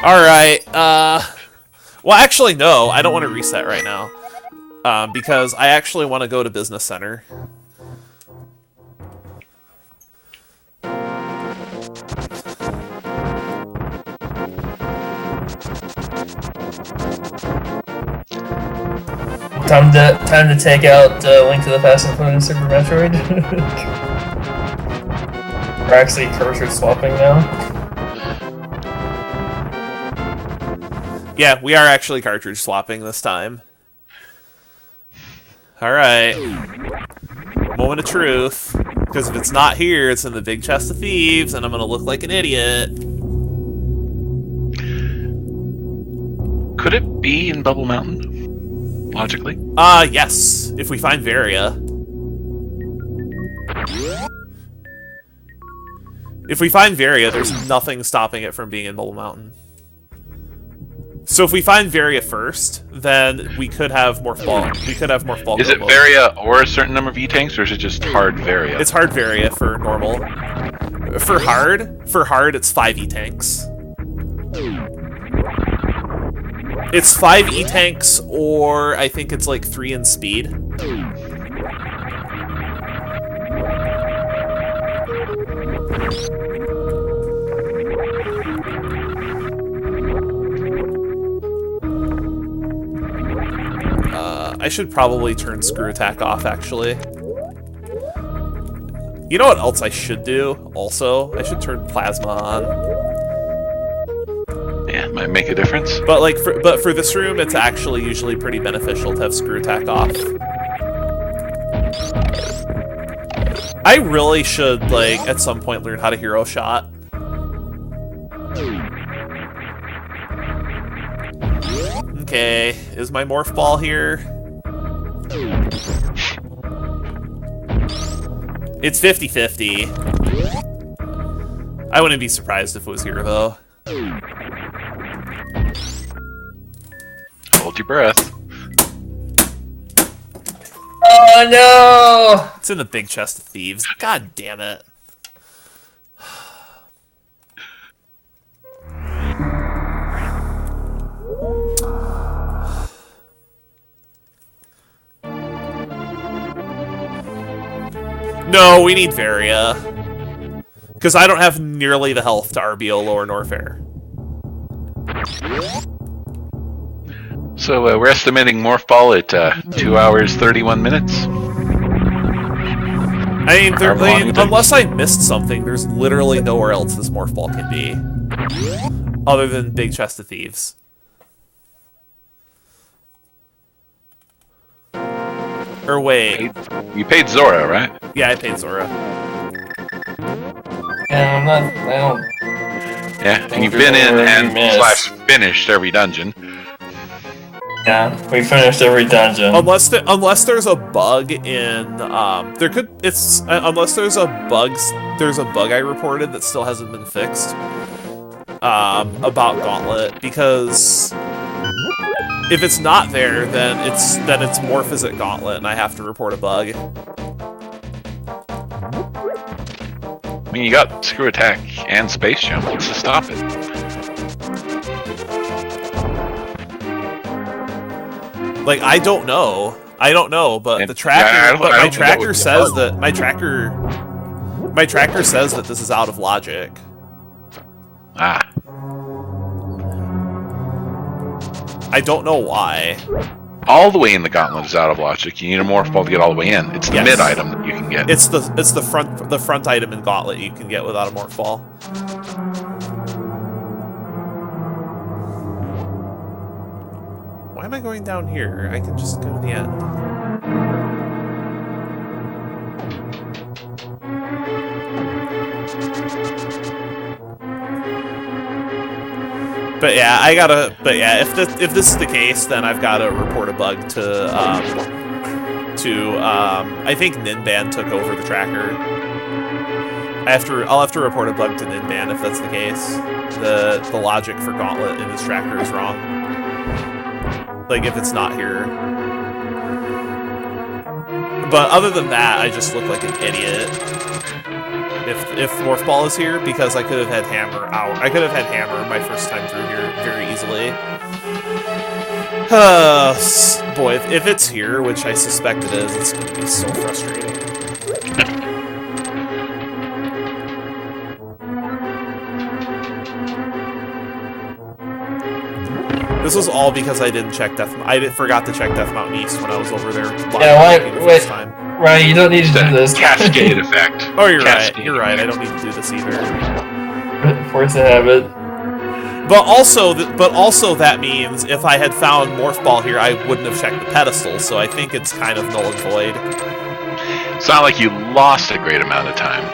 Alright, well, actually, no, I don't want to reset right now. Because I actually want to go to Business Center. Time to take out Link to the Past and put in Super Metroid. We're actually cursor swapping now. Yeah, we are actually cartridge swapping this time. Alright. Moment of truth. Because if it's not here, it's in the big chest of thieves, and I'm gonna look like an idiot. Could it be in Bubble Mountain? Logically? Yes. If we find Varia. If we find Varia, there's nothing stopping it from being in Bubble Mountain. So if we find Varia first, then we could have Morph Ball. We could have Morph Ball. Is it Varia or a certain number of E-Tanks, or is it just hard Varia? It's hard Varia for normal. For hard, it's 5 E-Tanks. It's 5 E-Tanks, or I think it's like 3 in speed. I should probably turn Screw Attack off, actually. You know what else I should do, also? I should turn Plasma on. Yeah, might make a difference. But like, for this room, it's actually usually pretty beneficial to have Screw Attack off. I really should, like, at some point learn how to Hero Shot. Okay, is my Morph Ball here? It's 50-50. I wouldn't be surprised if it was here, though. Hold your breath. Oh no! It's in the big chest of thieves. God damn it. No, we need Varia. Because I don't have nearly the health to RBO Lower Norfair. So we're estimating Morph Ball at 2 hours, 31 minutes. I mean, unless I missed something, there's literally nowhere else this Morph Ball can be. Other than Big Chest of Thieves. Or wait. You paid Zora, right? Yeah, I paid Zora. Yeah, I don't... Yeah, and you've been in and slash finished every dungeon. Yeah, we finished every dungeon. Unless there's a bug in unless there's a bug I reported that still hasn't been fixed about Gauntlet, because if it's not there, then it's Morph at Gauntlet and I have to report a bug. I mean, you got Screw Attack and Space Jump. What's to stop it? Like, I don't know, but And, the tracker, my tracker says that that my tracker says that this is out of logic. Ah. I don't know why. All the way in the Gauntlet is out of logic. You need a Morph Ball to get all the way in. It's the Yes. mid item that you can get. It's the front item in Gauntlet you can get without a Morph Ball. Why am I going down here? I can just go to the end. But yeah, if this is the case, then I've got to report a bug to I think Ninban took over the tracker. I'll have to report a bug to Ninban if that's the case. The logic for Gauntlet in his tracker is wrong. Like if it's not here. But other than that, I just look like an idiot. If Morph Ball is here, because I could have had Hammer out. I could have had Hammer my first time through here very easily. Boy, if it's here, which I suspect it is, it's going to be so frustrating. This was all because I didn't check forgot to check Death Mountain East when I was over there. Yeah, wait. Right, you don't need to do this. Cascade effect. Oh, you're right. You're right. I don't need to do this either. Force a habit. But also that means if I had found Morph Ball here, I wouldn't have checked the pedestal. So I think it's kind of null and void. It's not like you lost a great amount of time.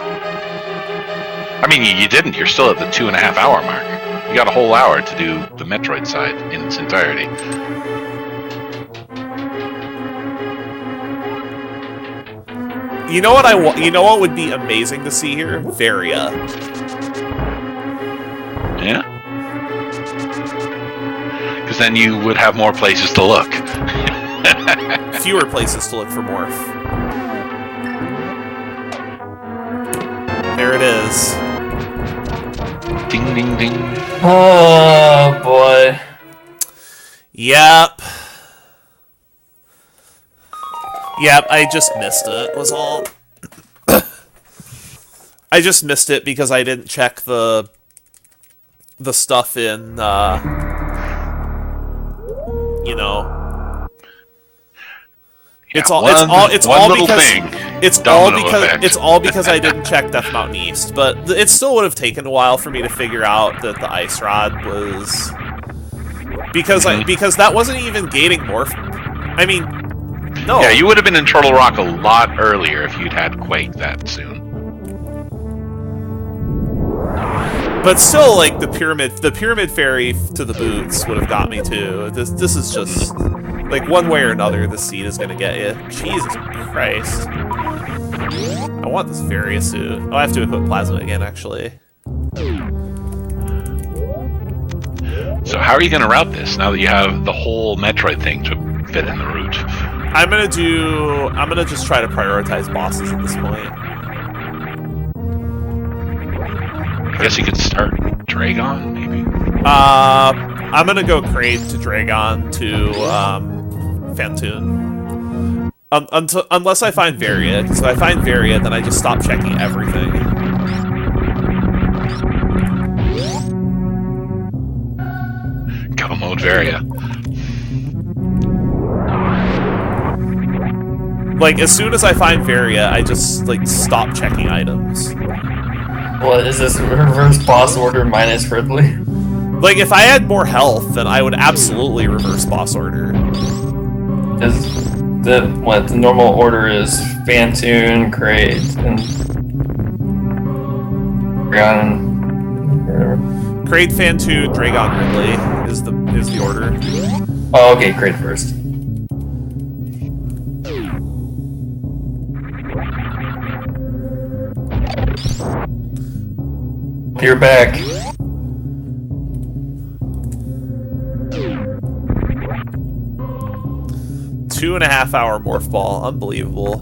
I mean, you didn't. You're still at the 2.5 hour mark. You got a whole hour to do the Metroid side in its entirety. You know what You know what would be amazing to see here? Varia. Yeah. Because then you would have more places to look. Fewer places to look for Morph. There it is. Ding, ding, ding. Oh, boy. Yep. Yep, I just missed it, was all. I just missed it because I didn't check the stuff in, you know. Yeah, It's all because I didn't check Death Mountain East, but it still would have taken a while for me to figure out that the Ice Rod was because that wasn't even gating Morph. I mean, no. Yeah, you would have been in Turtle Rock a lot earlier if you'd had Quake that soon. But still, like the pyramid fairy to the boots would have got me too. This is just like one way or another, this seed is gonna get you. Jesus Christ! I want this Varia suit. Oh, I have to equip Plasma again, actually. So how are you gonna route this now that you have the whole Metroid thing to fit in the route? I'm gonna just try to prioritize bosses at this point. I guess you could start Dragon, maybe? I'm gonna go Kraid to Dragon to, Phantoon. Unless I find Varia, because if I find Varia, then I just stop checking everything. Go mode Varia. Like, as soon as I find Varia, I just, like, stop checking items. What, is this reverse boss order minus Ridley? Like, if I had more health, then I would absolutely reverse boss order. The normal order is Phantoon, Kraid, and Dragon, whatever. Kraid, Phantoon, Dragon, Ridley is the order. Oh, okay, Kraid first. You're back. Two and a half hour Morph Ball. Unbelievable.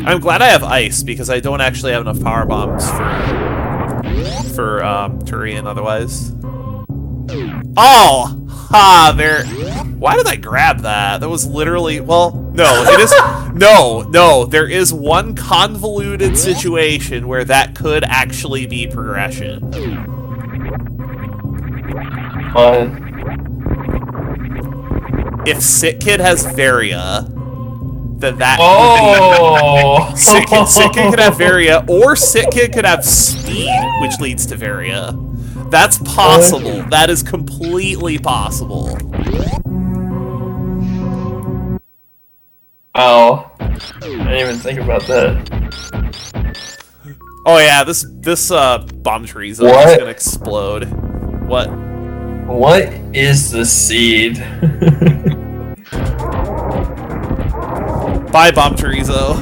I'm glad I have Ice, because I don't actually have enough power bombs for Turian otherwise. Oh! Ha! There. Why did I grab that? That was literally... Well, no, it is... No, there is one convoluted situation where that could actually be progression. If Sit Kid has Varia, then that... Oh! Sit Kid could have Varia, or Sit Kid could have Speed, which leads to Varia. That's possible. That is completely possible. Oh. I didn't even think about that. Oh yeah, this bomb tree's just What? gonna explode. What? What is the seed? Bye, bomb chorizo.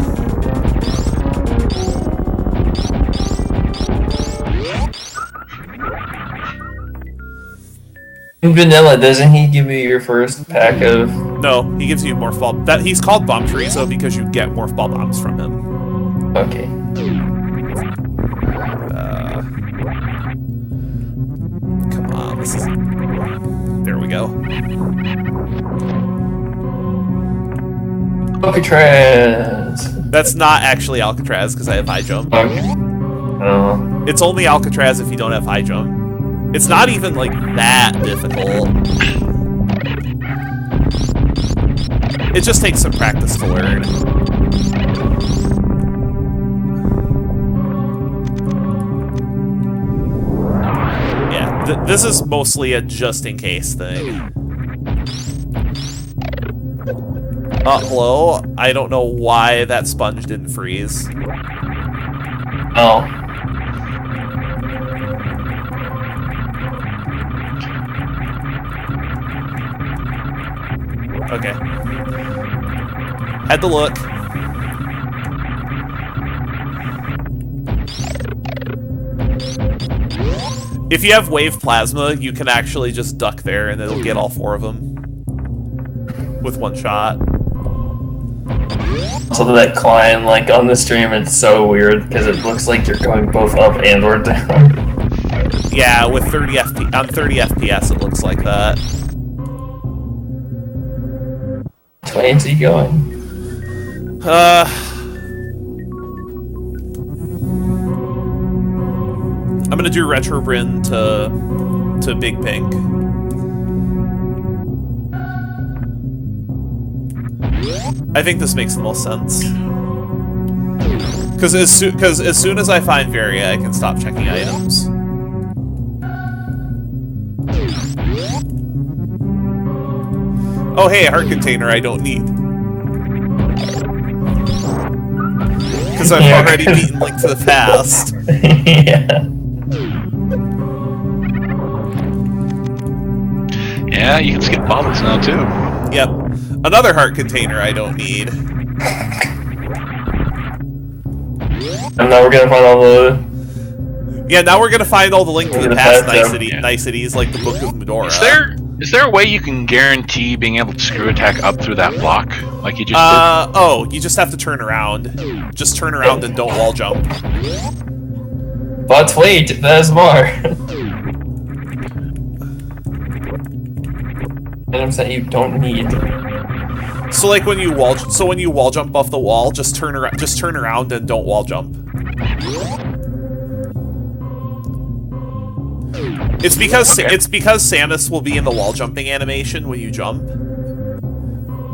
In vanilla, doesn't he give you your first pack of? No, he gives you morph ball. That he's called bomb chorizo because you get morph ball bombs from him. Okay. Come on, this is. There we go. Alcatraz. That's not actually Alcatraz because I have high jump. Okay. It's only Alcatraz if you don't have high jump. It's not even like that difficult. It just takes some practice to learn. Yeah, this is mostly a just in case thing. Hello? I don't know why that sponge didn't freeze. Oh. Okay. Had to look. If you have wave plasma, you can actually just duck there and it'll get all 4 of them with one shot. So that climb, like on the stream, it's so weird because it looks like you're going both up and or down. Yeah, with 30 FPS, it looks like that. Which way is he going? I'm gonna do Retro Bryn to Big Pink. I think this makes the most sense. Because as soon as I find Varia, I can stop checking items. Oh hey, a heart container I don't need. Because I've already beaten Link to the Past. Yeah. Yeah, you can skip bottles now too. Yep. Another heart container I don't need. And now we're gonna find all the... Yeah, now we're gonna find all the Link to the The Past past, niceties like the Book of Medora. Is there a way you can guarantee being able to screw attack up through that block like you just oh, you just have to turn around. Just turn around and don't wall jump. But wait, there's more. Items that you don't need. So like when you wall jump off the wall, just turn around and don't wall jump. It's because Samus will be in the wall jumping animation when you jump.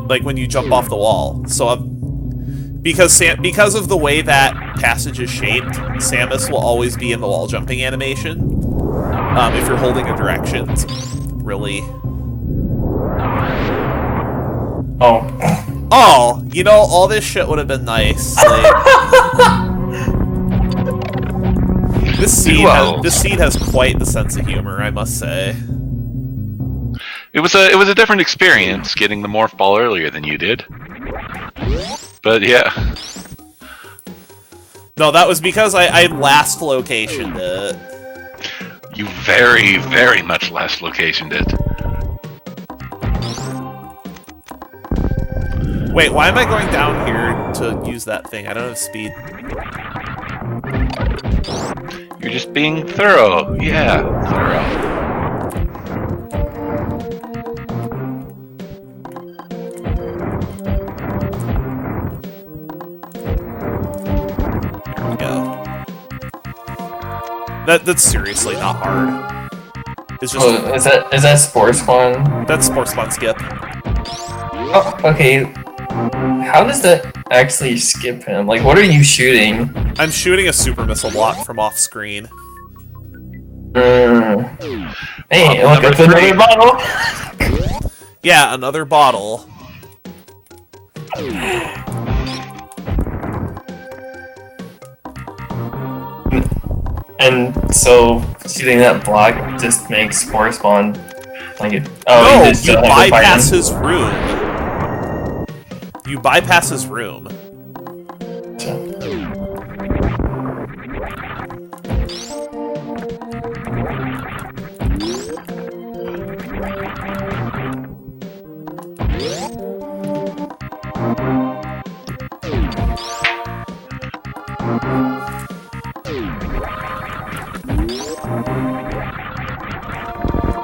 Like when you jump off the wall. So because of the way that passage is shaped, Samus will always be in the wall jumping animation. If you're holding a direction, it's really. Oh, you know, all this shit would have been nice. Like, this seed has quite the sense of humor, I must say. It was a different experience getting the morph ball earlier than you did. But yeah. No, that was because I last locationed it. You very, very much last locationed it. Wait, why am I going down here to use that thing? I don't have speed. You're just being thorough. Yeah, thorough. Here we go. That's seriously not hard. It's just is that sports one? that's sports spawn skip. Oh, okay. How does that actually skip him? Like, what are you shooting? I'm shooting a super missile block from off screen. Hey, look, it's another bottle. Yeah, another bottle. And so shooting that block just makes Spore spawn like it. No, just you don't have to fight bypass him. his room. You bypass his room.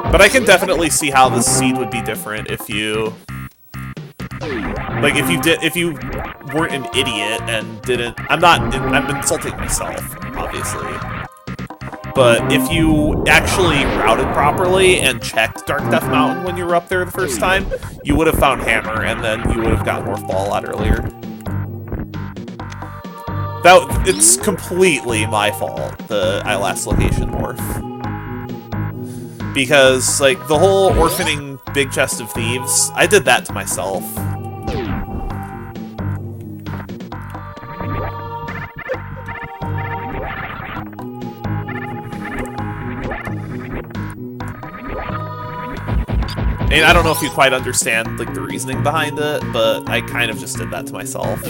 But I can definitely see how this seed would be different if you, like, if you weren't an idiot and didn't. I'm insulting myself, obviously. But if you actually routed properly and checked Dark Death Mountain when you were up there the first time, you would have found Hammer, and then you would have got North Ball a lot earlier. It's completely my fault, the last location morph. Because, like, the whole orphaning Big Chest of Thieves, I did that to myself. And I don't know if you quite understand, like, the reasoning behind it, but I kind of just did that to myself.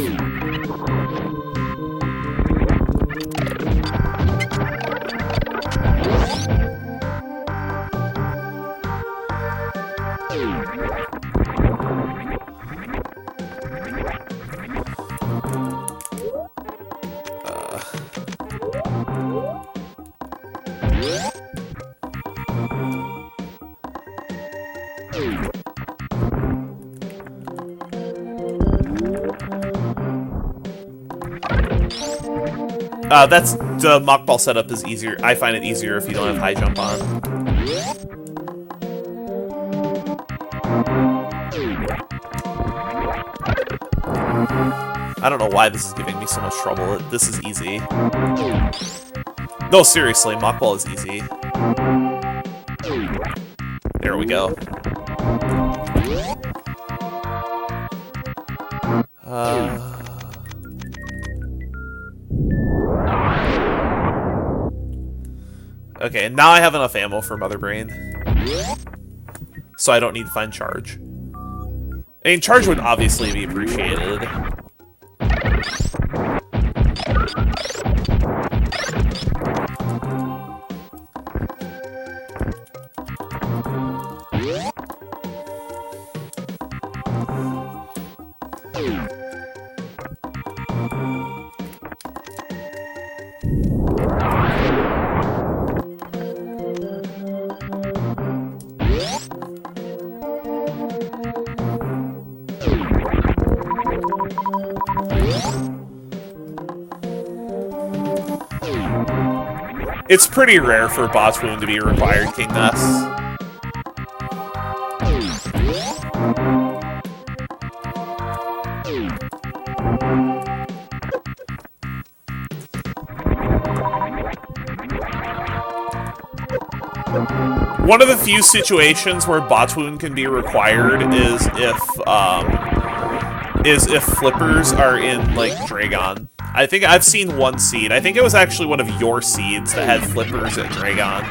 That's the mock ball setup is easier. I find it easier if you don't have high jump on. I don't know why this is giving me so much trouble. This is easy. No, seriously, mock ball is easy. There we go. Okay, now I have enough ammo for Mother Brain. So I don't need to find Charge. I mean, Charge would obviously be appreciated. It's pretty rare for Botch Wound to be required, King Ness. One of the few situations where Botch Wound can be required is if flippers are in, like, Dragon. I think I've seen one seed. I think it was actually one of your seeds that had flippers at Dragon.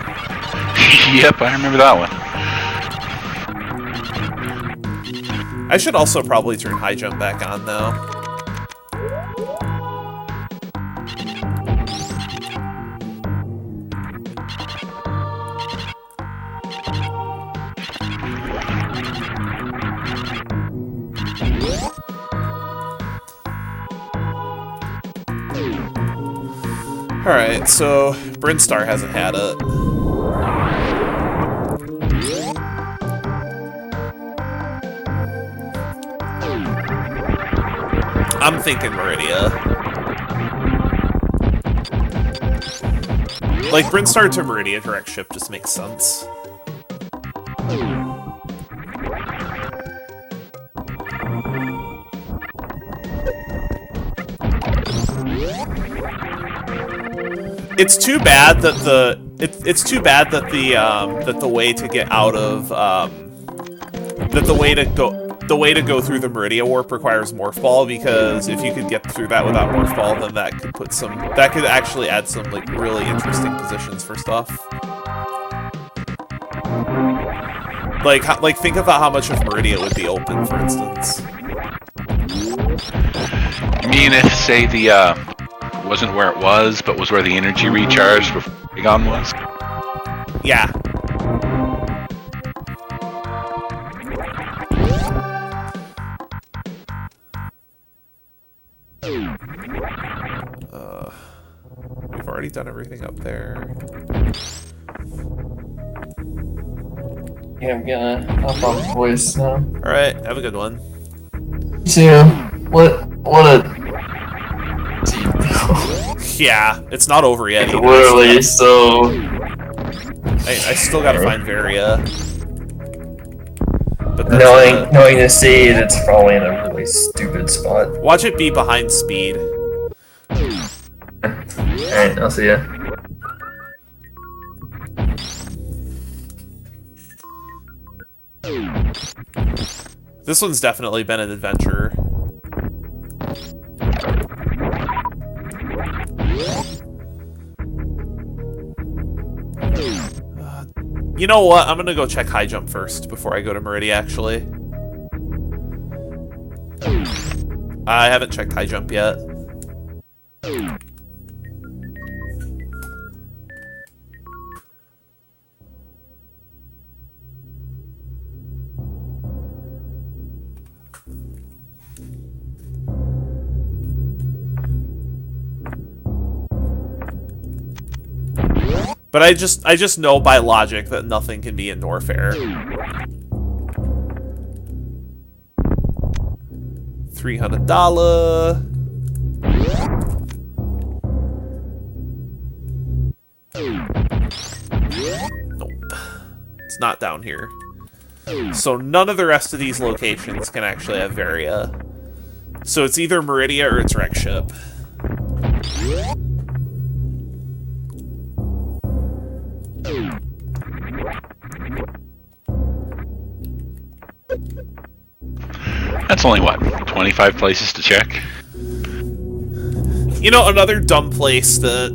Yep, I remember that one. I should also probably turn high jump back on, though. Alright, so Brinstar hasn't had it. I'm thinking Meridia. Like, Brinstar to Meridia direct ship just makes sense. It's too bad that the way to get out of that the way to go the way to go through the Meridia Warp requires Morph Ball, because if you could get through that without Morph Ball, then that could actually add some like really interesting positions for stuff. Like think about how much of Meridia would be open, for instance. You mean if, say, the wasn't where it was, but was where the energy recharge before Polygon was? Yeah. We've already done everything up there. Yeah, I'm gonna hop on voice now. Alright, have a good one. So, what a... Yeah, it's not over yet. Either. Literally, so... I still gotta find Varia. But that's, knowing the seed, it's probably in a really stupid spot. watch it be behind speed. Alright, I'll see ya. This one's definitely been an adventure. You know what? I'm gonna go check high jump first before I go to Meridia, actually. I haven't checked high jump yet. But I just know by logic that nothing can be in Norfair. $300. Nope. It's not down here. So none of the rest of these locations can actually have Varia. So it's either Meridia or it's Wreck Ship. That's only, what, 25 places to check? You know, another dumb place that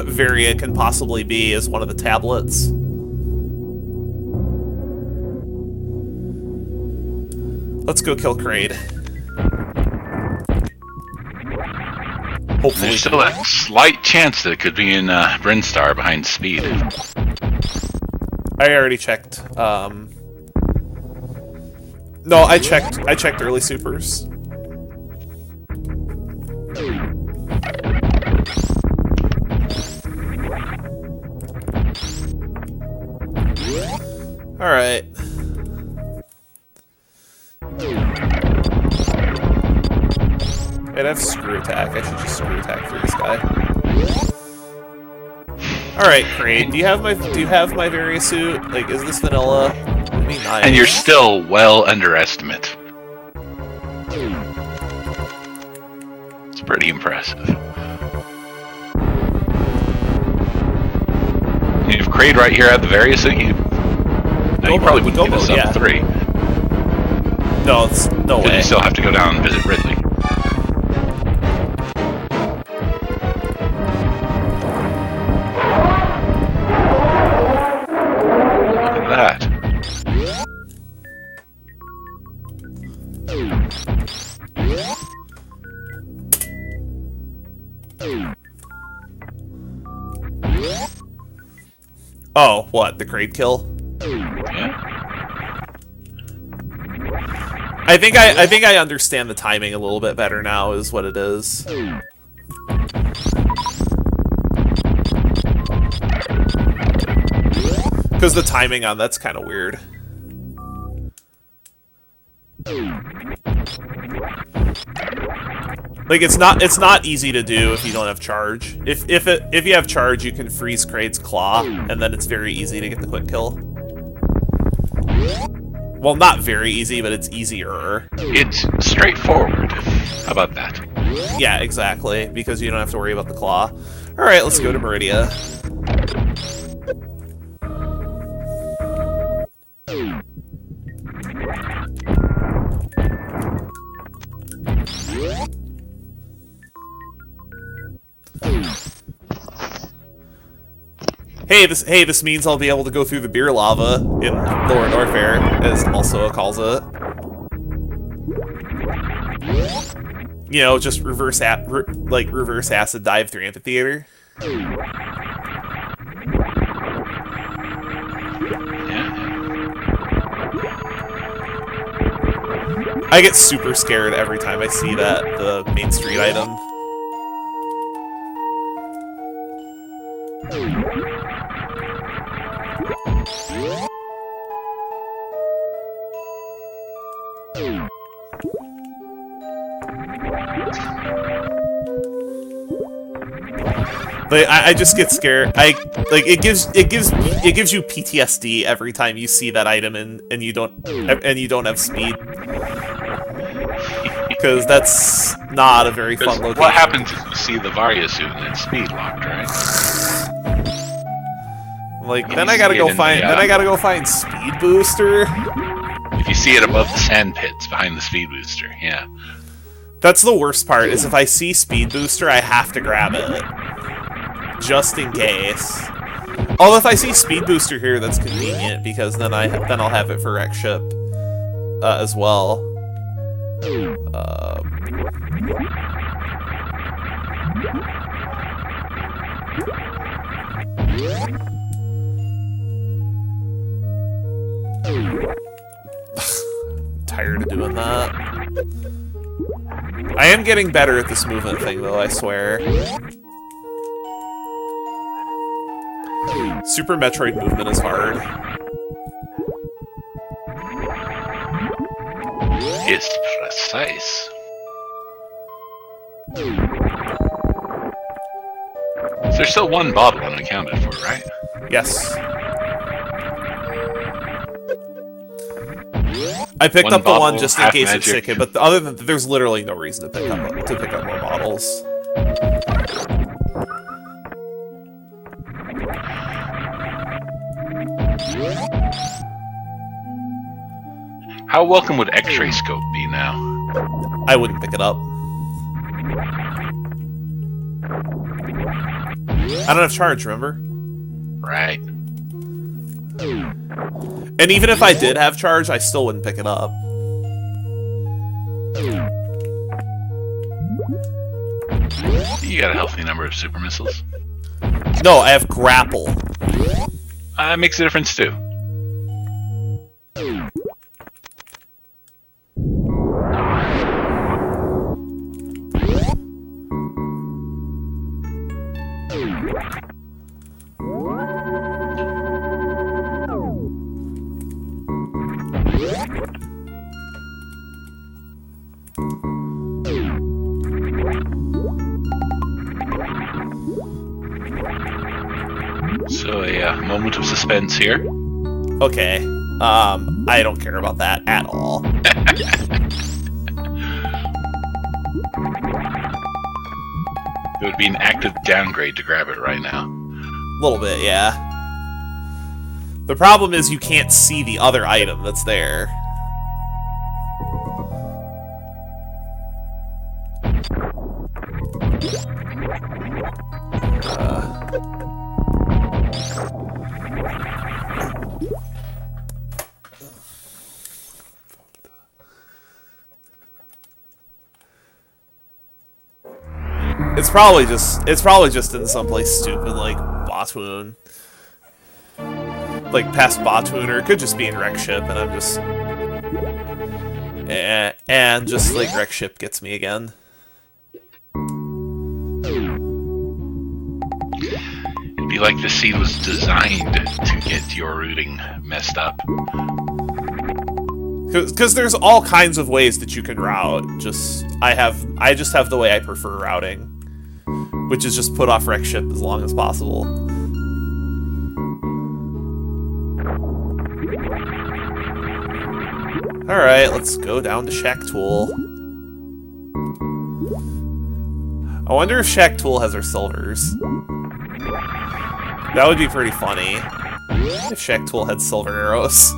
Varia can possibly be is one of the tablets. Let's go kill Kraid. Hopefully. There's still that slight chance that it could be in Brinstar behind Speed. I already checked. No, I checked early supers. Alright. I'd have screw attack. I should just screw attack for this guy. Alright, Kraid, do you have my Varia suit? Like, is this vanilla? That'd be nice. And you're still well underestimate. It's pretty impressive. You have Kraid right here at the Varia suit. You probably wouldn't get a sub 3. No, it's no way. You still have to go down and visit Ridley. That. Oh, what? The Kraid kill? Yeah. I think I understand the timing a little bit better now, is what it is. Because the timing on that's kind of weird. Like it's not easy to do if you don't have charge. If you have charge, you can freeze Kraid's claw, and then it's very easy to get the quick kill. Well, not very easy, but it's easier. It's straightforward. How about that? Yeah, exactly, because you don't have to worry about the claw. Alright, let's go to Meridia. this means I'll be able to go through the beer lava in Lower Norfair, as also calls it. You know, just reverse acid dive through amphitheater. I get super scared every time I see the main street item. Like, I just get scared. It gives you PTSD every time you see that item and you don't have speed. Because that's not a very fun location. What happens if you see the Varia suit and it's speed locked, right? Like, then I gotta go find speed booster. If you see it above the sand pits behind the speed booster, yeah. That's the worst part, is if I see speed booster, I have to grab it. Just in case. Although if I see speed booster here, that's convenient, because then I'll have it for Wreck Ship as well. Tired of doing that. I am getting better at this movement thing, though, I swear. Super Metroid movement is hard. It's precise. So there's still one bottle unaccounted for, right? Yes. I picked up the one just in case it's sick, but other than that, there's literally no reason to pick up more bottles. How welcome would X-ray scope be now? I wouldn't pick it up. I don't have charge, remember? Right. And even if I did have charge, I still wouldn't pick it up. You got a healthy number of super missiles. No, I have grapple. That makes a difference too. So a moment of suspense here. Okay. I don't care about that at all. It would be an active downgrade to grab it right now. A little bit, yeah. The problem is you can't see the other item that's there. It's probably just in someplace stupid like Botwoon. Like past Botwoon, or it could just be in Wreck Ship, and I'm just and just like Wreck Ship gets me again. It'd be like the seed was designed to get your routing messed up. Because there's all kinds of ways that you can route. I just have the way I prefer routing, which is just put off Wreck Ship as long as possible. Alright, let's go down to Shack Tool. I wonder if Shack Tool has our silvers. That would be pretty funny if Shack Tool had silver arrows.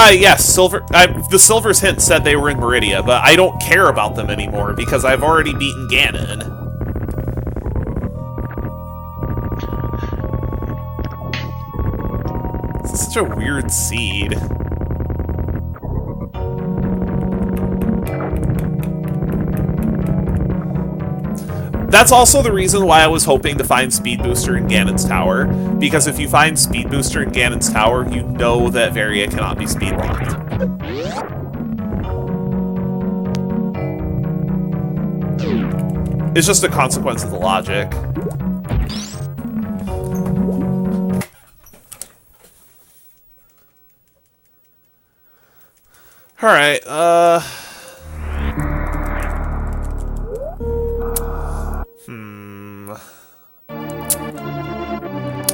Yes, the Silver's hint said they were in Meridia, but I don't care about them anymore because I've already beaten Ganon. This is such a weird seed. That's also the reason why I was hoping to find Speed Booster in Ganon's Tower, because if you find Speed Booster in Ganon's Tower, you know that Varia cannot be speed locked. It's just a consequence of the logic. Alright,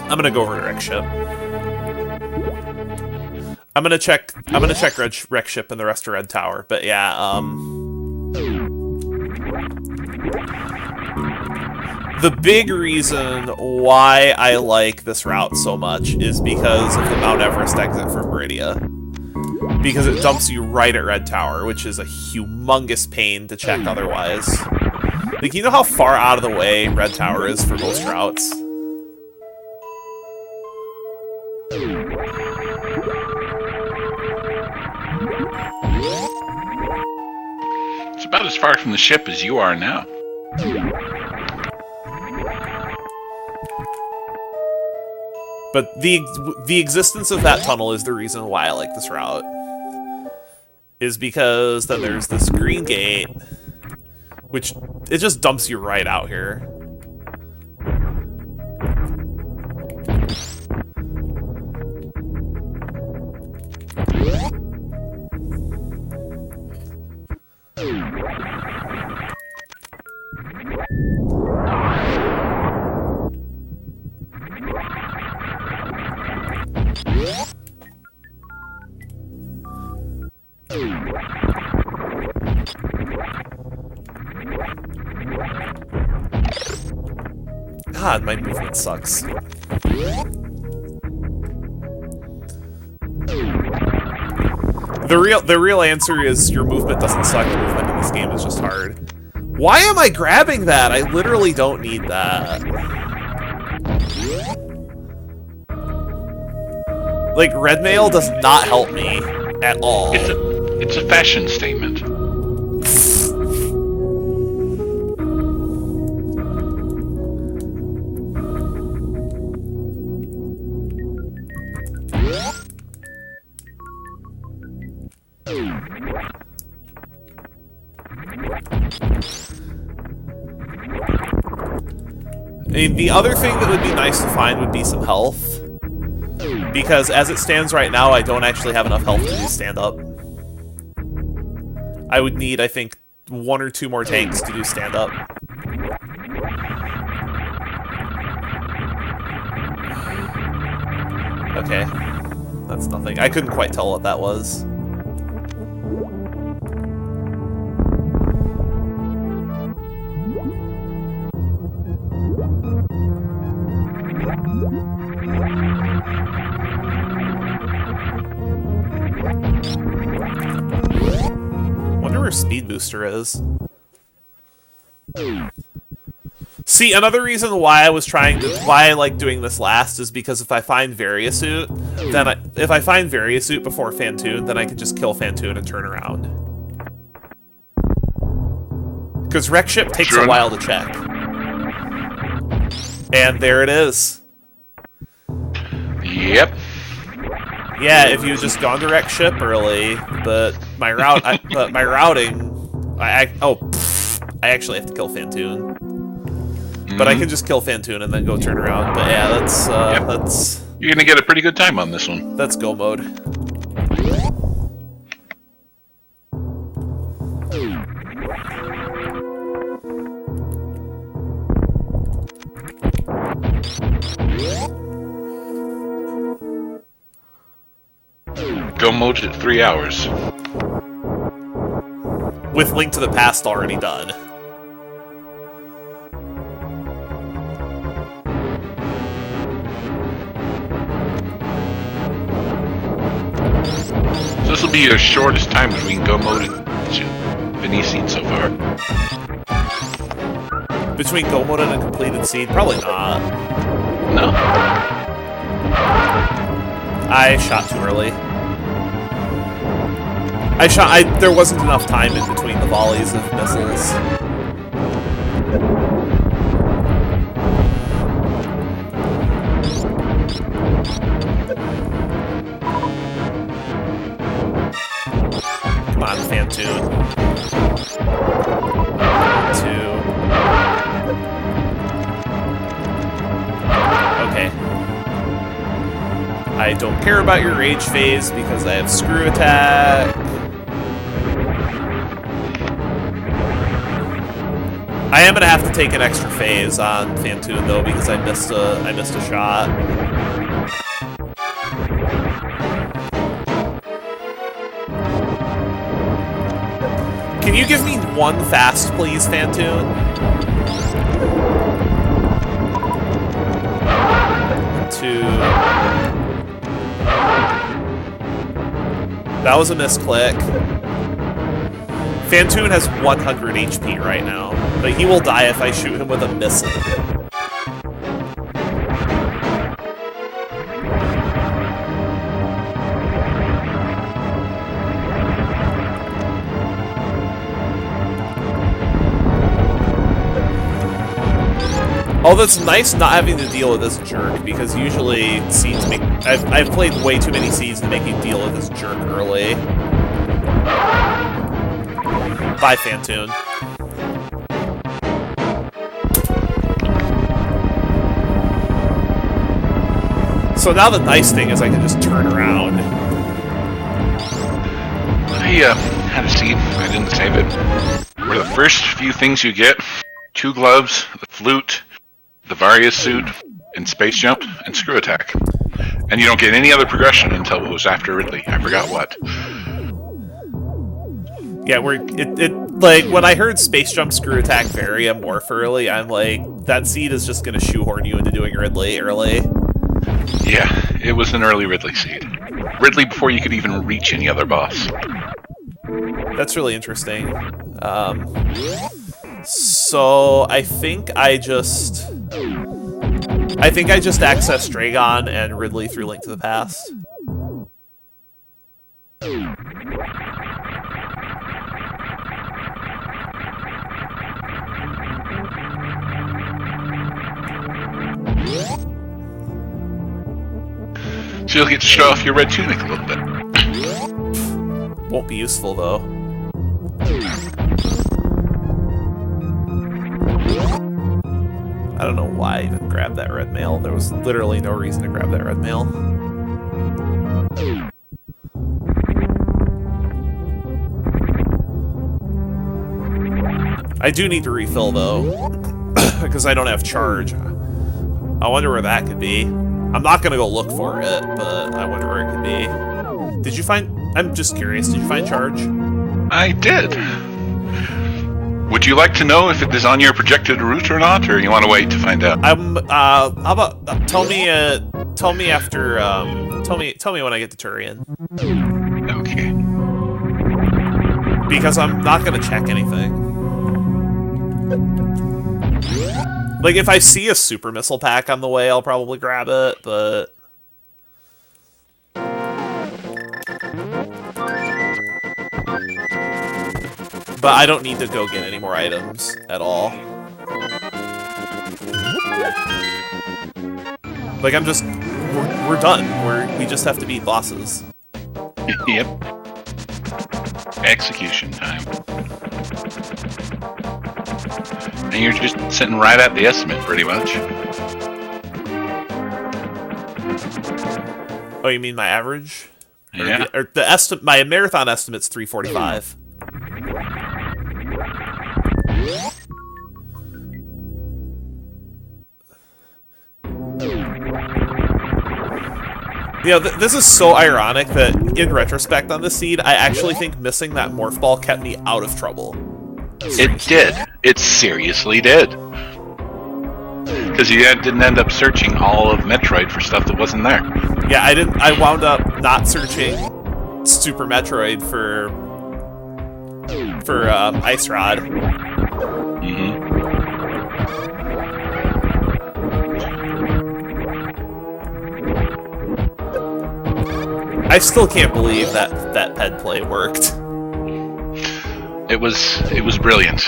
I'm gonna go over to Wreck Ship. I'm gonna check Wreck Ship and the rest of Red Tower, but yeah, the big reason why I like this route so much is because of the Mount Everest exit from Meridia. Because it dumps you right at Red Tower, which is a humongous pain to check otherwise. Like, you know how far out of the way Red Tower is for most routes? It's about as far from the ship as you are now. But the existence of that tunnel is the reason why I like this route. Is because then there's this green gate, which it just dumps you right out here. God, my movement sucks. The real answer is your movement doesn't suck. The movement in this game is just hard. Why am I grabbing that? I literally don't need that. Like, red mail does not help me at all. It's a fashion statement. I mean, the other thing that would be nice to find would be some health. Because as it stands right now, I don't actually have enough health to do stand-up. I would need, I think, 1 or 2 more tanks to do stand-up. Okay. That's nothing. I couldn't quite tell what that was. Wonder where Speed Booster is. See, another reason why why I like doing this last is because if I find Variasuit, then if I find Variasuit before Phantoon, then I can just kill Phantoon and turn around. Because Wreck Ship takes a while to check. And there it is. Yep. Yeah, if you had just gone to Wreck Ship early, but my routing, I actually have to kill Phantoon. But I can just kill Phantoon and then go turn around. But yeah, that's You're gonna get a pretty good time on this one. That's go mode. Go mode at 3 hours. with Link to the Past already done. So this will be your shortest time between Go Mode and Beneath Seed so far. Between Go Mode and a completed seed? Probably not. No? I shot too early. There wasn't enough time in between the volleys of missiles. Come on, Fantoon. 2. Okay. I don't care about your rage phase because I have screw attack. I am gonna have to take an extra phase on Fantoon though because I missed a shot. Can you give me one fast, please, Fantoon? 2. That was a misclick. Fantoon has 100 HP right now, but he will die if I shoot him with a missile. Oh, that's nice not having to deal with this jerk, because usually seeds make... I've played way too many seeds to make you deal with this jerk early. Bye, Fantoon. So now the nice thing is I can just turn around. I had a seed. I didn't save it. Where the first few things you get: 2 gloves, the flute, the Various suit, and space jump, and screw attack. And you don't get any other progression until it was after Ridley. I forgot what. Yeah, like, when I heard space jump, screw attack, vary, and morph early, I'm like, that seed is just gonna shoehorn you into doing Ridley early. Yeah, it was an early Ridley seed. Ridley before you could even reach any other boss. That's really interesting. So I think I just accessed Dragon and Ridley through Link to the Past. So you'll get to show off your red tunic a little bit. Won't be useful though. I don't know why I even grabbed that red mail. There was literally no reason to grab that red mail. I do need to refill though, because I don't have charge. I wonder where that could be. I'm not gonna go look for it, but I wonder where it could be. Did you find... I'm just curious, did you find charge? I did. Would you like to know if it is on your projected route or not, or you want to wait to find out? How about tell me after tell me when I get to Turian. Okay. Because I'm not gonna check anything. Like, if I see a super missile pack on the way, I'll probably grab it, but... But I don't need to go get any more items at all. Like, I'm just... We're done. We just have to beat bosses. Yep. Execution time. And you're just sitting right at the estimate, pretty much. Oh, you mean my average? Yeah. Or the my marathon estimate's 345. You know, this is so ironic that, in retrospect on this seed, I actually think missing that morph ball kept me out of trouble. It did. It seriously did. Because you didn't end up searching all of Metroid for stuff that wasn't there. Yeah, I didn't. I wound up not searching Super Metroid for Ice Rod. Mm-hmm. I still can't believe that ped play worked. It was brilliant.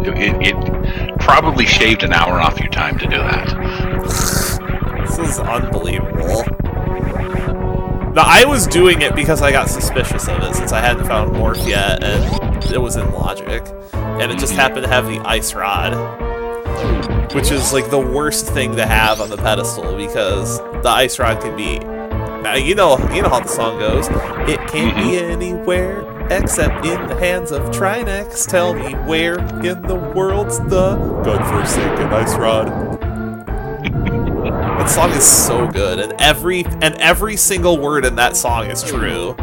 It probably shaved an hour off your time to do that. This is unbelievable. Now, I was doing it because I got suspicious of it, since I hadn't found Morph yet, and it was in Logic. And it just happened to have the Ice Rod, which is, like, the worst thing to have on the pedestal, because the Ice Rod can be... Now, you know how the song goes. It can't be anywhere except in the hands of Trinex. Tell me where in the world's the godforsaken Ice Rod? That song is so good, and every single word in that song is true.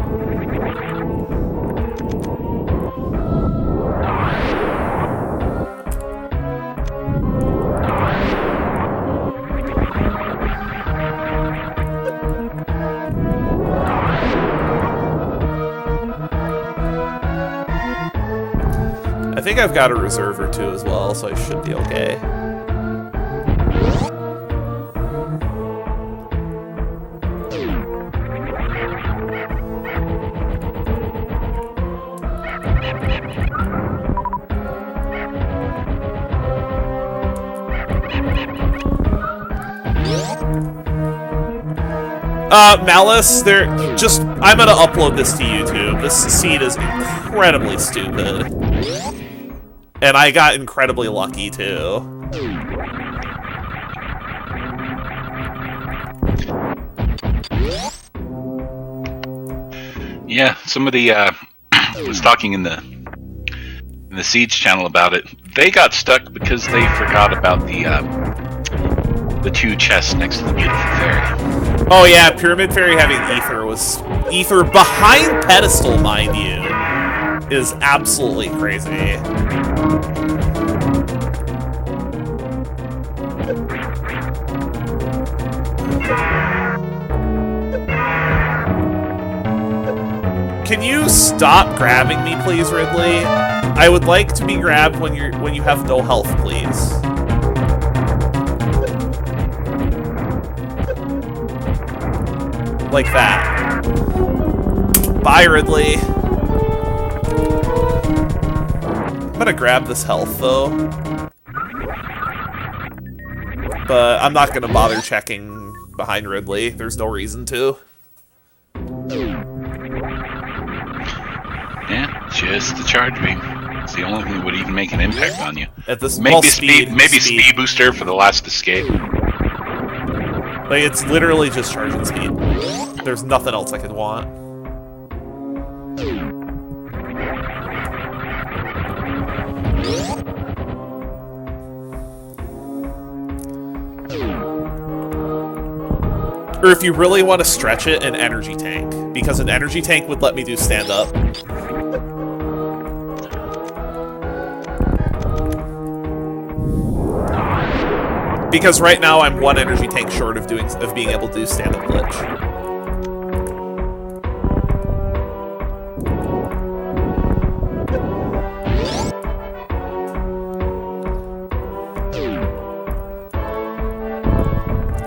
I think I've got a reserve or two as well, so I should be okay. Malice, I'm gonna upload this to YouTube. This seed is incredibly stupid. And I got incredibly lucky, too. Yeah, somebody was talking in the Siege channel about it. They got stuck because they forgot about the two chests next to the Beautiful Fairy. Oh yeah, Pyramid Fairy having Ether behind pedestal, mind you, is absolutely crazy. Can you stop grabbing me, please, Ridley? I would like to be grabbed when you have no health, please. Like that. Bye, Ridley. I'm gonna grab this health, though. But I'm not gonna bother checking behind Ridley. There's no reason to. Yeah, just the charge beam. It's the only thing that would even make an impact on you. At this maybe speed booster for the last escape. Like, it's literally just charging speed. There's nothing else I could want. Or if you really want to stretch it, an energy tank. Because an energy tank would let me do stand-up. Because right now I'm one energy tank short of being able to do stand-up glitch.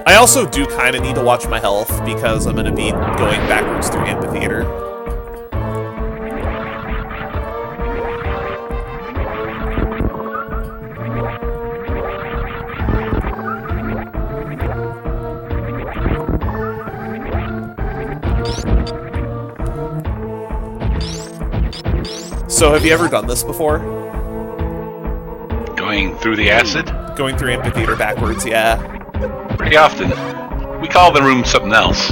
I also do kind of need to watch my health because I'm going to be going backwards through Amphitheater. So, have you ever done this before? Going through the acid? Going through Amphitheater backwards, yeah. Pretty often. We call the room something else.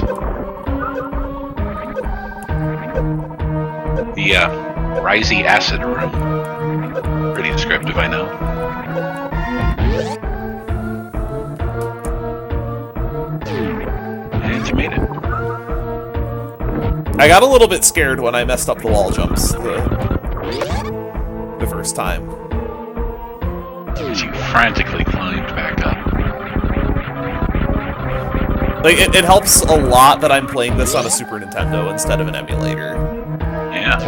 The Risey Acid Room. Pretty descriptive, I know. And you made it. I got a little bit scared when I messed up the wall jumps the first time. As you frantically climbed back up. Like, it helps a lot that I'm playing this on a Super Nintendo instead of an emulator. Yeah.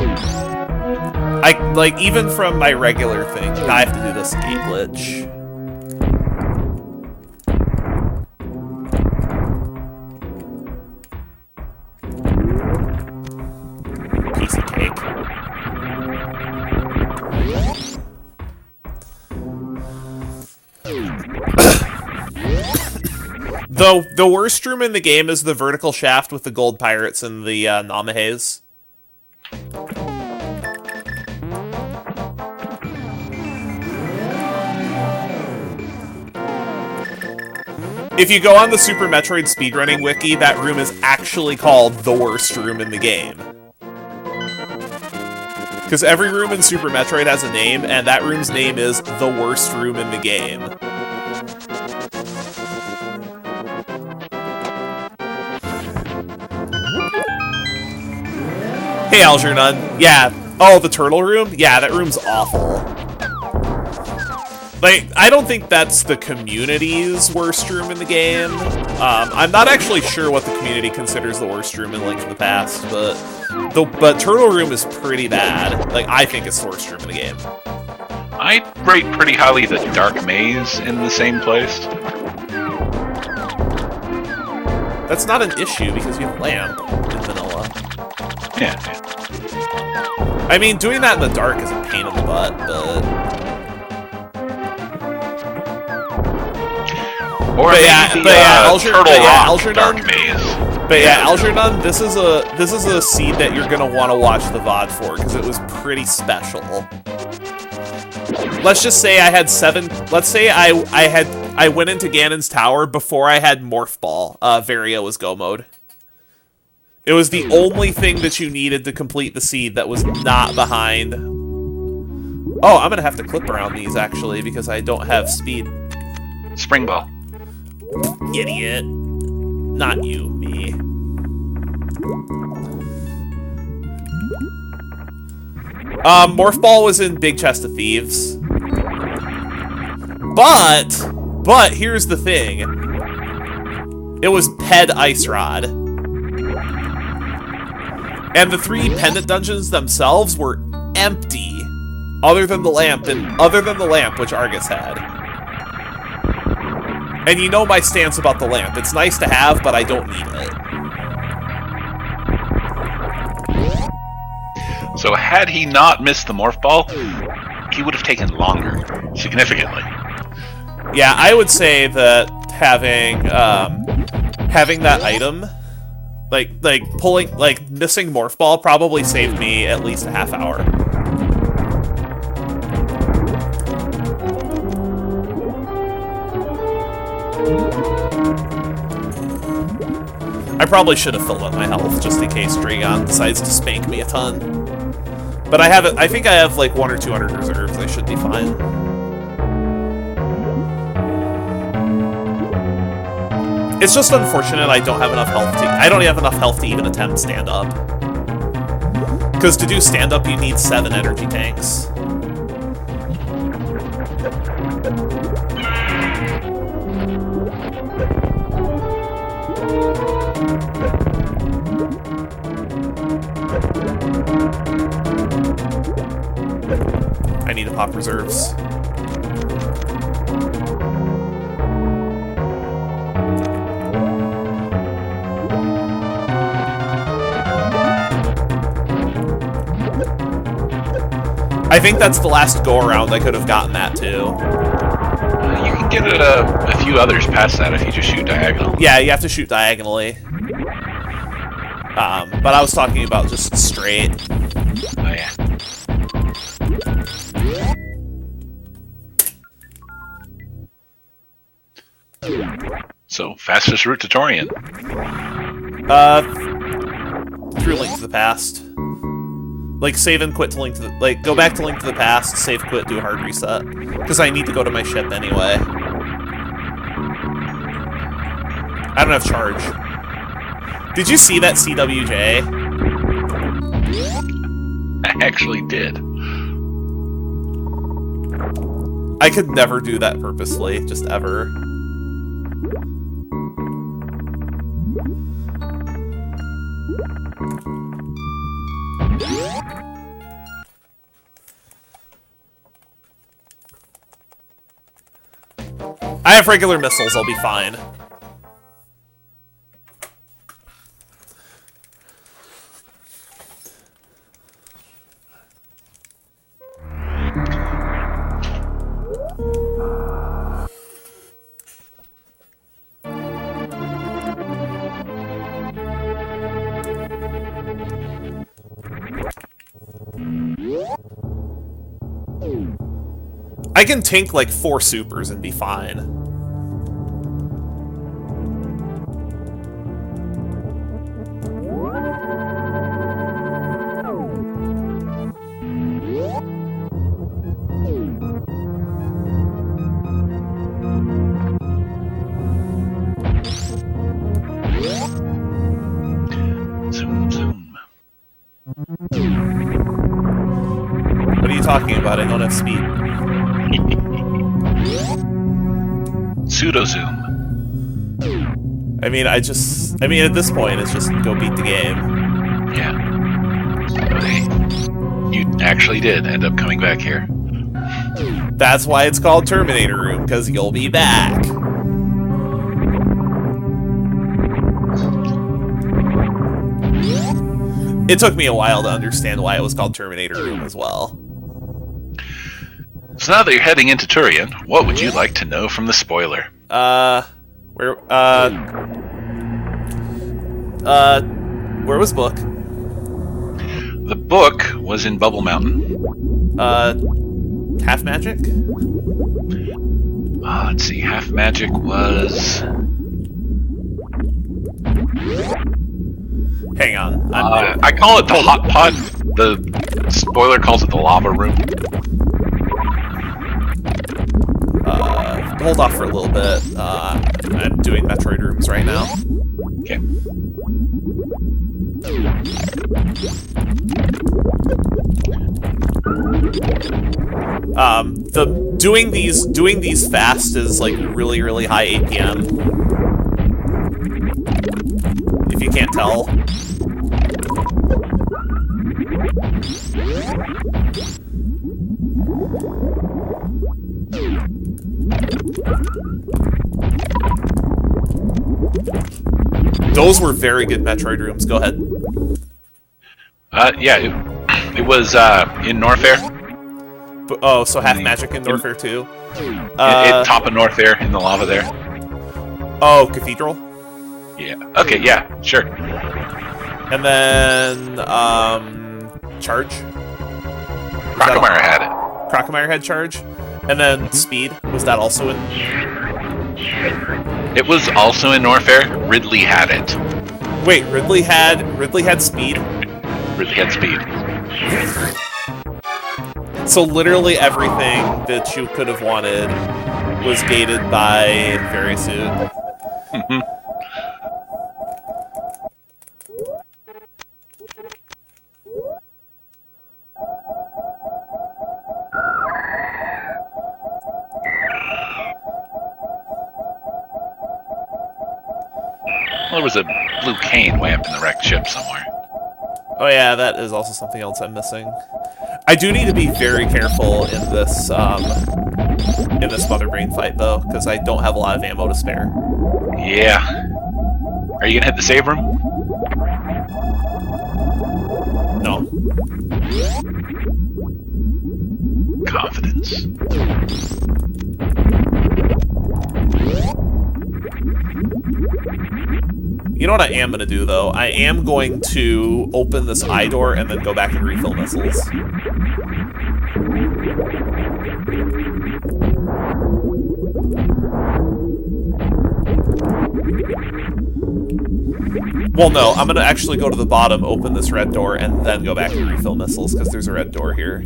Like, even from my regular thing, I have to do this gate glitch. Piece of cake. Though the worst room in the game is the vertical shaft with the gold pirates and the Namahes. If you go on the Super Metroid speedrunning wiki, that room is actually called the worst room in the game. Because every room in Super Metroid has a name, and that room's name is the worst room in the game. Hey, Algernon. Yeah. Oh, the turtle room? Yeah, that room's awful. Like, I don't think that's the community's worst room in the game. I'm not actually sure what the community considers the worst room in Link to the Past, but Turtle Room is pretty bad. Like, I think it's the worst room in the game. I rate pretty highly the Dark Maze in the same place. That's not an issue because you have Lamp in vanilla. Yeah. I mean, doing that in the dark is a pain in the butt, but... Or Algernon, Dark Maze. But yeah, Algernon, this is a seed that you're gonna want to watch the VOD for because it was pretty special. Let's just say I had 7. Let's say I went into Ganon's tower before I had Morph Ball. Varia was Go mode. It was the only thing that you needed to complete the seed that was not behind. Oh, I'm gonna have to clip around these actually because I don't have speed. Spring Ball. Idiot. Not you, me. Morph Ball was in Big Chest of Thieves. But here's the thing. It was Ped Ice Rod. And the 3 pendant dungeons themselves were empty. Other than the lamp, which Argus had. And you know my stance about the lamp. It's nice to have, but I don't need it. So had he not missed the Morph Ball, he would have taken longer, significantly. Yeah, I would say that having that item, missing Morph Ball probably saved me at least a half hour. I probably should have filled up my health just in case Dragon decides to spank me a ton. But I think I have like 1 or 200 reserves. I should be fine. It's just unfortunate I don't have enough health I don't have enough health to even attempt stand up. Because to do stand up you need 7 energy tanks. I need to pop reserves. I think that's the last go-around I could have gotten that, too. You can get a few others past that if you just shoot diagonal. Yeah, you have to shoot diagonally. But I was talking about just straight. Oh, yeah. So, fastest route to Torian? Through Link to the Past. Like, save and quit to Link to the... Like, go back to Link to the Past, save, quit, do a hard reset. Because I need to go to my ship anyway. I don't have charge. Did you see that CWJ? actually did. I could never do that purposely, just ever. I have regular missiles, I'll be fine. I can tank like 4 supers and be fine. Zoom, zoom. What are you talking about? I don't have speed. Pseudo zoom. I mean, at this point, it's just go beat the game. Yeah. But hey, you actually did end up coming back here. That's why it's called Terminator Room, because you'll be back. It took me a while to understand why it was called Terminator Room as well. So now that you're heading into Turian, what would you like to know from the spoiler? Where was Book? The book was in Bubble Mountain. Half Magic? Let's see, Half Magic was... Hang on. I call it the Hot Pot. The spoiler calls it the Lava Room. Hold off for a little bit. I'm doing Metroid rooms right now. Okay. Doing these fast is like really high APM. If you can't tell. Those were very good Metroid rooms. Go ahead. Yeah, it was in Norfair. Oh, so Half Magic in Norfair too? Top of Norfair in the lava there. Oh, Cathedral? Yeah. Okay, yeah, sure. And then, Charge? Crocomire had it. Crocomire had Charge? And then Speed, was that also in... It was also in Norfair. Ridley had it. Wait, Ridley had Speed? Ridley had Speed. So literally everything that you could have wanted was gated by Fairysuit. Well, there was a blue cane way up in the wrecked ship somewhere. Oh yeah, that is also something else I'm missing. I do need to be very careful in this Mother Brain fight though, because I don't have a lot of ammo to spare. Yeah. Are you gonna hit the save room? No. Confidence. You know what I am going to do, though? I am going to open this eye door and then go back and refill missiles. Well, no, I'm going to actually go to the bottom, open this red door, and then go back and refill missiles, because there's a red door here.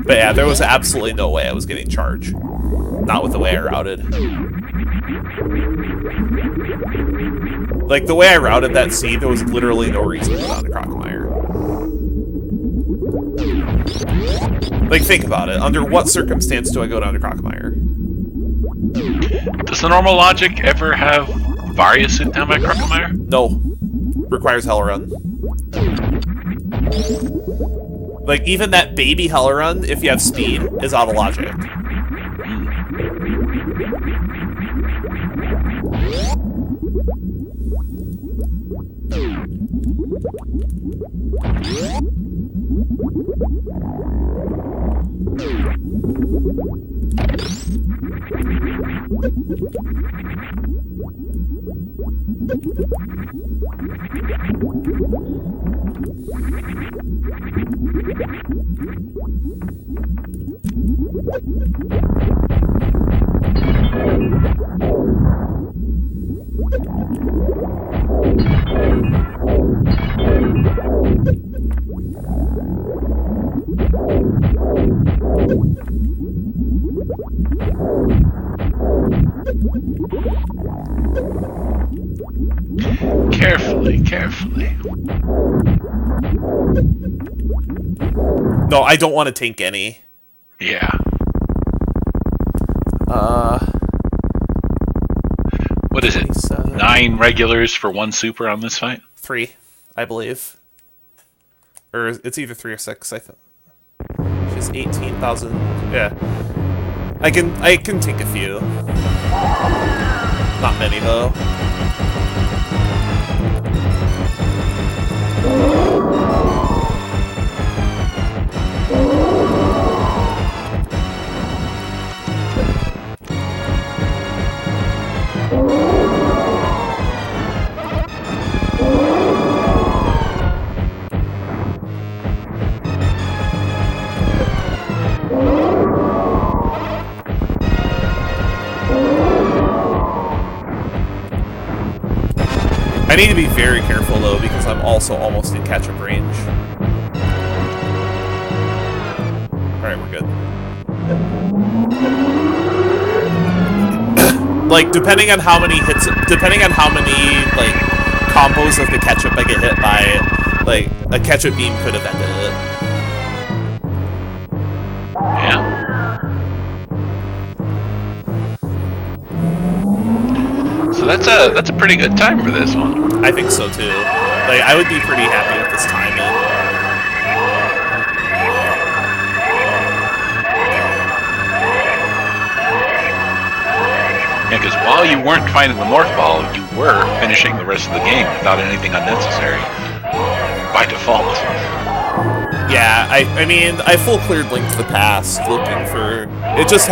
But yeah, there was absolutely no way I was getting charge. Not with the way I routed. Like, the way I routed that seed, there was literally no reason to go down to Crocomire. Like, think about it. Under what circumstance do I go down to Crocomire? Does the normal logic ever have Varia sit down by Crocomire? No. Requires Hell Run. Like, even that baby Hell Run, if you have speed, is out of logic. Carefully, carefully. No, I don't want to tank any. Yeah. What is it? 27. 9 regulars for 1 super on this fight? 3, I believe. Or it's either 3 or 6, I think. She's 18,000. Yeah. I can take a few. Not many though. I need to be very careful though, because I'm also almost in catch-up range. Alright, we're good. Like, depending on how many hits, depending on how many, like, combos of the ketchup I get hit by, like, a ketchup beam could have ended it. Yeah. So that's a pretty good time for this one. I think so too. Like, I would be pretty happy with this timing. Yeah, because while you weren't finding the morph ball, you were finishing the rest of the game without anything unnecessary by default. Yeah, I mean, I full cleared Link to the Past looking for... It just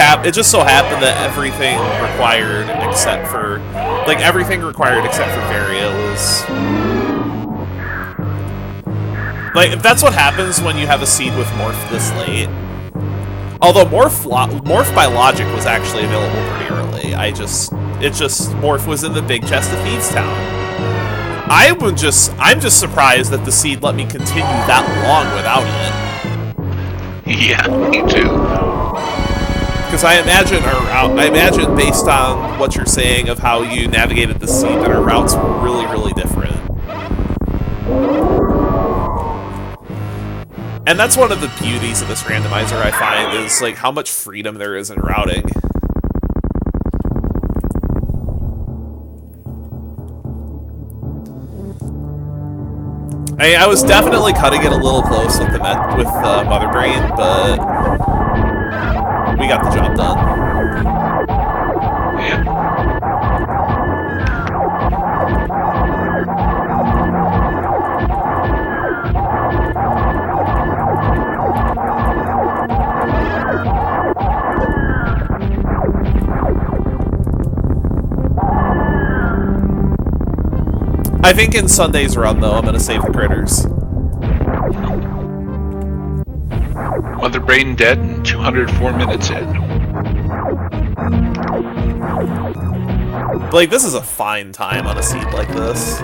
so happened that everything required except for... Like, everything required except for Varia was... Like, that's what happens when you have a seed with Morph this late. Although Morph by logic was actually available pretty early. Morph was in the big chest of Thieves Town. I'm just surprised that the seed let me continue that long without it. Yeah, me too. Because I imagine based on what you're saying of how you navigated the seed, that our routes were really, really different. And that's one of the beauties of this randomizer, I find, is like how much freedom there is in routing. I was definitely cutting it a little close with Mother Brain, but we got the job done. Yeah. I think in Sunday's run, though, I'm gonna save the critters. Mother Brain dead and 204 minutes in. Like, this is a fine time on a seed like this.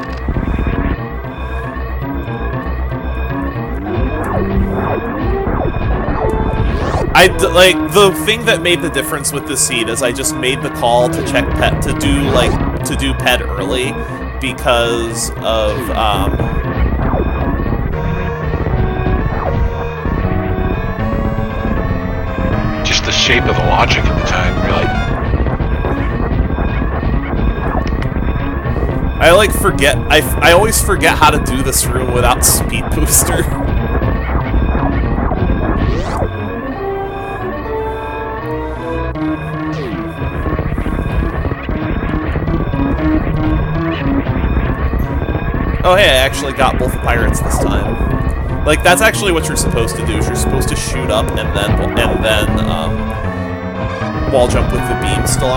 Like, the thing that made the difference with this seed is I just made the call to check pet, to to do ped early because of just the shape of the logic at the time, really. I like forget. I always forget how to do this room without speed booster. Oh hey, I actually got both pirates this time. Like that's actually what you're supposed to do. Is you're supposed to shoot up and then wall jump with the beam still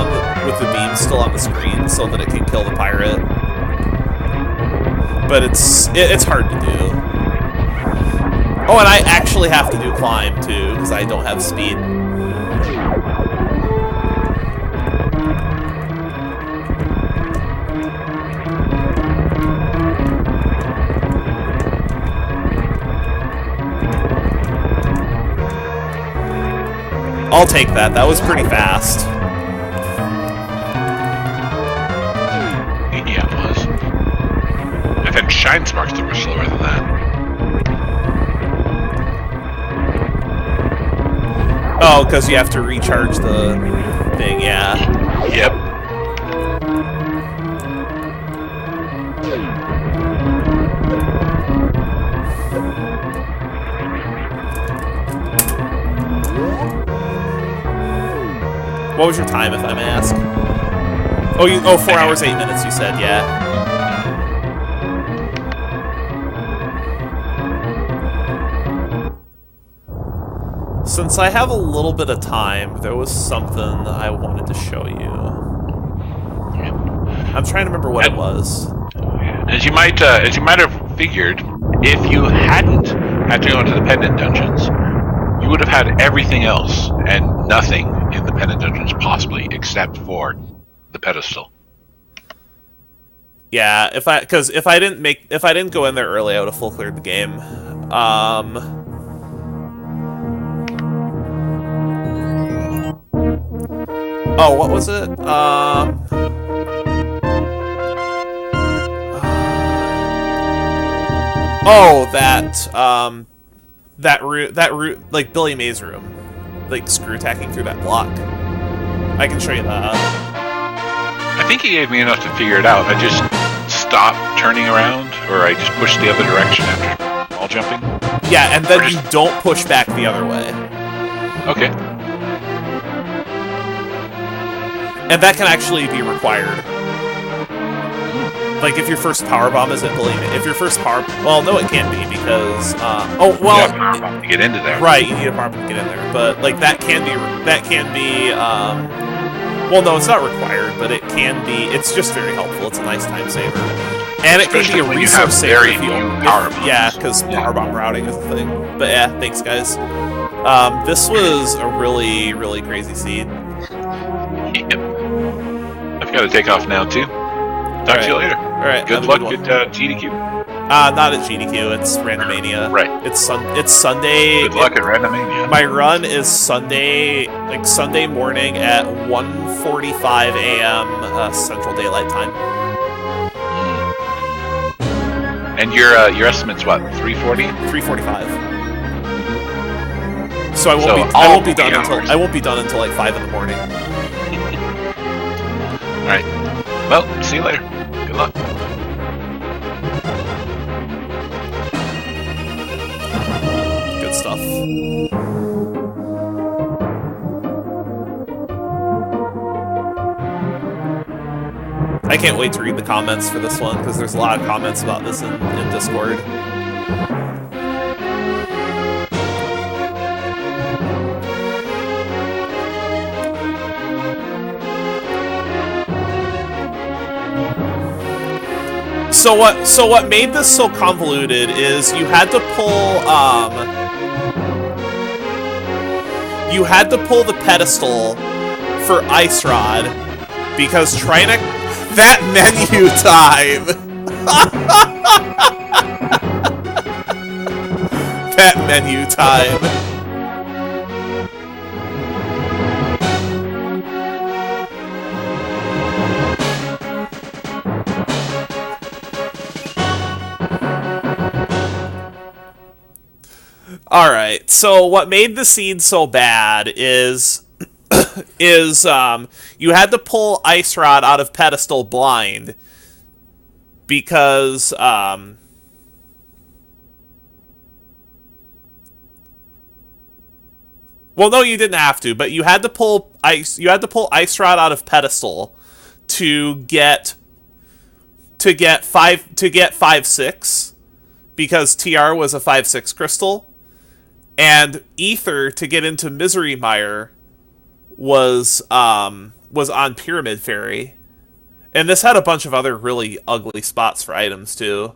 on the screen so that it can kill the pirate. But it's hard to do. Oh, and I actually have to do climb too because I don't have speed. I'll take that. That was pretty fast. Yeah, it was. I've had shine sparks that were slower than that. Oh, because you have to recharge the thing, yeah. Yep. What was your time, if I may ask? Oh, 4 hours, 8 minutes, you said, yeah. Since I have a little bit of time, there was something I wanted to show you. I'm trying to remember what it was. As you might have figured, if you hadn't had to go into the pendant dungeons, you would have had everything else and nothing in the pendant dungeons possibly except for the pedestal. Yeah, if I didn't go in there early, I would have full cleared the game. Oh, what was it? Oh, that route, like Billy Mays' room, like screw tacking through that block. I can show you that. I think he gave me enough to figure it out. I just stopped turning around, or I just pushed the other direction after wall jumping. Yeah, and then you don't push back the other way. Okay. And that can actually be required. Like if your first power bomb is at Billy, if your first power, well, no, it can't be because oh well, you have a power bomb to get into there. Right, you need a power bomb to get in there, but like that can be well, no, it's not required, but it can be. It's just very helpful. It's a nice time saver, and it can be a resource saver if you power bombs. Yeah, because power bomb routing is a thing. But yeah, thanks guys. This was a really, really crazy seed. Yep. I've got to take off now too. Talk to you later. All right. Good luck at GDQ. Not at GDQ. It's Randomania. Right. It's Sunday. Good luck at Randomania. My run is Sunday, like Sunday morning at 1:45 a.m. Central Daylight Time. And your estimate's what? 3:40? 3:45. So I won't be done until like 5 in the morning. All right. Well, see you later. Good luck. Good stuff. I can't wait to read the comments for this one because there's a lot of comments about this in Discord. So what made this so convoluted is you had to pull the pedestal for Ice Rod because trying to that menu time that menu time. Alright, so what made the seed so bad is you had to pull Ice Rod out of pedestal blind because well, no, you didn't have to, but you had to pull Ice Rod out of pedestal to get 5/6 because TR was a 5/6 crystal, and Ether to get into Misery Mire was on Pyramid Fairy. And this had a bunch of other really ugly spots for items too.